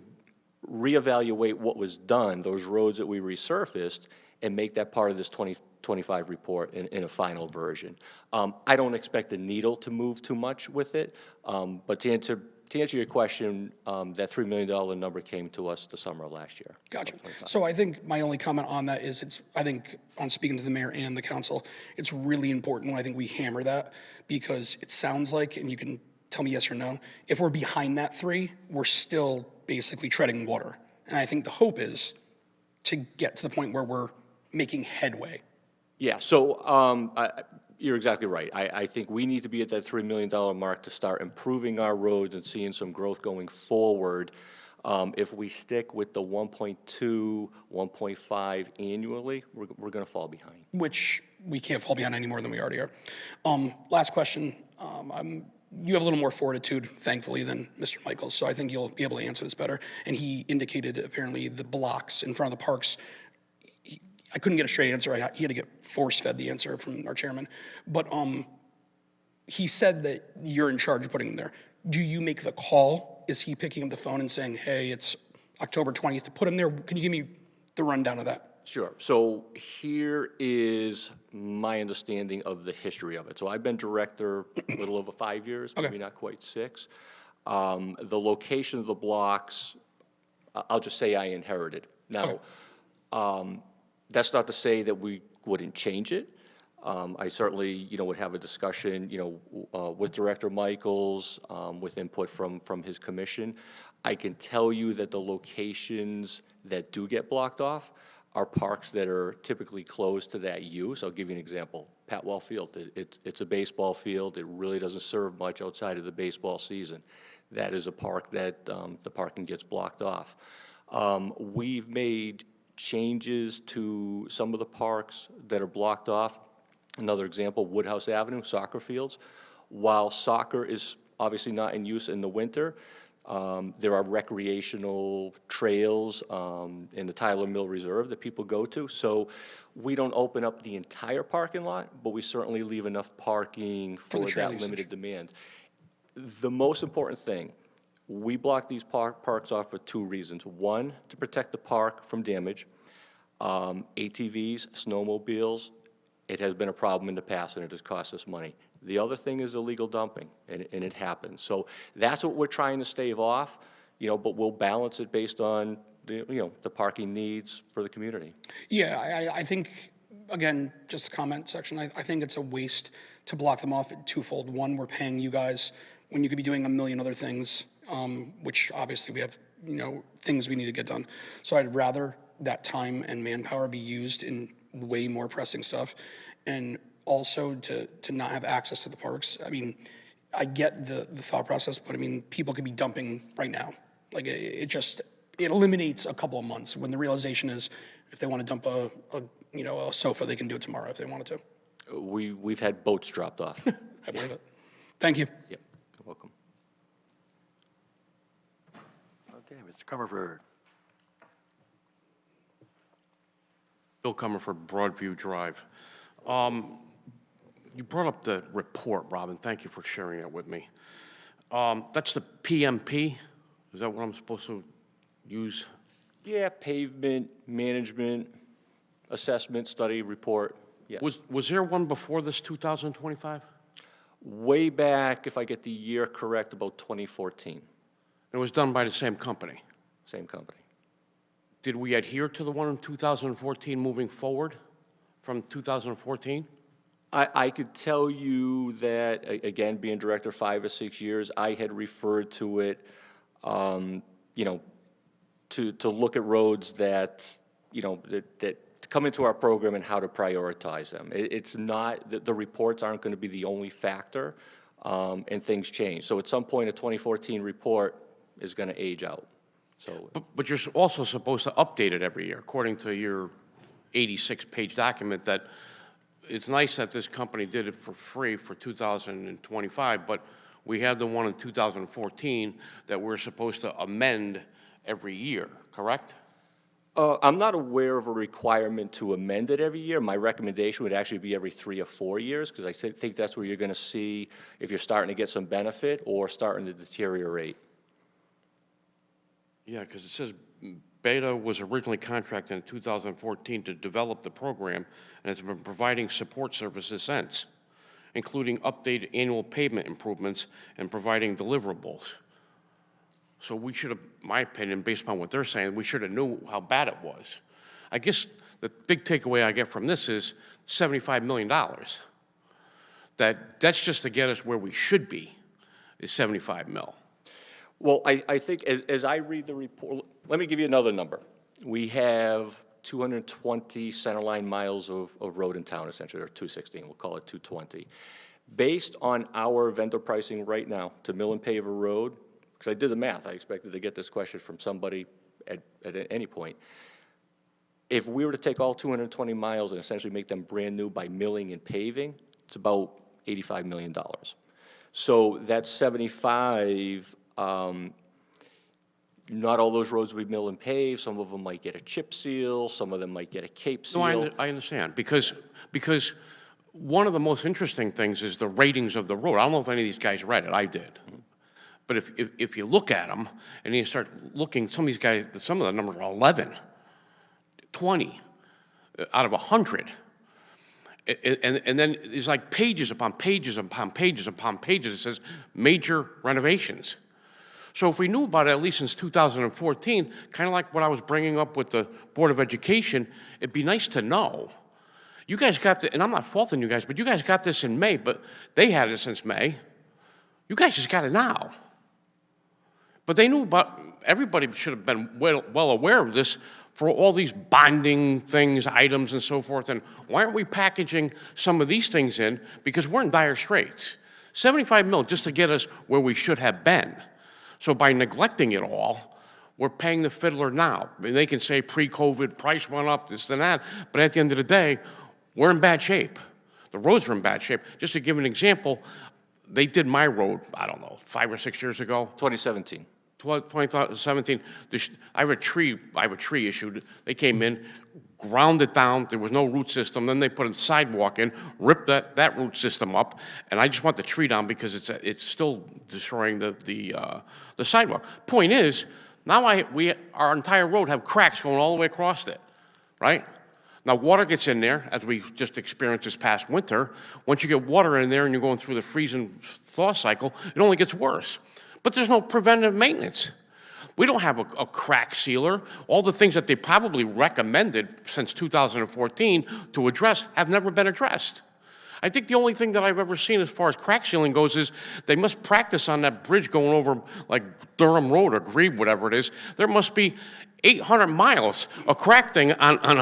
reevaluate what was done, those roads that we resurfaced, and make that part of this 2025 report in a final version? I don't expect the needle to move too much with it, but to answer your question, that $3 million number came to us the summer of last year. Gotcha. So I think my only comment on that is I think on speaking to the mayor and the council, it's really important when I think we hammer that, because it sounds like, and you can tell me yes or no, if we're behind that 3, we're still basically treading water. And I think the hope is to get to the point where we're making headway. Yeah, so you're exactly right. I think we need to be at that $3 million mark to start improving our roads and seeing some growth going forward. If we stick with the 1.2, 1.5 annually, we're going to fall behind. Which we can't fall behind any more than we already are. Last question. You have a little more fortitude, thankfully, than Mr. Michaels, so I think you'll be able to answer this better. And he indicated apparently the blocks in front of the parks. I couldn't get a straight answer. He had to get force-fed the answer from our chairman. But he said that you're in charge of putting them there. Do you make the call? Is he picking up the phone and saying, hey, it's October 20th to put them there? Can you give me the rundown of that? Sure. So here is my understanding of the history of it. So I've been director a little over 5 years, maybe not quite 6. The location of the blocks, I'll just say I inherited. Now, that's not to say that we wouldn't change it. I certainly, would have a discussion, with Director Michaels, with input from his commission. I can tell you that the locations that do get blocked off are parks that are typically closed to that use. I'll give you an example. Patwell Field, it's a baseball field. It really doesn't serve much outside of the baseball season. That is a park that the parking gets blocked off. We've made changes to some of the parks that are blocked off. Another example, Woodhouse Avenue, soccer fields. While soccer is obviously not in use in the winter, there are recreational trails in the Tyler Mill Reserve that people go to. So we don't open up the entire parking lot, but we certainly leave enough parking for that limited demand. The most important thing, we block these parks off for 2 reasons. One, to protect the park from damage. ATVs, snowmobiles, it has been a problem in the past and it has cost us money. The other thing is illegal dumping, and it happens. So that's what we're trying to stave off, but we'll balance it based on the parking needs for the community. Yeah, I think, again, just a comment section, I think it's a waste to block them off at twofold. One, we're paying you guys when you could be doing a million other things, which obviously we have, things we need to get done. So I'd rather that time and manpower be used in way more pressing stuff, and also to not have access to the parks. I mean, I get the thought process, but I mean, people could be dumping right now. Like it eliminates a couple of months when the realization is if they want to dump a sofa, they can do it tomorrow if they wanted to. We've had boats dropped off. I believe it. Thank you. Yep, you're welcome. Okay, Mr. Comerford. Bill Comerford, Broadview Drive. You brought up the report, Robin. Thank you for sharing that with me. That's the PMP? Is that what I'm supposed to use? Yeah, pavement, management, assessment, study, report, yes. Was there one before this 2025? Way back, if I get the year correct, about 2014. It was done by the same company? Same company. Did we adhere to the one in 2014 moving forward from 2014? I could tell you that, again, being director 5 or 6 years, I had referred to it, you know, to look at roads that, you know, that come into our program and how to prioritize them. It's not, the reports aren't going to be the only factor, and things change. So at some point, a 2014 report is going to age out. So, but you're also supposed to update it every year, according to your 86-page document. That it's nice that this company did it for free for 2025, but we had the one in 2014 that we're supposed to amend every year, correct? I'm not aware of a requirement to amend it every year. My recommendation would actually be every 3 or 4 years, because I think that's where you're going to see if you're starting to get some benefit or starting to deteriorate. Yeah, because it says Beta was originally contracted in 2014 to develop the program and has been providing support services since, including updated annual pavement improvements and providing deliverables. So we should have, my opinion, based upon what they're saying, we should have knew how bad it was. I guess the big takeaway I get from this is $75 million. That's just to get us where we should be, is 75 mil. Well, I think as I read the report, let me give you another number. We have 220 centerline miles of road in town, essentially, or 216, we'll call it 220. Based on our vendor pricing right now to mill and pave a road, because I did the math, I expected to get this question from somebody at any point. If we were to take all 220 miles and essentially make them brand new by milling and paving, it's about $85 million. So that's 75. Not all those roads we mill and pave. Some of them might get a chip seal. Some of them might get a cape seal. No, I understand, because one of the most interesting things is the ratings of the road. I don't know if any of these guys read it. I did. But if you look at them and you start looking, some of these guys, some of the numbers are 11, 20 out of 100. And then there's like pages upon pages upon pages upon pages. It says major renovations. So if we knew about it at least since 2014, kind of like what I was bringing up with the Board of Education, it'd be nice to know. You guys got this, and I'm not faulting you guys, but you guys got this in May, but they had it since May. You guys just got it now. But they knew about, everybody should have been well aware of this for all these bonding things, items, and so forth. And why aren't we packaging some of these things in? Because we're in dire straits. 75 mil just to get us where we should have been. So by neglecting it all, we're paying the fiddler now. I mean, they can say pre-COVID, price went up, this and that, but at the end of the day, we're in bad shape. The roads are in bad shape. Just to give an example, they did my road, I don't know, 5 or 6 years ago. 2017. 2017, I have a tree issued. They came in, ground it down. There was no root system. Then they put a sidewalk in, ripped that root system up, and I just want the tree down because it's still destroying the sidewalk. Point is, now our entire road have cracks going all the way across it, right? Now water gets in there, as we just experienced this past winter. Once you get water in there and you're going through the freeze and thaw cycle, it only gets worse. But there's no preventive maintenance. We don't have a crack sealer. All the things that they probably recommended since 2014 to address have never been addressed. I think the only thing that I've ever seen as far as crack sealing goes is they must practice on that bridge going over like Durham Road or Grebe, whatever it is. There must be 800 miles of crack thing on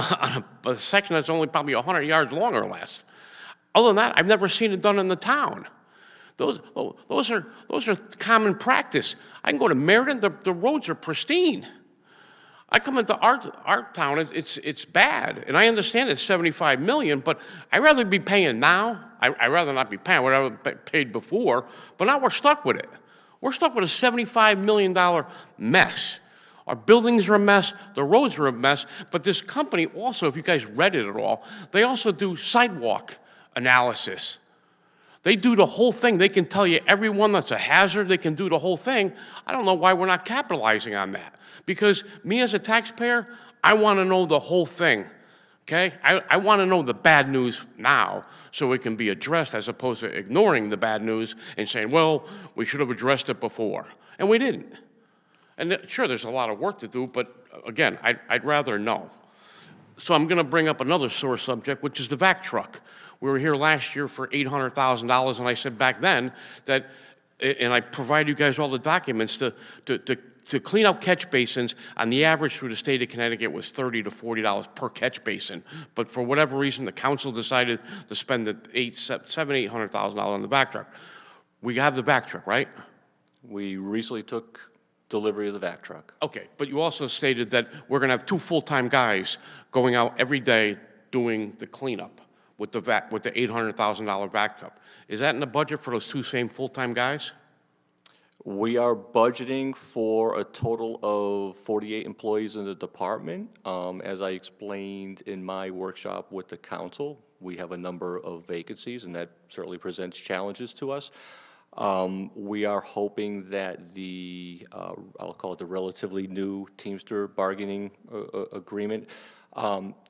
a section that's only probably 100 yards long or less. Other than that, I've never seen it done in the town. Those are common practice. I can go to Meriden, the roads are pristine. I come into our town, it's bad, and I understand it's $75 million, but I'd rather be paying now. I'd rather not be paying what I paid before, but now we're stuck with it. We're stuck with a $75 million mess. Our buildings are a mess, the roads are a mess, but this company also, if you guys read it at all, they also do sidewalk analysis. They do the whole thing. They can tell you everyone that's a hazard. They can do the whole thing. I don't know why we're not capitalizing on that. Because me as a taxpayer, I want to know the whole thing, okay? I want to know the bad news now so it can be addressed as opposed to ignoring the bad news and saying, well, we should have addressed it before. And we didn't. And sure, there's a lot of work to do, but again, I'd rather know. So I'm going to bring up another sore subject, which is the vac truck. We were here last year for $800,000, and I said back then that, and I provided you guys all the documents to clean out catch basins. On the average through the state of Connecticut was $30 to $40 per catch basin. But for whatever reason, the council decided to spend the $800,000 on the vac truck. We have the vac truck, right? We recently took delivery of the vac truck. Okay, but you also stated that we're going to have 2 full-time guys going out every day doing the cleanup with the $800,000 vac truck. Is that in the budget for those 2 same full-time guys? We are budgeting for a total of 48 employees in the department. As I explained in my workshop with the council, we have a number of vacancies, and that certainly presents challenges to us. We are hoping that I'll call it the relatively new Teamster bargaining agreement.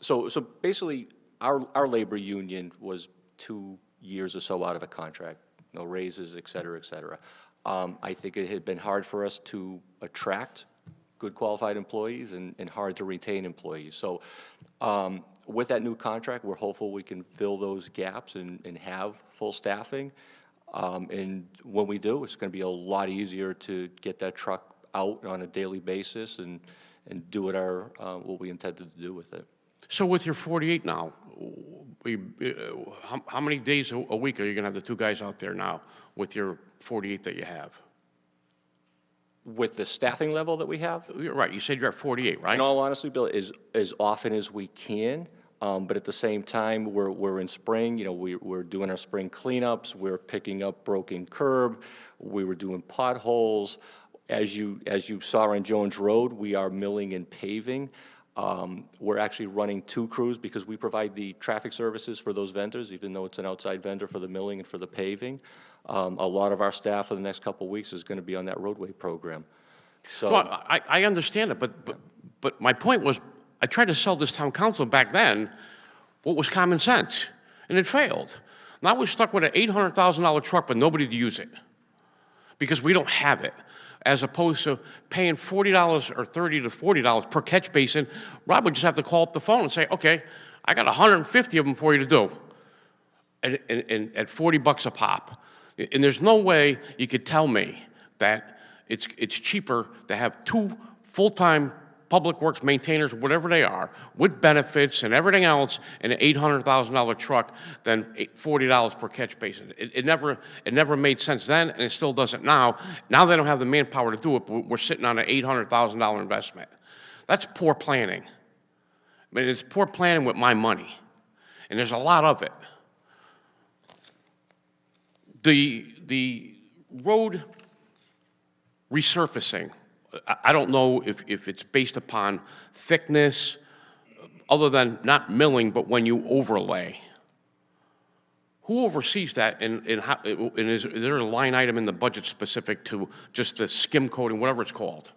So basically, our labor union was 2 years or so out of a contract, no raises, et cetera, et cetera. I think it had been hard for us to attract good qualified employees and hard to retain employees. So with that new contract, we're hopeful we can fill those gaps and have full staffing. And when we do, it's going to be a lot easier to get that truck out on a daily basis and do what we intended to do with it. So with your 48 now, how many days a week are you going to have the 2 guys out there now with your 48 that you have? With the staffing level that we have? Right, you said you're at 48, right? In all honesty, Bill, as often as we can. But at the same time, we're in spring. You know, we're doing our spring cleanups. We're picking up broken curb. We were doing potholes. As you saw on Jones Road, we are milling and paving. We're actually running 2 crews because we provide the traffic services for those vendors, even though it's an outside vendor for the milling and for the paving. A lot of our staff for the next couple of weeks is going to be on that roadway program. So, well, I understand it, but my point was, I tried to sell this town council back then what was common sense, and it failed. Now we're stuck with an $800,000 truck, but nobody to use it because we don't have it. As opposed to paying $40 or $30 to $40 per catch basin, Rob would just have to call up the phone and say, okay, I got 150 of them for you to do, and at $40 a pop. And there's no way you could tell me that it's cheaper to have 2 full-time public works maintainers, whatever they are, with benefits and everything else, in an $800,000 truck than $40 per catch basin. It never made sense then, and it still doesn't now. Now they don't have the manpower to do it, but we're sitting on an $800,000 investment. That's poor planning. I mean, it's poor planning with my money, and there's a lot of it. The road resurfacing, I don't know if it's based upon thickness, other than not milling, but when you overlay. Who oversees that, and is there a line item in the budget specific to just the skim coating, whatever it's called?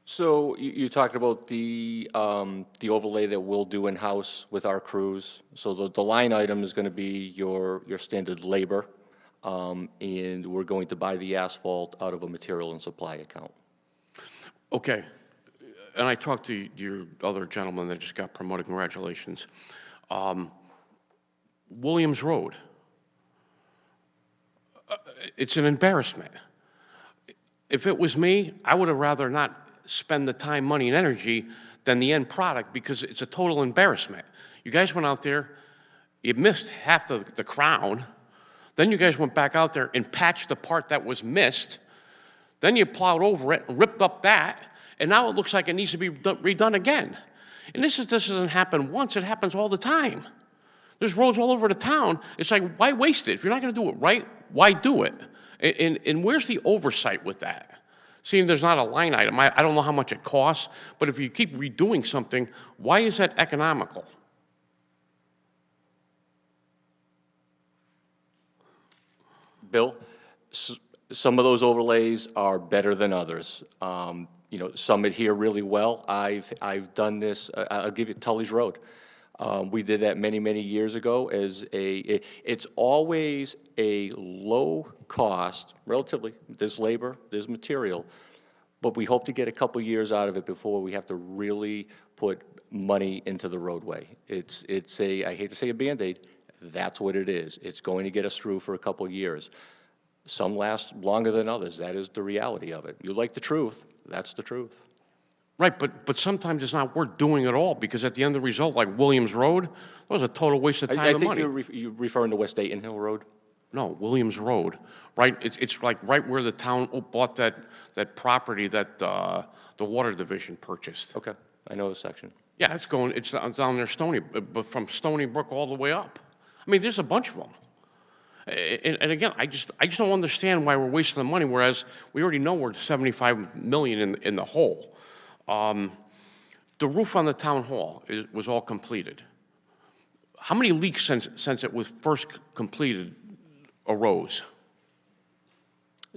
So you talked about the overlay that we'll do in-house with our crews. So the line item is going to be your standard labor, and we're going to buy the asphalt out of a material and supply account. Okay, and I talked to your other gentleman that just got promoted. Congratulations. Williams Road. It's an embarrassment. If it was me, I would have rather not spend the time, money, and energy than the end product because it's a total embarrassment. You guys went out there, you missed half the crown, then you guys went back out there and patched the part that was missed, then you plowed over it and ripped up that, and now it looks like it needs to be redone again. And this doesn't happen once, it happens all the time. There's roads all over the town. It's like, why waste it? If you're not going to do it right, why do it? And where's the oversight with that? Seeing there's not a line item, I don't know how much it costs, but if you keep redoing something, why is that economical? Bill, some of those overlays are better than others. You know, some adhere really well. I've done this. I'll give you Tully's Road. We did that many, many years ago as it's always a low cost, relatively. There's labor, there's material, but we hope to get a couple years out of it before we have to really put money into the roadway. It's I hate to say a Band-Aid, that's what it is. It's going to get us through for a couple years. Some last longer than others. That is the reality of it. You like the truth, that's the truth. Right, but sometimes it's not worth doing at all because at the end of the result, like Williams Road, that was a total waste of time and money. I think you're referring to West Dayton Hill Road? No, Williams Road, right? It's like right where the town bought that property that the Water Division purchased. Okay, I know the section. Yeah, it's down there Stony, but from Stony Brook all the way up. I mean, there's a bunch of them. And again, I just don't understand why we're wasting the money, whereas we already know we're 75 million in the hole. The roof on the town hall was all completed. How many leaks since it was first completed arose?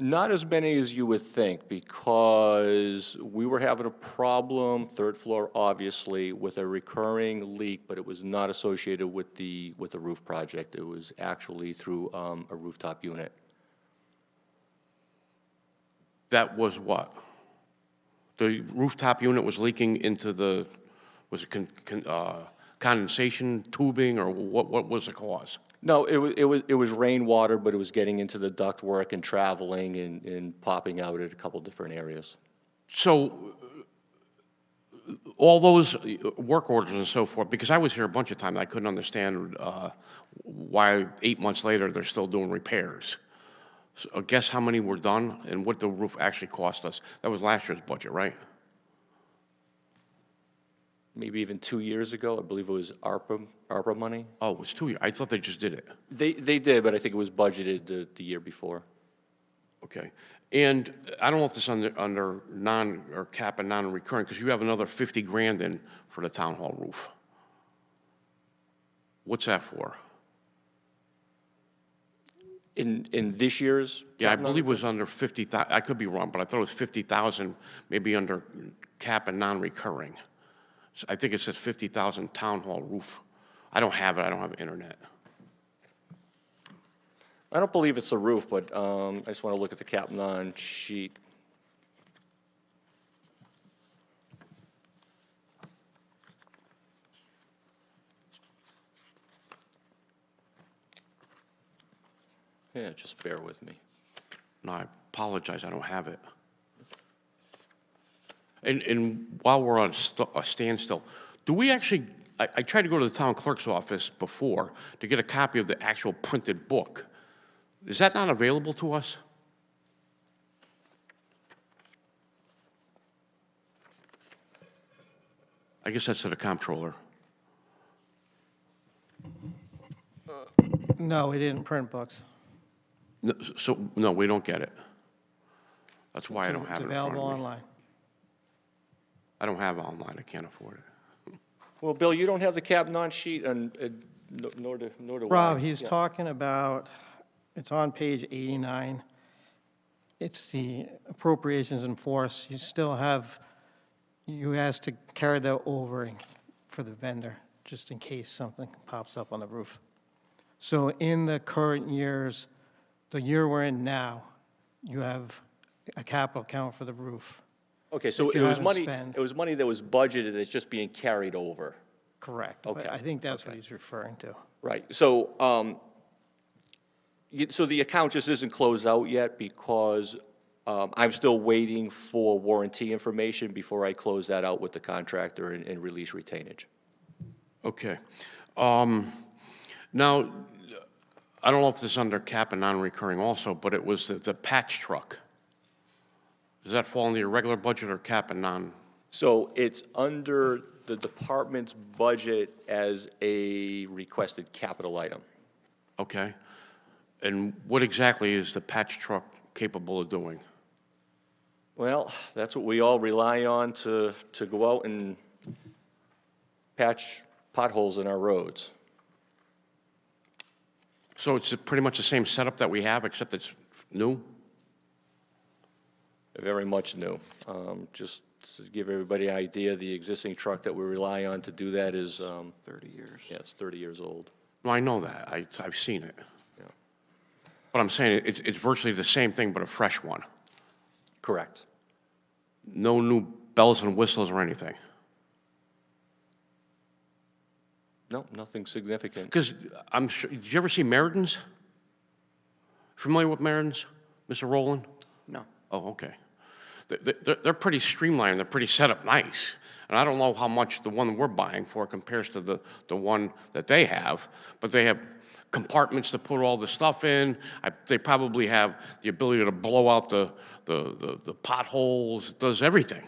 Not as many as you would think, because we were having a problem, third floor obviously, with a recurring leak, but it was not associated with the roof project. It was actually through a rooftop unit. That was what? The rooftop unit was leaking into the, was it condensation tubing, or what was the cause? No, it was rainwater, but it was getting into the ductwork and traveling and popping out at a couple different areas. So all those work orders and so forth, because I was here a bunch of times, I couldn't understand why 8 months later they're still doing repairs. So guess how many were done and what the roof actually cost us? That was last year's budget, right? Maybe even 2 years ago. I believe it was ARPA money. Oh, it was 2 years. I thought they just did it. They did, but I think it was budgeted the year before. Okay. And I don't know if this is under non or cap and non-recurring, because you have another 50 grand in for the town hall roof. What's that for? In this year's? Yeah, I believe it was under 50,000. I could be wrong, but I thought it was 50,000, maybe under cap and non-recurring. So I think it says 50,000 town hall roof. I don't have it. I don't have internet. I don't believe it's the roof, but I just want to look at the cap non sheet. Yeah, just bear with me. No, I apologize. I don't have it. And while we're on a standstill, do we actually, I tried to go to the town clerk's office before to get a copy of the actual printed book. Is that not available to us? I guess that's to the comptroller. No, we didn't print books. No, no, we don't get it. That's why I don't have It's it in front available of me. online. I don't have it online. I can't afford it. Well, Bill, you don't have the cap non sheet, and nor do Rob, I. he's Yeah. talking about, it's on page 89. It's the appropriations in force. You still have, you asked to carry that over for the vendor, just in case something pops up on the roof. So in the current years, the year we're in now, you have a capital account for the roof. Okay, so that it you was haven't money. spent. It was money that was budgeted that's just being carried over. Correct. Okay. But I think that's what he's referring to. Right. So, so the account just isn't closed out yet because I'm still waiting for warranty information before I close that out with the contractor and release retainage. Okay. Now, I don't know if this is under cap and non-recurring also, but it was the patch truck. Does that fall in the irregular budget or cap and non? So it's under the department's budget as a requested capital item. Okay. And what exactly is the patch truck capable of doing? Well, that's what we all rely on to go out and patch potholes in our roads. So it's pretty much the same setup that we have, except it's new? Very much new. Just to give everybody an idea, the existing truck that we rely on to do that is 30 years. Yeah, it's 30 years old. Well, I know that. I've seen it. Yeah. But I'm saying it's virtually the same thing, but a fresh one. Correct. No new bells and whistles or anything. No, nothing significant. Because I'm sure, did you ever see Meriden's? Familiar with Meriden's, Mr. Rowland? No. Oh, okay. They're pretty streamlined, they're pretty set up nice. And I don't know how much the one we're buying for compares to the one that they have, but they have compartments to put all the stuff in. They probably have the ability to blow out the potholes, it does everything.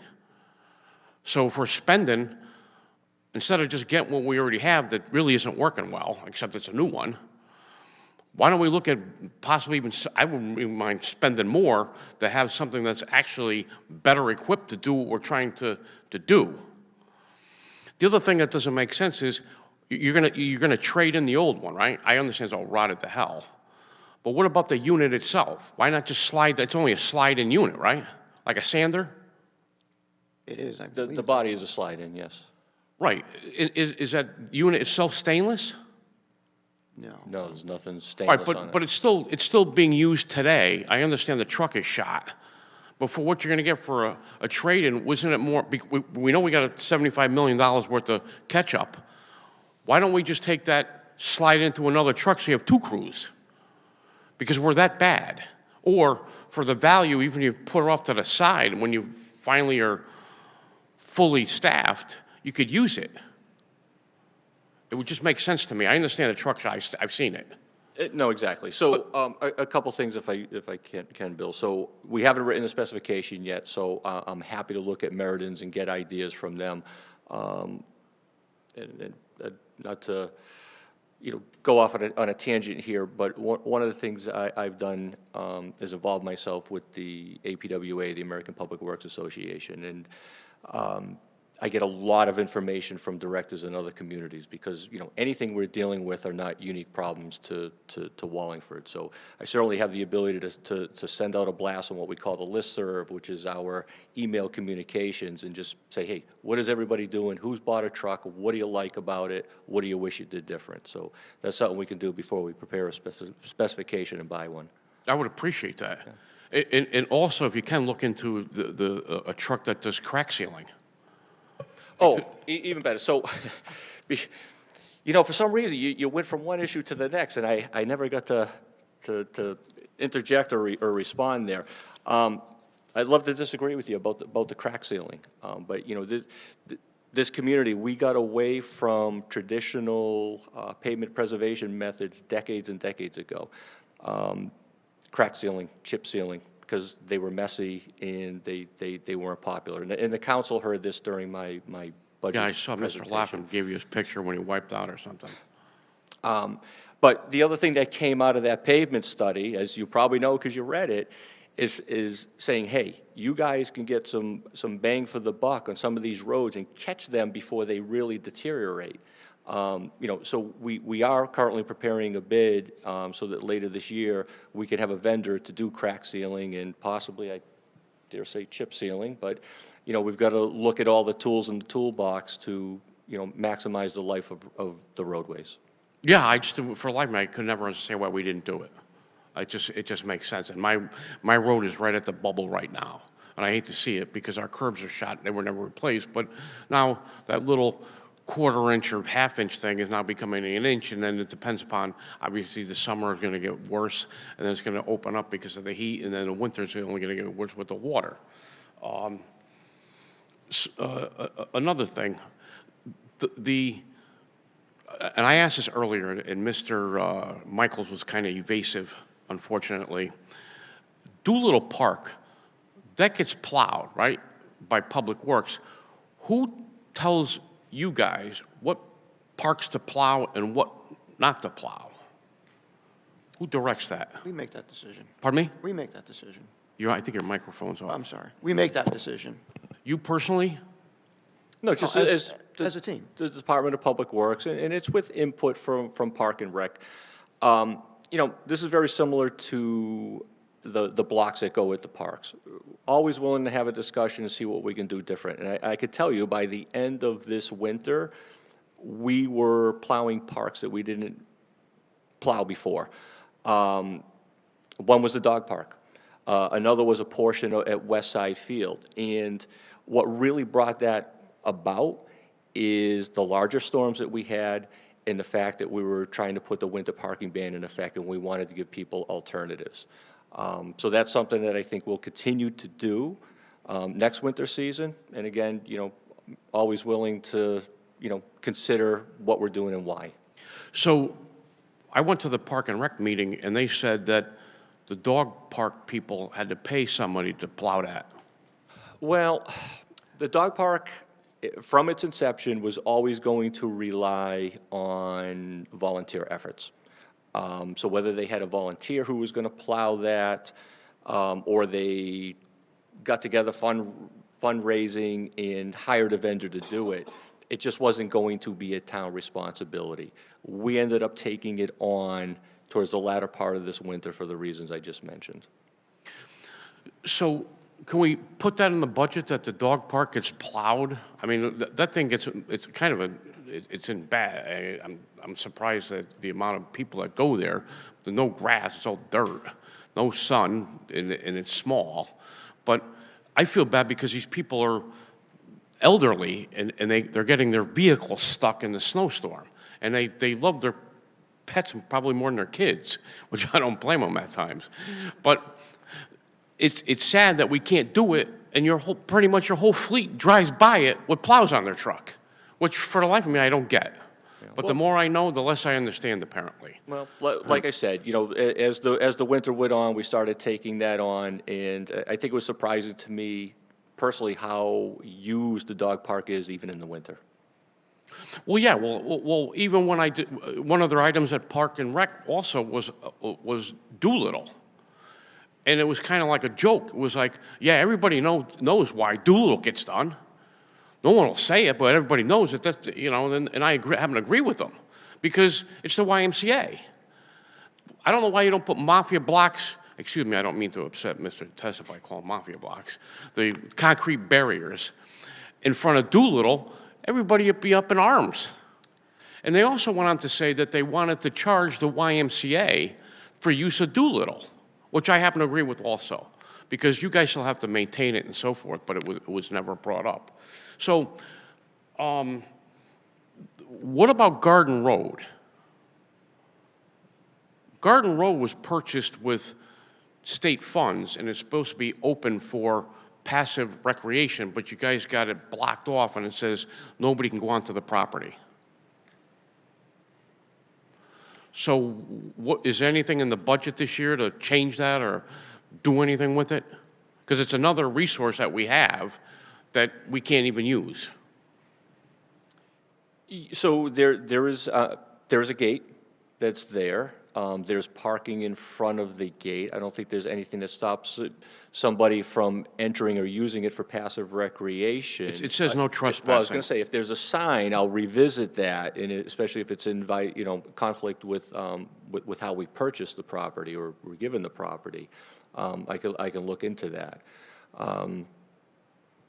So if we're spending, instead of just getting what we already have that really isn't working well, except it's a new one, why don't we look at possibly even, I wouldn't even mind spending more to have something that's actually better equipped to do what we're trying to do. The other thing that doesn't make sense is you're gonna trade in the old one, right? I understand it's all rotted to hell. But what about the unit itself? Why not just slide, it's only a slide-in unit, right? Like a sander? It is, I The believe. body is a slide-in, yes. Right. Is that unit itself stainless? No. No, there's nothing Right, stainless on it. but it's still being used today. I understand the truck is shot, but for what you're going to get for a trade-in, wasn't it more? We know we got $75 million worth of catch-up. Why don't we just take that, slide into another truck so you have two crews? Because we're that bad. Or for the value, even if you put it off to the side, when you finally are fully staffed, you could use it. It would just make sense to me. I understand the truck, I've seen it. No, exactly. So a couple things, if I can, Bill. So we haven't written a specification yet, so I'm happy to look at Meriden's and get ideas from them. And not to go off on a tangent here, but one of the things I've done is involved myself with the APWA, the American Public Works Association, and I get a lot of information from directors in other communities because, anything we're dealing with are not unique problems to Wallingford. So I certainly have the ability to send out a blast on what we call the listserv, which is our email communications, and just say, hey, what is everybody doing? Who's bought a truck? What do you like about it? What do you wish you did different? So that's something we can do before we prepare a specification and buy one. I would appreciate that. Yeah. And also, if you can, look into a truck that does crack sealing. Oh, even better. So, for some reason, you went from one issue to the next, and I never got to interject or respond there. I'd love to disagree with you about the crack sealing, but this community, we got away from traditional pavement preservation methods decades and decades ago. Crack sealing, chip sealing, because they were messy and they weren't popular. And the council heard this during my budget. Yeah, I saw Mr. Lapham gave you his picture when he wiped out or something. But the other thing that came out of that pavement study, as you probably know because you read it, is saying, hey, you guys can get some bang for the buck on some of these roads and catch them before they really deteriorate. So we are currently preparing a bid so that later this year we could have a vendor to do crack sealing and possibly, I dare say, chip sealing. But we've got to look at all the tools in the toolbox to maximize the life of the roadways. Yeah, for life, I could never understand why we didn't do it. It just makes sense. And my road is right at the bubble right now, and I hate to see it because our curbs are shot; they were never replaced. But now that little quarter-inch or half-inch thing is now becoming an inch, and then it depends upon, obviously, the summer is going to get worse, and then it's going to open up because of the heat, and then the winter is only going to get worse with the water. Another thing, and I asked this earlier, and Mr. Michaels was kind of evasive, unfortunately. Doolittle Park, that gets plowed, right, by Public Works. Who tells you guys what parks to plow and what not to plow? Who directs that? We make that decision. Pardon me? We make that decision. I think your microphone's off. I'm sorry. We make that decision. You personally? No, just as a team. The Department of Public Works, and it's with input from Park and Rec. This is very similar to the blocks that go with the parks. Always willing to have a discussion and see what we can do different. And I could tell you, by the end of this winter, we were plowing parks that we didn't plow before. One was the dog park. Another was a portion at West Side Field. And what really brought that about is the larger storms that we had and the fact that we were trying to put the winter parking ban in effect, and we wanted to give people alternatives. So that's something that I think we'll continue to do next winter season. And again, always willing to, consider what we're doing and why. So I went to the Park and Rec meeting, and they said that the dog park people had to pay somebody to plow that. Well, the dog park, from its inception, was always going to rely on volunteer efforts. So whether they had a volunteer who was going to plow that, or they got together fundraising and hired a vendor to do it, it just wasn't going to be a town responsibility. We ended up taking it on towards the latter part of this winter for the reasons I just mentioned. So can we put that in the budget that the dog park gets plowed? I mean, that thing it's kind of it's in bad. I'm surprised at the amount of people that go there. There's no grass, it's all dirt, no sun, and it's small. But I feel bad because these people are elderly, and they're getting their vehicles stuck in the snowstorm. And they love their pets probably more than their kids, which I don't blame them at times. But it's sad that we can't do it, and pretty much your whole fleet drives by it with plows on their truck, which for the life of me I don't get. But the more I know, the less I understand, apparently. Well, like I said, as the winter went on, we started taking that on, and I think it was surprising to me personally how used the dog park is even in the winter. Well, yeah. Well, even when I did, one of their items at Park and Rec also was Doolittle, and it was kind of like a joke. It was like, yeah, everybody knows why Doolittle gets done. No one will say it, but everybody knows it. That's, and I happen to agree with them because it's the YMCA. I don't know why you don't put mafia blocks. Excuse me, I don't mean to upset Mr. Tessa if I call them mafia blocks. The concrete barriers in front of Doolittle. Everybody would be up in arms. And they also went on to say that they wanted to charge the YMCA for use of Doolittle, which I happen to agree with also, because you guys still have to maintain it and so forth, but it was never brought up. So what about Garden Road? Garden Road was purchased with state funds, and it's supposed to be open for passive recreation, but you guys got it blocked off, and it says nobody can go onto the property. So is there anything in the budget this year to change that or do anything with it? Because it's another resource that we have that we can't even use. So there is a gate that's there. There's parking in front of the gate. I don't think there's anything that stops somebody from entering or using it for passive recreation. It says no trespassing. Well, I was going to say, if there's a sign, I'll revisit that, and especially if it's in conflict with how we purchased the property or were given the property. I can look into that.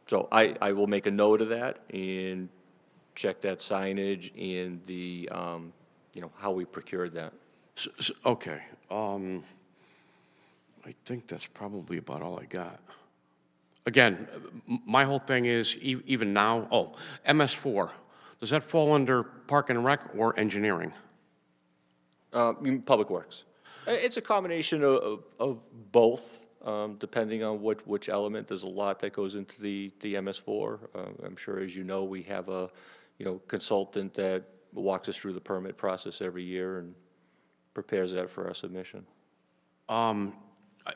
So I will make a note of that and check that signage and the how we procured that. Okay. I think that's probably about all I got. Again, my whole thing is, even now, MS4, does that fall under Park and Rec or engineering? You mean Public Works. It's a combination of both, depending on which element. There's a lot that goes into the MS4. I'm sure, as you know, we have a, consultant that walks us through the permit process every year and prepares that for our submission. And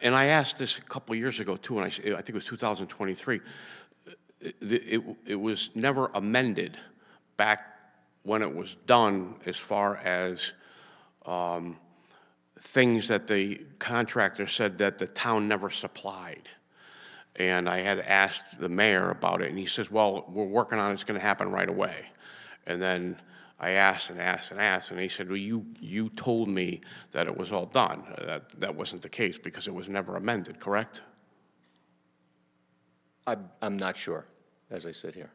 I asked this a couple of years ago, too, and I think it was 2023. It was never amended back when it was done as far as things that the contractor said that the town never supplied. And I had asked the mayor about it, and he says, well, we're working on it, it's going to happen right away. And then I asked and asked and asked, and he said, well, you told me that it was all done. That wasn't the case because it was never amended, correct? I'm not sure, as I sit here.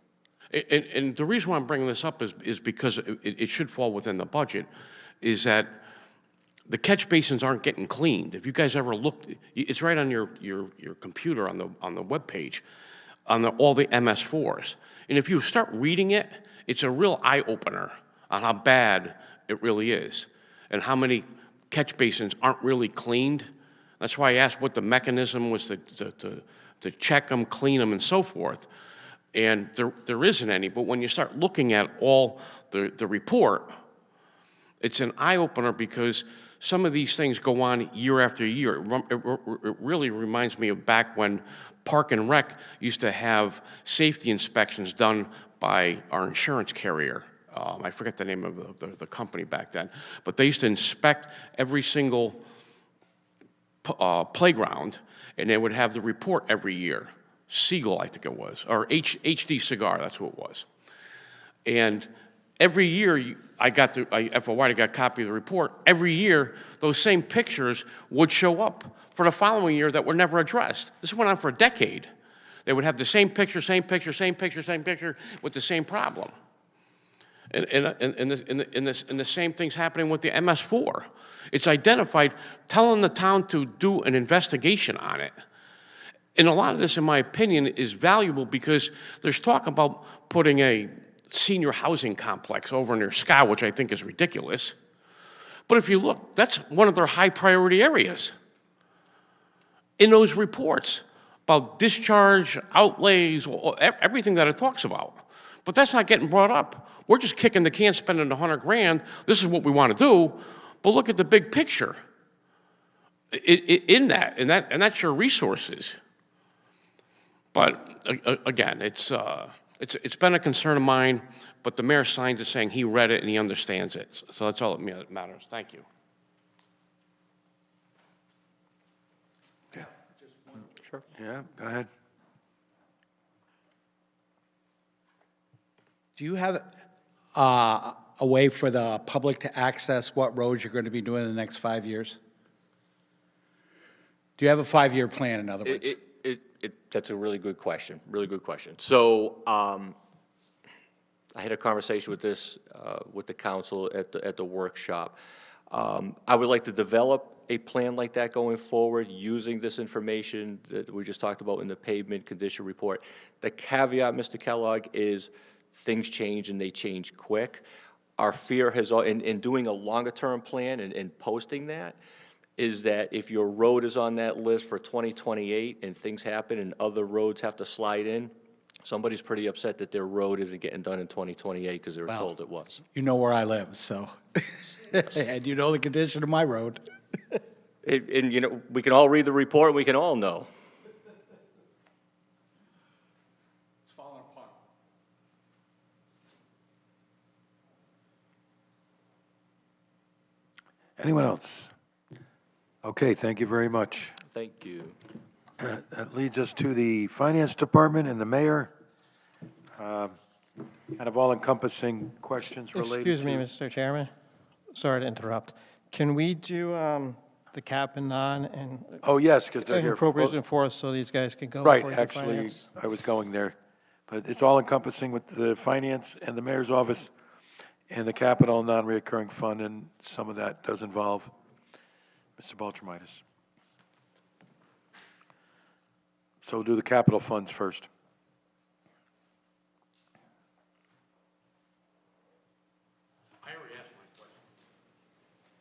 And the reason why I'm bringing this up is because it should fall within the budget, is that the catch basins aren't getting cleaned. If you guys ever looked, it's right on your computer on the web page, on all the MS4s. And if you start reading it, it's a real eye-opener on how bad it really is and how many catch basins aren't really cleaned. That's why I asked what the mechanism was to check them, clean them, and so forth. And there isn't any, but when you start looking at all the report, it's an eye-opener because some of these things go on year after year. It really reminds me of back when Park and Rec used to have safety inspections done by our insurance carrier. I forget the name of the company back then, but they used to inspect every single playground, and they would have the report every year. Siegel, I think it was, or HD Cigar, that's who it was. And every year, I got a copy of the report. Every year, those same pictures would show up for the following year that were never addressed. This went on for a decade. They would have the same picture, same picture, same picture, same picture, with the same problem. And the same thing's happening with the MS4. It's identified, telling the town to do an investigation on it. And a lot of this, in my opinion, is valuable because there's talk about putting a senior housing complex over near SCA, which I think is ridiculous. But if you look, that's one of their high priority areas in those reports about discharge, outlays, everything that it talks about. But that's not getting brought up. We're just kicking the can, spending $100 grand. This is what we want to do. But look at the big picture in that, and that's your resources. But again, it's been a concern of mine, but the mayor signed it saying he read it and he understands it. So that's all that matters. Thank you. Yeah. Sure. Yeah, go ahead. Do you have a way for the public to access what roads you're going to be doing in the next 5 years? Do you have a 5-year plan, in other words? That's a really good question, So I had a conversation with with the council at the workshop. I would like to develop a plan like that going forward using this information that we just talked about in the pavement condition report. The caveat, Mr. Kellogg, is things change and they change quick. Our fear has, in doing a longer-term plan and posting that, is that if your road is on that list for 2028 and things happen and other roads have to slide in, somebody's pretty upset that their road isn't getting done in 2028 because they were told it was. You know where I live, so. And you know the condition of my road. And we can all read the report and we can all know. It's falling apart. Anyone else? Okay, thank you very much. Thank you. That leads us to the Finance Department and the mayor. Kind of all-encompassing questions related to... Excuse me, Mr. Chairman. Sorry to interrupt. Can we do the cap and non and... Oh, yes, because they're here. Appropriation for us so these guys can go Right, before you do actually, finance? I was going there. But it's all-encompassing with the finance and the mayor's office and the capital non-reoccurring fund, and some of that does involve Mr. Baltramitis. So we'll do the capital funds first.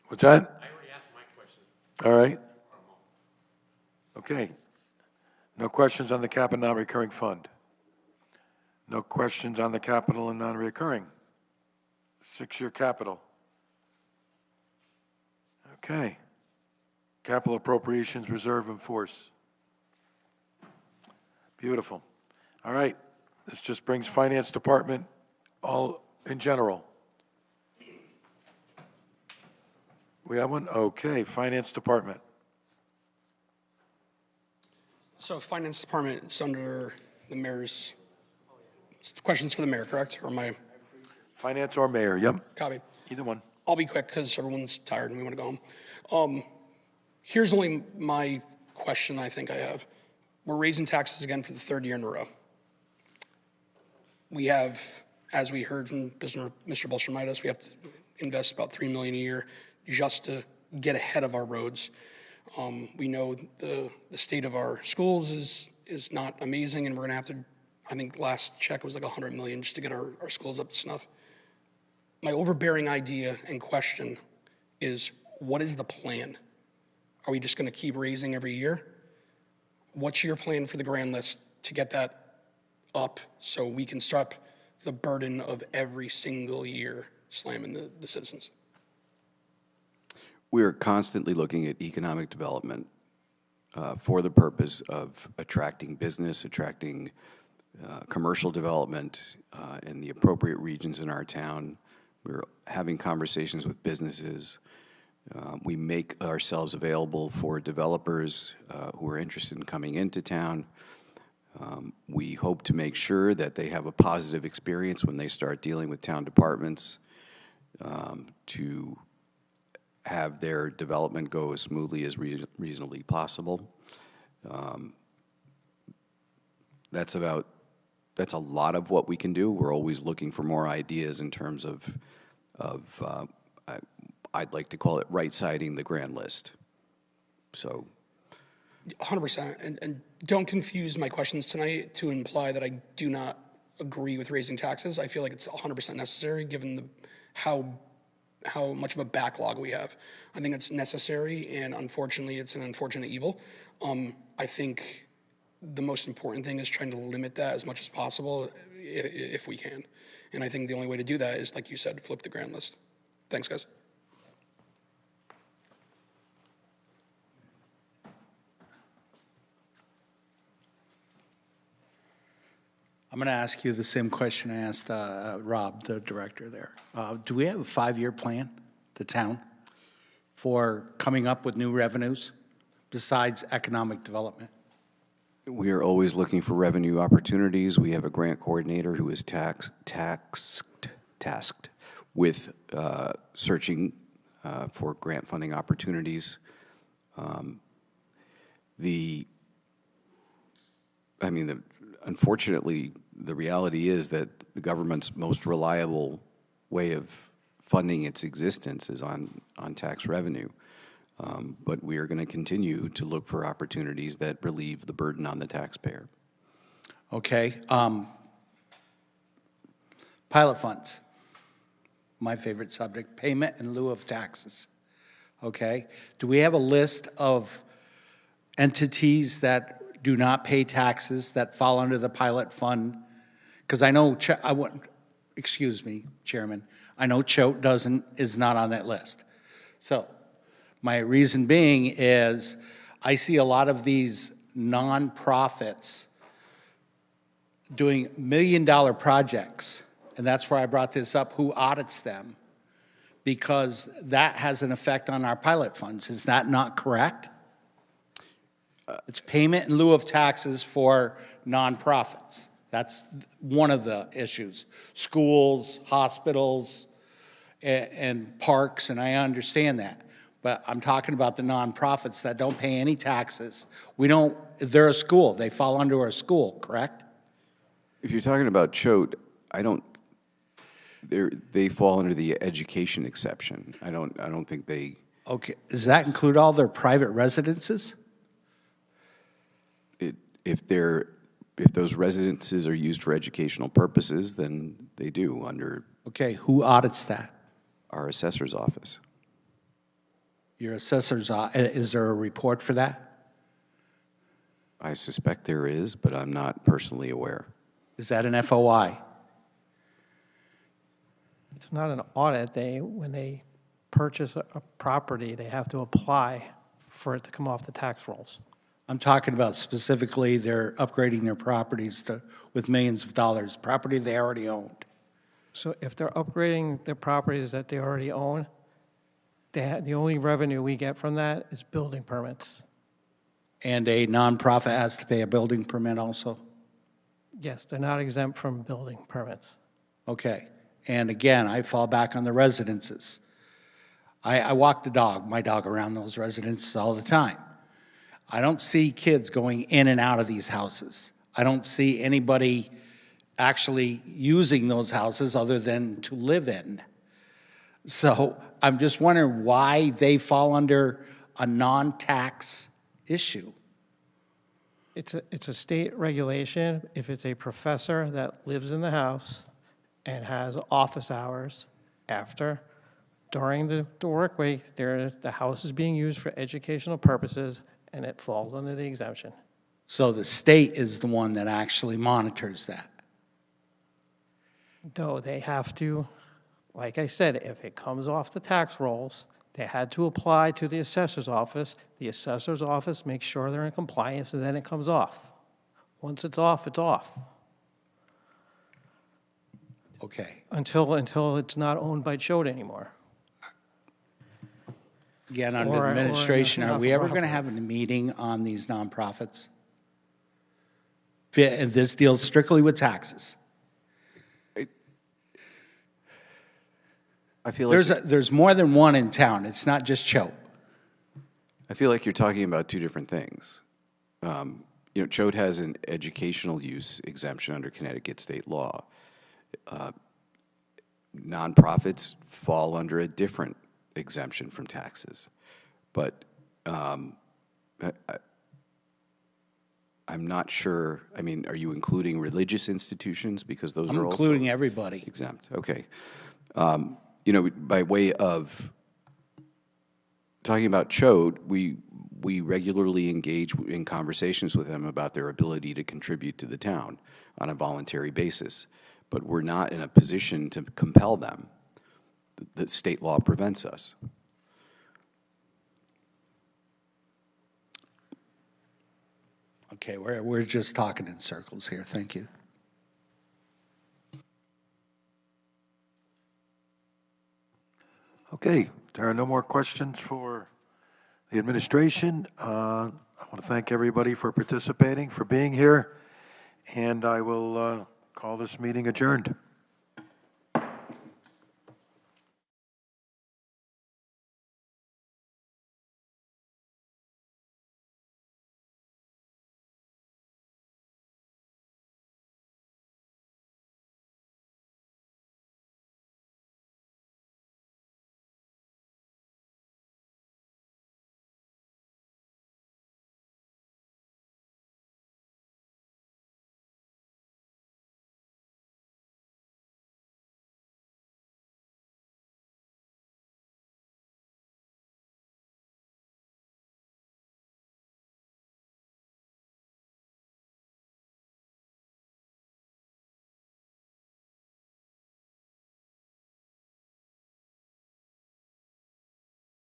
What's that? I already asked my question. All right. Okay. No questions on the cap and non-recurring fund? No questions on the capital and non-recurring? 6-year capital? Okay. Capital appropriations, reserve, and force. Beautiful. All right. This just brings finance department all in general. We have one? Okay, finance department. So finance department, it's under the mayor's, questions for the mayor, correct? Or am I? Finance or mayor, yep. Copy. Either one. I'll be quick because everyone's tired and we want to go home. Here's only my question I think I have. We're raising taxes again for the 3rd year in a row. We have, as we heard from Mr. Bolshermitis, we have to invest about $3 million a year just to get ahead of our roads. We know the state of our schools is not amazing, and we're going to have to, I think last check was like $100 million just to get our schools up to snuff. My overbearing idea and question is, what is the plan? Are we just going to keep raising every year? What's your plan for the grand list to get that up so we can stop the burden of every single year slamming the citizens? We are constantly looking at economic development for the purpose of attracting business, attracting commercial development in the appropriate regions in our town. We're having conversations with businesses. We make ourselves available for developers who are interested in coming into town. We hope to make sure that they have a positive experience when they start dealing with town departments to have their development go as smoothly as reasonably possible. That's a lot of what we can do. We're always looking for more ideas in terms of I'd like to call it right-siding the grand list. So 100%. And don't confuse my questions tonight to imply that I do not agree with raising taxes. I feel like it's 100% necessary given how much of a backlog we have. I think it's necessary, and unfortunately, it's an unfortunate evil. I think the most important thing is trying to limit that as much as possible if we can. And I think the only way to do that is, like you said, flip the grand list. Thanks, guys. I'm going to ask you the same question I asked Rob, the director there. Do we have a 5-year plan, the town, for coming up with new revenues besides economic development? we are always looking for revenue opportunities. We have a grant coordinator who is tasked with searching for grant funding opportunities. Unfortunately, the reality is that the government's most reliable way of funding its existence is on tax revenue. But we are going to continue to look for opportunities that relieve the burden on the taxpayer. Okay. Pilot funds, my favorite subject, payment in lieu of taxes. Okay. Do we have a list of entities that do not pay taxes that fall under the pilot fund? Because I know, excuse me, Chairman, I know Choate is not on that list. So my reason being is I see a lot of these nonprofits doing $1 million projects, and that's where I brought this up, who audits them, because that has an effect on our pilot funds. Is that not correct? It's payment in lieu of taxes for nonprofits. That's one of the issues. Schools, hospitals, and parks, and I understand that. But I'm talking about the nonprofits that don't pay any taxes. They're a school. They fall under a school, correct? If you're talking about Choate, they fall under the education exception. I don't think they. Okay. Does that include all their private residences? If those residences are used for educational purposes, then they do under. Okay. Who audits that? Our assessor's office. Your assessor's, is there a report for that? I suspect there is, but I'm not personally aware. Is that an FOI? It's not an audit. When they purchase a property, they have to apply for it to come off the tax rolls. I'm talking about specifically they're upgrading their properties with millions of dollars, property they already owned. So if they're upgrading their properties that they already own, the only revenue we get from that is building permits. And a nonprofit has to pay a building permit also? Yes, they're not exempt from building permits. Okay. And again, I fall back on the residences. I walk my dog around those residences all the time. I don't see kids going in and out of these houses. I don't see anybody actually using those houses other than to live in. So I'm just wondering why they fall under a non-tax issue. It's a state regulation. If it's a professor that lives in the house and has office hours during the work week, the house is being used for educational purposes, and it falls under the exemption. So the state is the one that actually monitors that? No, they have to, like I said, if it comes off the tax rolls, they had to apply to the assessor's office. The assessor's office makes sure they're in compliance, and then it comes off. Once it's off, it's off. Okay. Until it's not owned by Choate anymore. Again, under administration, are we ever going to have a meeting on these nonprofits? This deals strictly with taxes. I feel like there's more than one in town. It's not just Choate. I feel like you're talking about two different things. Choate has an educational use exemption under Connecticut state law. Nonprofits fall under a different exemption from taxes. But I'm not sure. I mean, are you including religious institutions? Because those are also including everybody. Exempt. Okay. By way of talking about Choate, we regularly engage in conversations with them about their ability to contribute to the town on a voluntary basis. But we're not in a position to compel them. The state law prevents us. Okay, we're just talking in circles here. Thank you. Okay, there are no more questions for the administration. I want to thank everybody for participating, for being here, and I will call this meeting adjourned.